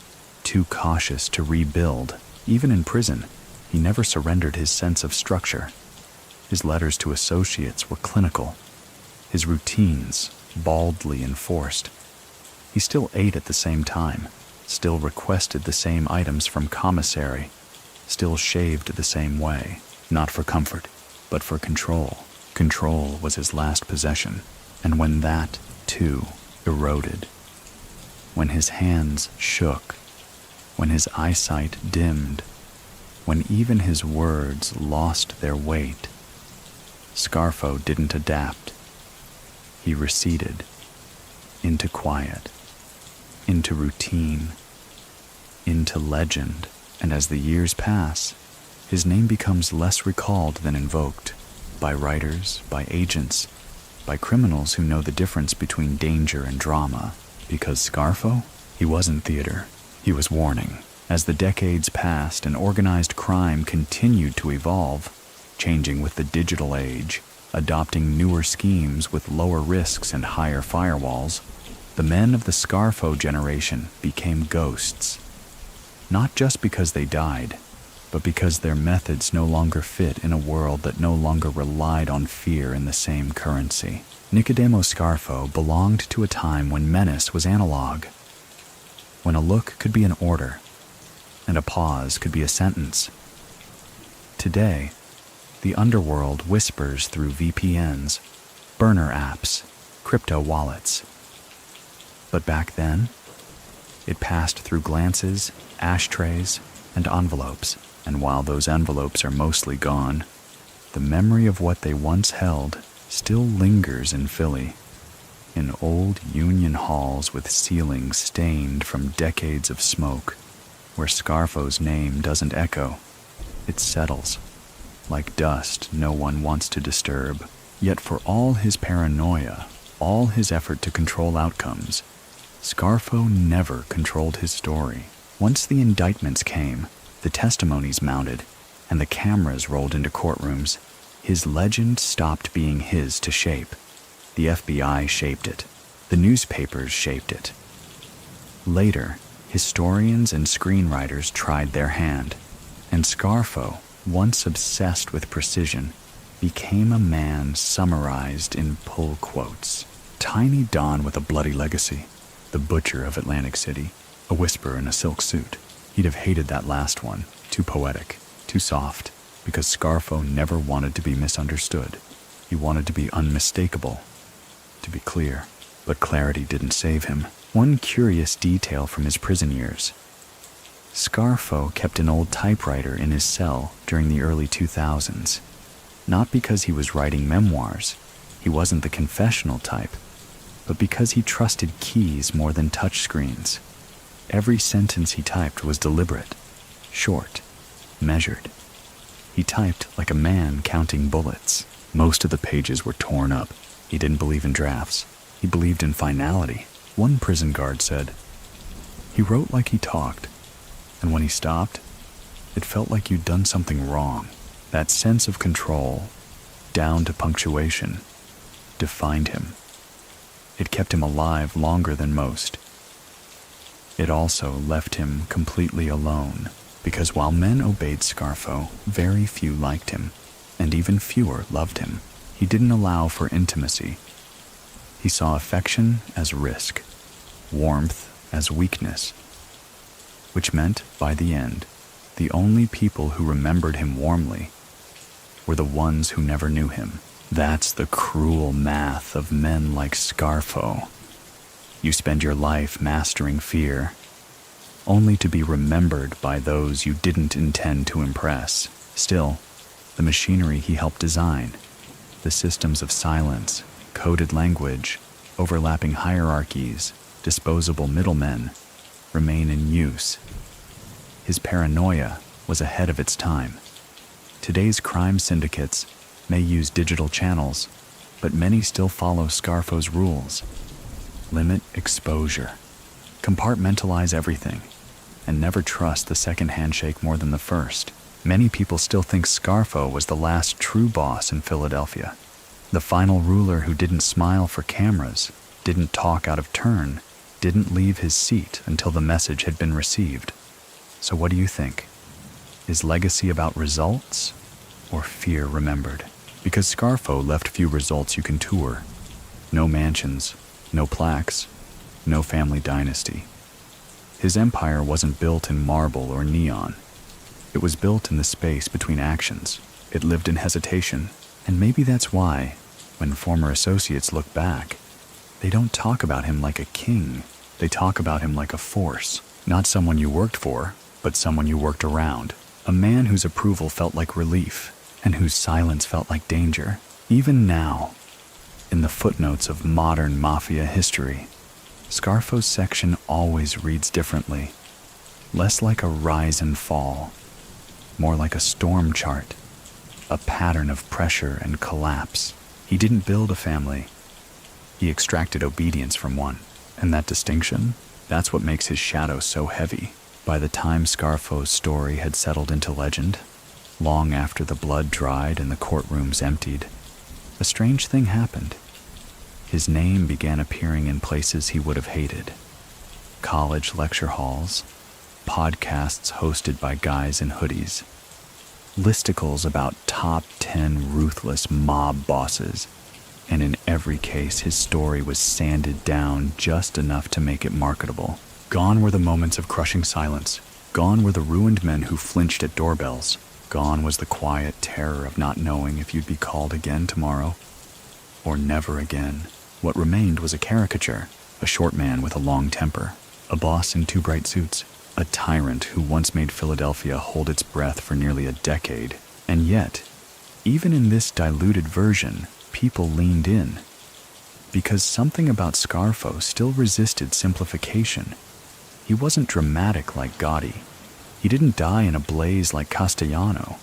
too cautious to rebuild. Even in prison, he never surrendered his sense of structure. His letters to associates were clinical, his routines baldly enforced. He still ate at the same time, still requested the same items from commissary, still shaved the same way, not for comfort, but for control. Control was his last possession, and when that, too, eroded, when his hands shook, when his eyesight dimmed, when even his words lost their weight, Scarfo didn't adapt. He receded into quiet, into routine, into legend. And as the years pass, his name becomes less recalled than invoked, by writers, by agents, by criminals who know the difference between danger and drama. Because Scarfo, he wasn't theater, he was warning. As the decades passed and organized crime continued to evolve, changing with the digital age, adopting newer schemes with lower risks and higher firewalls, the men of the Scarfo generation became ghosts. Not just because they died, but because their methods no longer fit in a world that no longer relied on fear in the same currency. Nicodemo Scarfo belonged to a time when menace was analog, when a look could be an order, and a pause could be a sentence. Today, the underworld whispers through VPNs, burner apps, crypto wallets. But back then, it passed through glances, ashtrays, and envelopes. And while those envelopes are mostly gone, the memory of what they once held still lingers in Philly, in old Union halls with ceilings stained from decades of smoke, where Scarfo's name doesn't echo, it settles, like dust no one wants to disturb. Yet for all his paranoia, all his effort to control outcomes, Scarfo never controlled his story. Once the indictments came, the testimonies mounted, and the cameras rolled into courtrooms, his legend stopped being his to shape. The FBI shaped it. The newspapers shaped it. Later, historians and screenwriters tried their hand, and Scarfo, once obsessed with precision, became a man summarized in pull quotes. Tiny Don with a bloody legacy, the butcher of Atlantic City, a whisper in a silk suit. He'd have hated that last one, too poetic, too soft, because Scarfo never wanted to be misunderstood. He wanted to be unmistakable, to be clear. But clarity didn't save him. One curious detail from his prison years. Scarfo kept an old typewriter in his cell during the early 2000s. Not because he was writing memoirs, he wasn't the confessional type, but because he trusted keys more than touchscreens. Every sentence he typed was deliberate, short, measured. He typed like a man counting bullets. Most of the pages were torn up. He didn't believe in drafts. He believed in finality. One prison guard said, "He wrote like he talked, and when he stopped, it felt like you'd done something wrong." That sense of control, down to punctuation, defined him. It kept him alive longer than most. It also left him completely alone, because while men obeyed Scarfo, very few liked him, and even fewer loved him. He didn't allow for intimacy. He saw affection as risk, warmth as weakness, which meant, by the end, the only people who remembered him warmly were the ones who never knew him. That's the cruel math of men like Scarfo. You spend your life mastering fear, only to be remembered by those you didn't intend to impress. Still, the machinery he helped design, the systems of silence, coded language, overlapping hierarchies, disposable middlemen, remain in use. His paranoia was ahead of its time. Today's crime syndicates may use digital channels, but many still follow Scarfo's rules. Limit exposure, compartmentalize everything, and never trust the second handshake more than the first. Many people still think Scarfo was the last true boss in Philadelphia, the final ruler who didn't smile for cameras, didn't talk out of turn, didn't leave his seat until the message had been received. So what do you think? Is legacy about results or fear remembered? Because Scarfo left few results you can tour. No mansions, no plaques, no family dynasty. His empire wasn't built in marble or neon. It was built in the space between actions. It lived in hesitation, and maybe that's why, when former associates look back, they don't talk about him like a king. They talk about him like a force. Not someone you worked for, but someone you worked around. A man whose approval felt like relief, and whose silence felt like danger. Even now, in the footnotes of modern mafia history, Scarfo's section always reads differently. Less like a rise and fall, more like a storm chart, a pattern of pressure and collapse. He didn't build a family, He extracted obedience from one. And that distinction, that's what makes his shadow so heavy. By the time Scarfo's story had settled into legend, long after the blood dried and the courtrooms emptied, a strange thing happened. His name began appearing in places he would have hated. College lecture halls, podcasts hosted by guys in hoodies, listicles about top 10 ruthless mob bosses, and in every case his story was sanded down just enough to make it marketable. Gone were the moments of crushing silence. Gone were the ruined men who flinched at doorbells. Gone was the quiet terror of not knowing if you'd be called again tomorrow, or never again. What remained was a caricature, a short man with a long temper, a boss in 2 bright suits, a tyrant who once made Philadelphia hold its breath for nearly a decade. And yet, even in this diluted version, people leaned in, because something about Scarfo still resisted simplification. He wasn't dramatic like Gotti. He didn't die in a blaze like Castellano.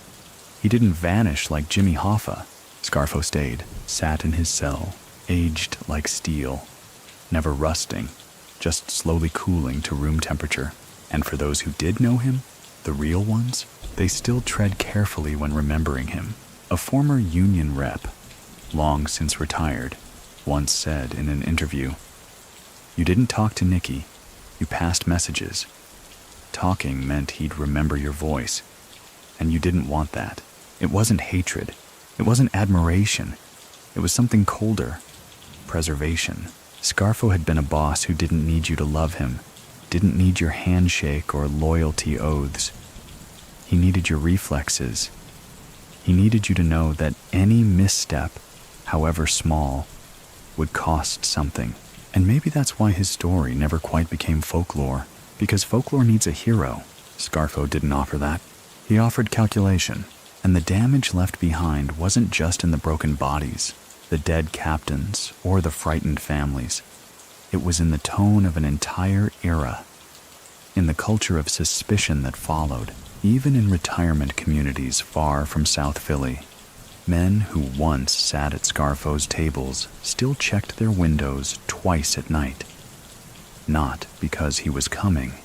He didn't vanish like Jimmy Hoffa. Scarfo stayed, sat in his cell, aged like steel, never rusting, just slowly cooling to room temperature. And for those who did know him, the real ones, they still tread carefully when remembering him. A former union rep, long since retired, once said in an interview, "You didn't talk to Nicky, you passed messages. Talking meant he'd remember your voice, and you didn't want that. It wasn't hatred, it wasn't admiration, it was something colder, preservation." Scarfo had been a boss who didn't need you to love him, didn't need your handshake or loyalty oaths. He needed your reflexes. He needed you to know that any misstep, however small, would cost something. And maybe that's why his story never quite became folklore, because folklore needs a hero. Scarfo didn't offer that. He offered calculation, and the damage left behind wasn't just in the broken bodies, the dead captains, or the frightened families. It was in the tone of an entire era, in the culture of suspicion that followed, even in retirement communities far from South Philly. Men who once sat at Scarfo's tables still checked their windows twice at night. Not because he was coming,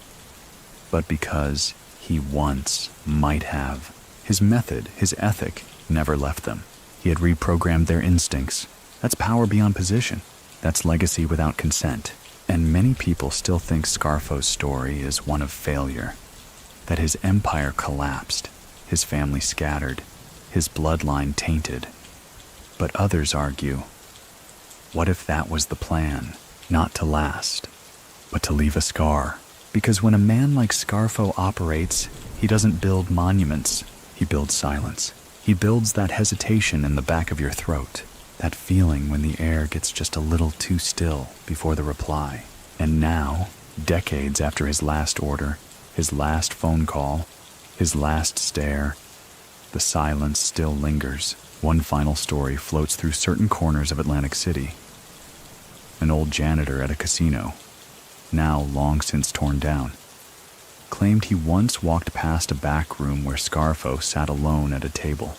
but because he once might have. His method, his ethic, never left them. He had reprogrammed their instincts. That's power beyond position. That's legacy without consent. And many people still think Scarfo's story is one of failure, that his empire collapsed, his family scattered, his bloodline tainted. But others argue, what if that was the plan? Not to last, but to leave a scar. Because when a man like Scarfo operates, he doesn't build monuments, he builds silence. He builds that hesitation in the back of your throat, that feeling when the air gets just a little too still before the reply. And now, decades after his last order, his last phone call, his last stare, the silence still lingers. One final story floats through certain corners of Atlantic City. An old janitor at a casino, now long since torn down, claimed he once walked past a back room where Scarfo sat alone at a table,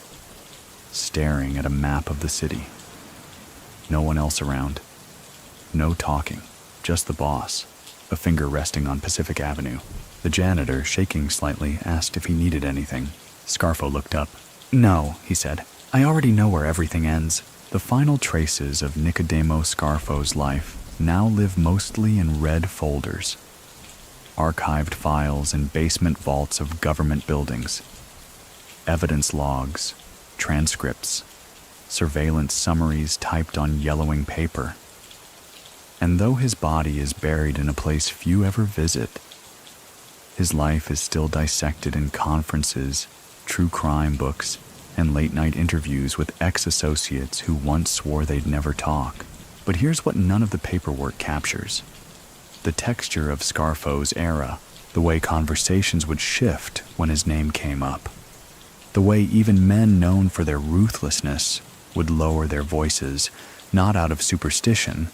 staring at a map of the city. No one else around. No talking, just the boss, a finger resting on Pacific Avenue. The janitor, shaking slightly, asked if he needed anything. Scarfo looked up. "No," he said. "I already know where everything ends." The final traces of Nicodemo Scarfo's life now live mostly in red folders, archived files in basement vaults of government buildings, evidence logs, transcripts, surveillance summaries typed on yellowing paper. And though his body is buried in a place few ever visit, his life is still dissected in conferences, true crime books, and late-night interviews with ex-associates who once swore they'd never talk. But here's what none of the paperwork captures: the texture of Scarfo's era, the way conversations would shift when his name came up, the way even men known for their ruthlessness would lower their voices, not out of superstition,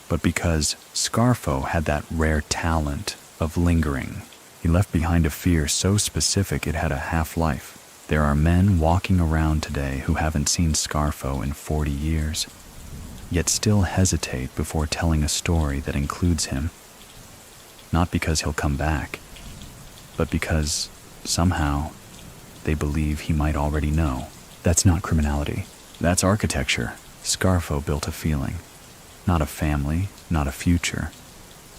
but because Scarfo had that rare talent of lingering. He left behind a fear so specific it had a half-life. There are men walking around today who haven't seen Scarfo in 40 years. yet still hesitate before telling a story that includes him. Not because he'll come back, but because, somehow, they believe he might already know. That's not criminality. That's architecture. Scarfo built a feeling. Not a family, not a future,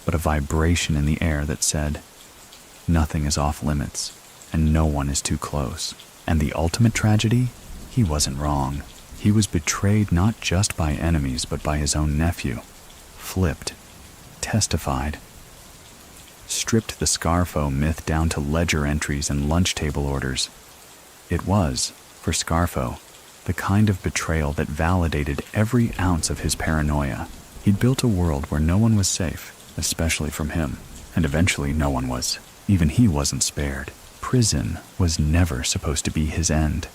but a vibration in the air that said, nothing is off limits, and no one is too close. And the ultimate tragedy? He wasn't wrong. He was betrayed not just by enemies, but by his own nephew. Flipped. Testified. Stripped the Scarfo myth down to ledger entries and lunch table orders. It was, for Scarfo, the kind of betrayal that validated every ounce of his paranoia. He'd built a world where no one was safe, especially from him, and eventually no one was. Even he wasn't spared. Prison was never supposed to be his end.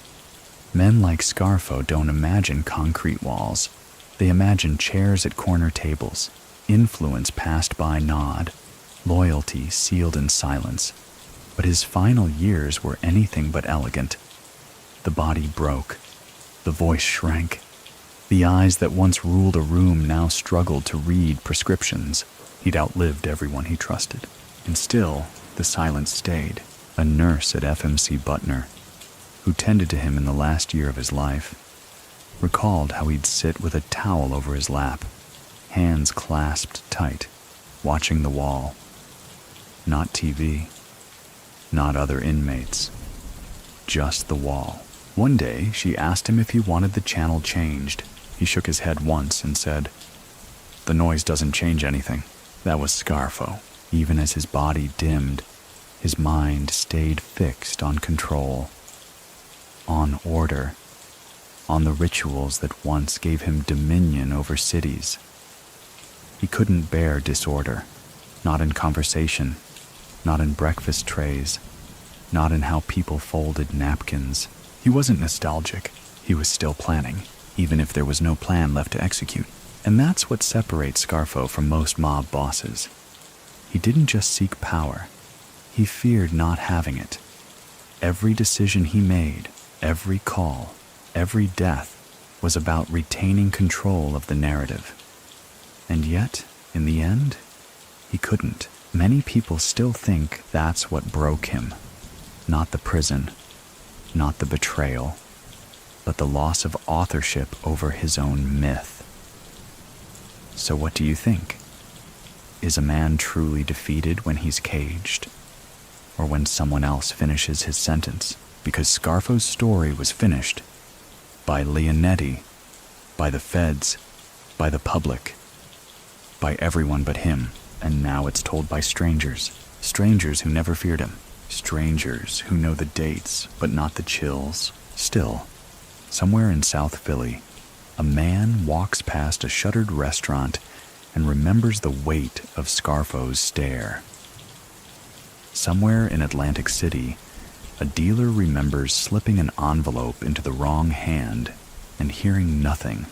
Men like Scarfo don't imagine concrete walls. They imagine chairs at corner tables, influence passed by nod, loyalty sealed in silence. But his final years were anything but elegant. The body broke. The voice shrank. The eyes that once ruled a room now struggled to read prescriptions. He'd outlived everyone he trusted. And still, the silence stayed. A nurse at FMC Butner, who tended to him in the last year of his life, recalled how he'd sit with a towel over his lap, hands clasped tight, watching the wall. Not TV, not other inmates, just the wall. One day, she asked him if he wanted the channel changed. He shook his head once and said, "The noise doesn't change anything." That was Scarfo. Even as his body dimmed, his mind stayed fixed on control, on order, on the rituals that once gave him dominion over cities. He couldn't bear disorder, not in conversation, not in breakfast trays, not in how people folded napkins. He wasn't nostalgic. He was still planning, even if there was no plan left to execute. And that's what separates Scarfo from most mob bosses. He didn't just seek power. He feared not having it. Every decision he made, every call, every death was about retaining control of the narrative. And yet, in the end, he couldn't. Many people still think that's what broke him. Not the prison, not the betrayal, but the loss of authorship over his own myth. So what do you think? Is a man truly defeated when he's caged? Or when someone else finishes his sentence? Because Scarfo's story was finished. By Leonetti, by the feds, by the public, by everyone but him. And now it's told by strangers. Strangers who never feared him. Strangers who know the dates, but not the chills. Still, somewhere in South Philly, a man walks past a shuttered restaurant and remembers the weight of Scarfo's stare. Somewhere in Atlantic City, a dealer remembers slipping an envelope into the wrong hand and hearing nothing.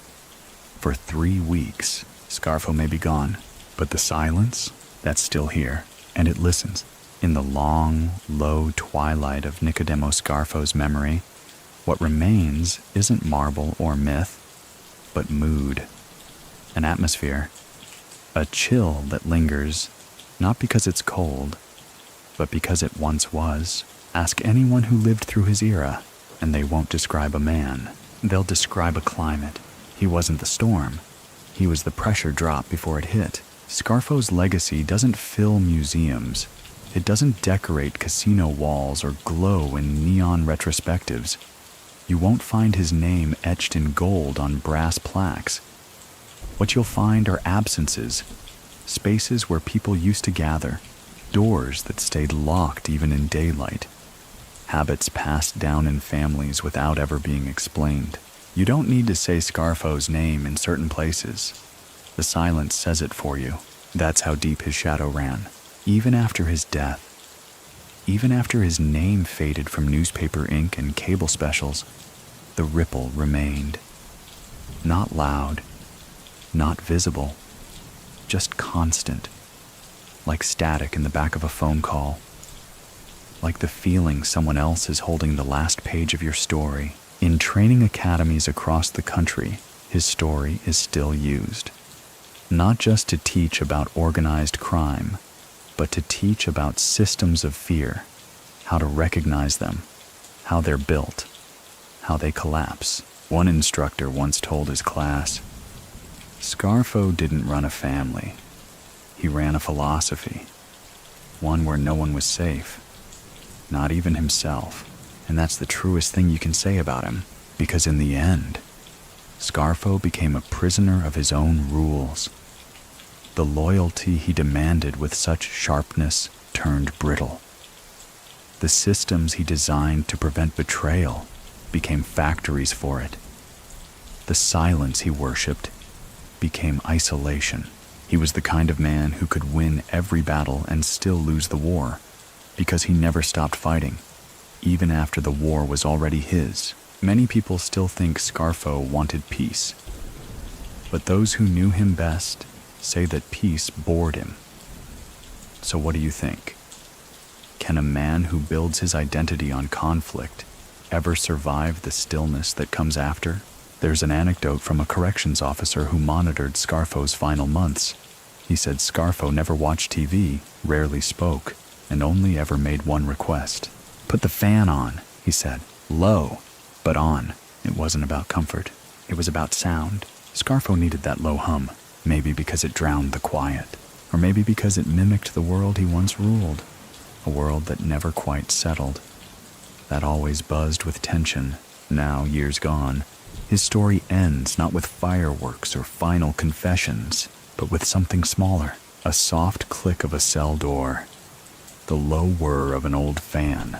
For 3 weeks, Scarfo may be gone, but the silence, that's still here, and it listens. In the long, low twilight of Nicodemo Scarfo's memory, what remains isn't marble or myth, but mood, an atmosphere, a chill that lingers, not because it's cold, but because it once was. Ask anyone who lived through his era, and they won't describe a man. They'll describe a climate. He wasn't the storm. He was the pressure drop before it hit. Scarfo's legacy doesn't fill museums. It doesn't decorate casino walls or glow in neon retrospectives. You won't find his name etched in gold on brass plaques. What you'll find are absences, spaces where people used to gather, doors that stayed locked even in daylight, habits passed down in families without ever being explained. You don't need to say Scarfo's name in certain places. The silence says it for you. That's how deep his shadow ran. Even after his death, even after his name faded from newspaper ink and cable specials, the ripple remained. Not loud, not visible, just constant, like static in the back of a phone call, like the feeling someone else is holding the last page of your story. In training academies across the country, his story is still used, not just to teach about organized crime, but to teach about systems of fear, how to recognize them, how they're built, how they collapse. One instructor once told his class, "Scarfo didn't run a family. He ran a philosophy, one where no one was safe, not even himself." And that's the truest thing you can say about him, because in the end, Scarfo became a prisoner of his own rules. The loyalty he demanded with such sharpness turned brittle. The systems he designed to prevent betrayal became factories for it. The silence he worshipped became isolation. He was the kind of man who could win every battle and still lose the war, because he never stopped fighting, even after the war was already his. Many people still think Scarfo wanted peace, but those who knew him best say that peace bored him. So what do you think? Can a man who builds his identity on conflict ever survive the stillness that comes after? There's an anecdote from a corrections officer who monitored Scarfo's final months. He said Scarfo never watched TV, rarely spoke, and only ever made one request. "Put the fan on," he said. "Low, but on." It wasn't about comfort. It was about sound. Scarfo needed that low hum, maybe because it drowned the quiet, or maybe because it mimicked the world he once ruled, a world that never quite settled, that always buzzed with tension. Now, years gone, his story ends not with fireworks or final confessions, but with something smaller, a soft click of a cell door, the low whir of an old fan,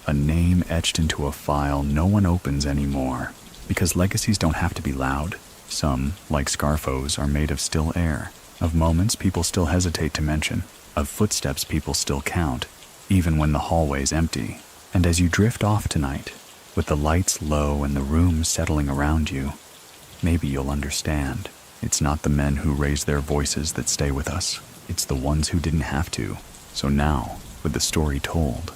a name etched into a file no one opens anymore, because legacies don't have to be loud. Some, like Scarfo's, are made of still air, of moments people still hesitate to mention, of footsteps people still count, even when the hallway's empty. And as you drift off tonight, with the lights low and the room settling around you, maybe you'll understand. It's not the men who raise their voices that stay with us. It's the ones who didn't have to. So now, with the story told,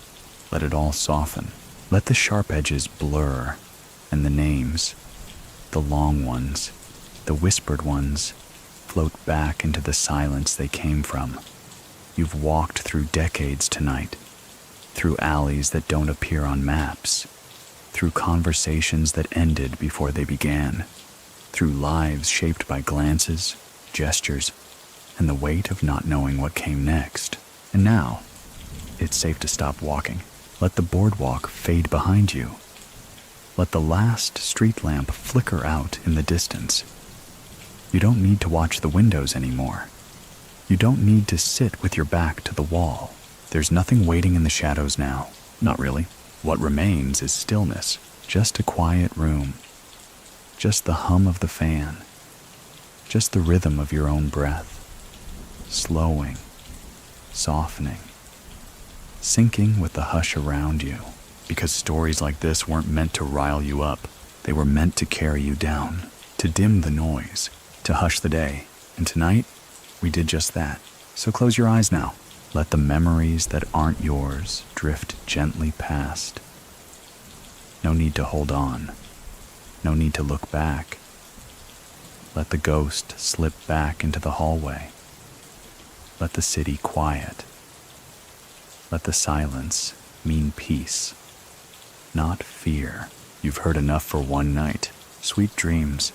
let it all soften. Let the sharp edges blur, and the names, the long ones, the whispered ones, float back into the silence they came from. You've walked through decades tonight, through alleys that don't appear on maps, through conversations that ended before they began, through lives shaped by glances, gestures, and the weight of not knowing what came next. And now, it's safe to stop walking. Let the boardwalk fade behind you. Let the last street lamp flicker out in the distance. You don't need to watch the windows anymore. You don't need to sit with your back to the wall. There's nothing waiting in the shadows now. Not really. What remains is stillness, just a quiet room, just the hum of the fan, just the rhythm of your own breath, slowing, softening, sinking with the hush around you, because stories like this weren't meant to rile you up. They were meant to carry you down, to dim the noise, to hush the day. And tonight, we did just that. So close your eyes now. Let the memories that aren't yours drift gently past. No need to hold on. No need to look back. Let the ghost slip back into the hallway. Let the city quiet. Let the silence mean peace, not fear. You've heard enough for one night. Sweet dreams.